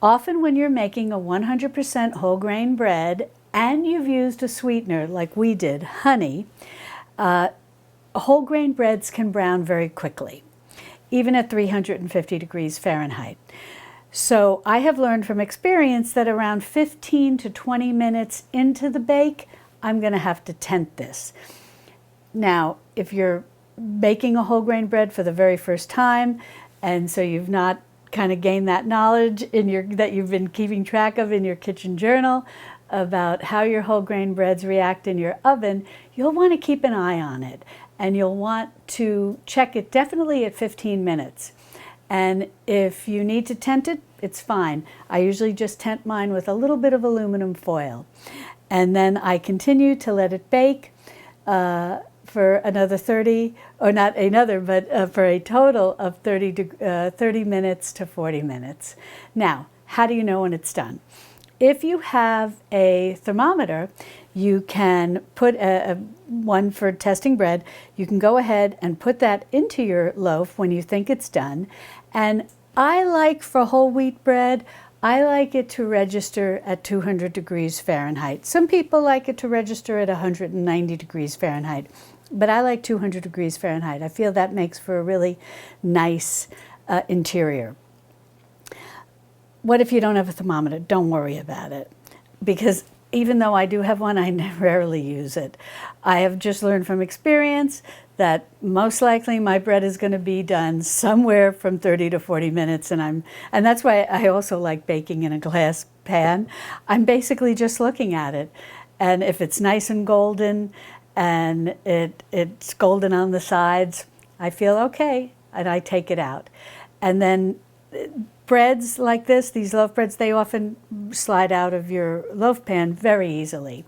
often when you're making a 100% whole grain bread and you've used a sweetener like we did, honey, whole grain breads can brown very quickly, even at 350 degrees Fahrenheit. So I have learned from experience that around 15 to 20 minutes into the bake, I'm going to have to tent this. Now, if you're baking a whole grain bread for the very first time, and so you've not kind of gained that knowledge that you've been keeping track of in your kitchen journal about how your whole grain breads react in your oven, you'll want to keep an eye on it. And you'll want to check it definitely at 15 minutes. And if you need to tent it, it's fine. I usually just tent mine with a little bit of aluminum foil. And then I continue to let it bake for another 30, or not another, but for a total of 30 minutes to 40 minutes. Now, how do you know when it's done? If you have a thermometer, you can put one for testing bread. You can go ahead and put that into your loaf when you think it's done. And I like, for whole wheat bread, I like it to register at 200 degrees Fahrenheit. Some people like it to register at 190 degrees Fahrenheit, but I like 200 degrees Fahrenheit. I feel that makes for a really nice interior. What if you don't have a thermometer? Don't worry about it, because even though I do have one, I rarely use it. I have just learned from experience that most likely my bread is going to be done somewhere from 30 to 40 minutes, and that's why I also like baking in a glass pan. I'm basically just looking at it, and if it's nice and golden and it's golden on the sides, I feel okay, and I take it out. And then breads like this, these loaf breads, they often slide out of your loaf pan very easily.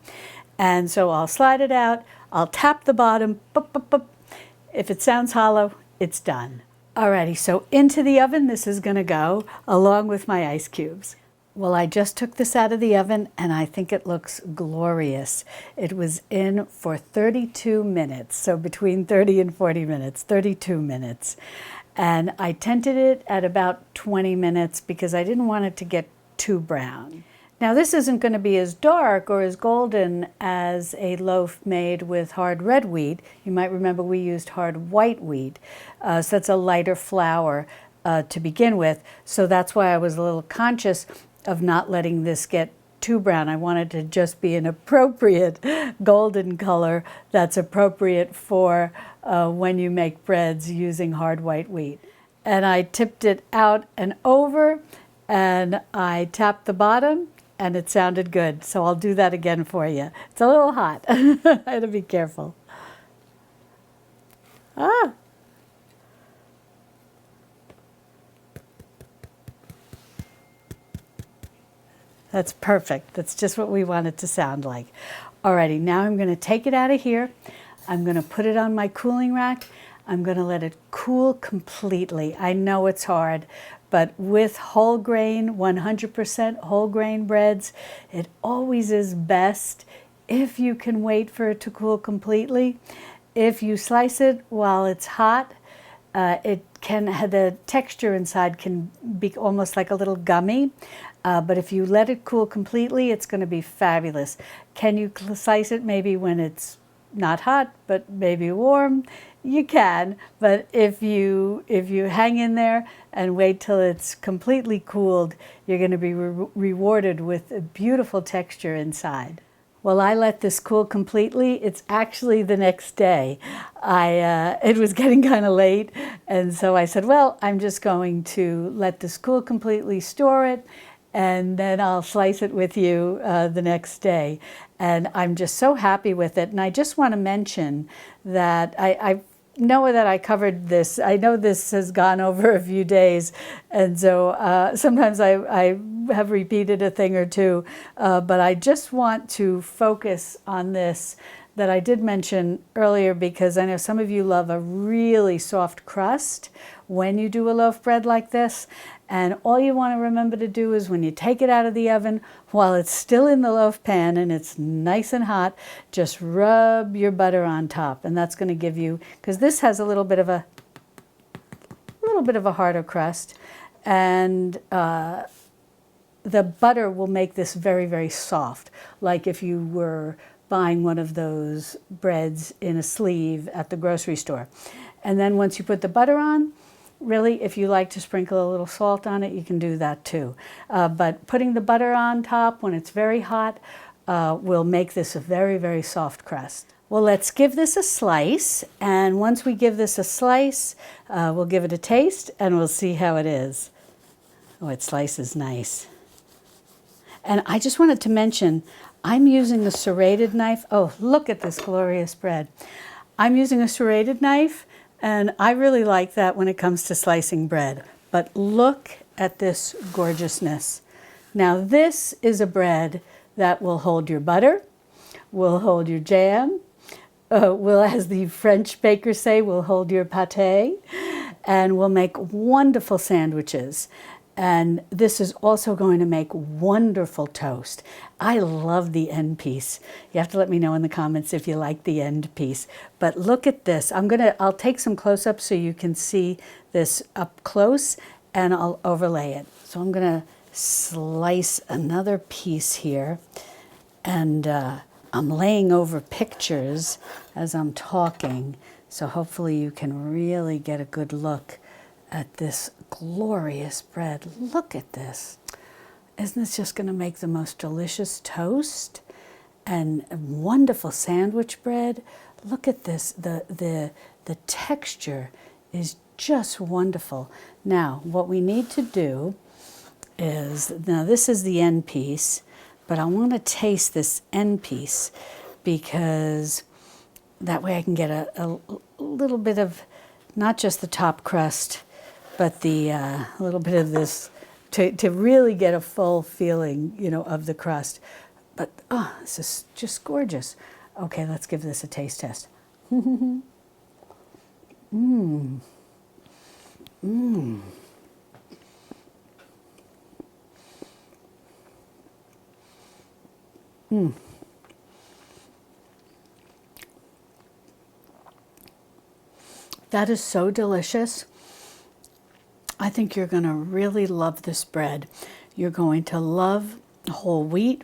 And so I'll slide it out, I'll tap the bottom, boop, boop, boop. If it sounds hollow, it's done. Alrighty, so into the oven this is gonna go, along with my ice cubes. Well, I just took this out of the oven and I think it looks glorious. It was in for 32 minutes, so between 30 and 40 minutes, 32 minutes. And I tented it at about 20 minutes because I didn't want it to get too brown. Now this isn't going to be as dark or as golden as a loaf made with hard red wheat. You might remember we used hard white wheat, so that's a lighter flour to begin with. So that's why I was a little conscious of not letting this get too brown. I wanted to just be an appropriate golden color that's appropriate for when you make breads using hard white wheat. And I tipped it out and over, and I tapped the bottom, and it sounded good. So I'll do that again for you. It's a little hot. I had to be careful. Ah! That's perfect. That's just what we want it to sound like. Alrighty, now I'm going to take it out of here. I'm going to put it on my cooling rack. I'm going to let it cool completely. I know it's hard, but with whole grain, 100% whole grain breads, it always is best if you can wait for it to cool completely. If you slice it while it's hot, the texture inside can be almost like a little gummy. But if you let it cool completely, it's going to be fabulous. Can you slice it maybe when it's not hot, but maybe warm? You can, but if you hang in there and wait till it's completely cooled, you're going to be rewarded with a beautiful texture inside. Well, I let this cool completely. It's actually the next day. It was getting kind of late, and so I said, well, I'm just going to let this cool completely, store it, and then I'll slice it with you the next day. And I'm just so happy with it. And I just want to mention that I know that I covered this. I know this has gone over a few days, and so sometimes I have repeated a thing or two, but I just want to focus on this that I did mention earlier, because I know some of you love a really soft crust when you do a loaf bread like this. And all you want to remember to do is when you take it out of the oven, while it's still in the loaf pan and it's nice and hot, just rub your butter on top. And that's going to give you, because this has a little bit of a harder crust, and the butter will make this very, very soft, like if you were buying one of those breads in a sleeve at the grocery store. And then once you put the butter on, really, if you like to sprinkle a little salt on it, you can do that too. But putting the butter on top when it's very hot will make this a very, very soft crust. Well, let's give this a slice. And once we give this a slice, we'll give it a taste and we'll see how it is. Oh, it slices nice. And I just wanted to mention, I'm using a serrated knife. Oh, look at this glorious bread. I'm using a serrated knife, and I really like that when it comes to slicing bread. But look at this gorgeousness. Now this is a bread that will hold your butter, will hold your jam, will, as the French bakers say, will hold your pâté, and will make wonderful sandwiches. And this is also going to make wonderful toast. I love the end piece. You have to let me know in the comments if you like the end piece. But look at this. I'll take some close-ups so you can see this up close, and I'll overlay it. So I'm gonna slice another piece here, and I'm laying over pictures as I'm talking, so hopefully you can really get a good look at this glorious bread. Look at this. Isn't this just going to make the most delicious toast and wonderful sandwich bread? Look at this. The texture is just wonderful. Now, what we need to do is, now this is the end piece, but I want to taste this end piece because that way I can get a little bit of, not just the top crust, but the a little bit of this, to really get a full feeling, you know, of the crust. But, oh, this is just gorgeous. Okay, let's give this a taste test. Mmm. Mmm. Mmm. That is so delicious. I think you're going to really love this bread. You're going to love whole wheat,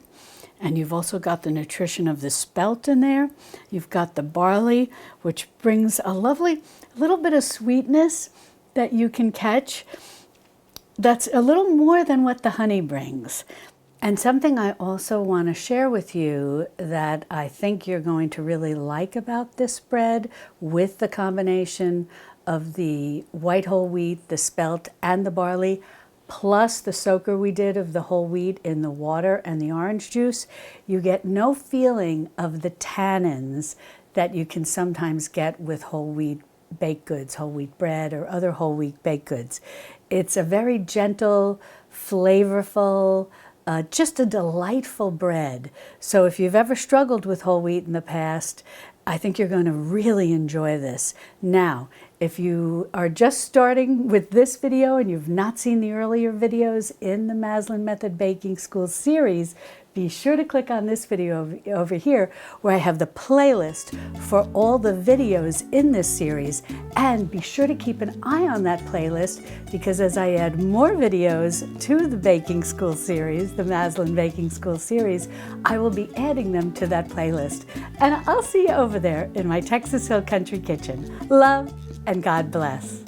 and you've also got the nutrition of the spelt in there. You've got the barley, which brings a lovely little bit of sweetness that you can catch. That's a little more than what the honey brings. And something I also want to share with you that I think you're going to really like about this bread, with the combination of the white whole wheat, the spelt, and the barley, plus the soaker we did of the whole wheat in the water and the orange juice, you get no feeling of the tannins that you can sometimes get with whole wheat baked goods, whole wheat bread, or other whole wheat baked goods. It's a very gentle, flavorful, just a delightful bread. So if you've ever struggled with whole wheat in the past, I think you're going to really enjoy this. Now, if you are just starting with this video and you've not seen the earlier videos in the Maslin Method Baking School series, be sure to click on this video over here where I have the playlist for all the videos in this series, and be sure to keep an eye on that playlist, because as I add more videos to the baking school series, the Maslin Baking School series, I will be adding them to that playlist. And I'll see you over there in my Texas Hill Country Kitchen. Love and God bless.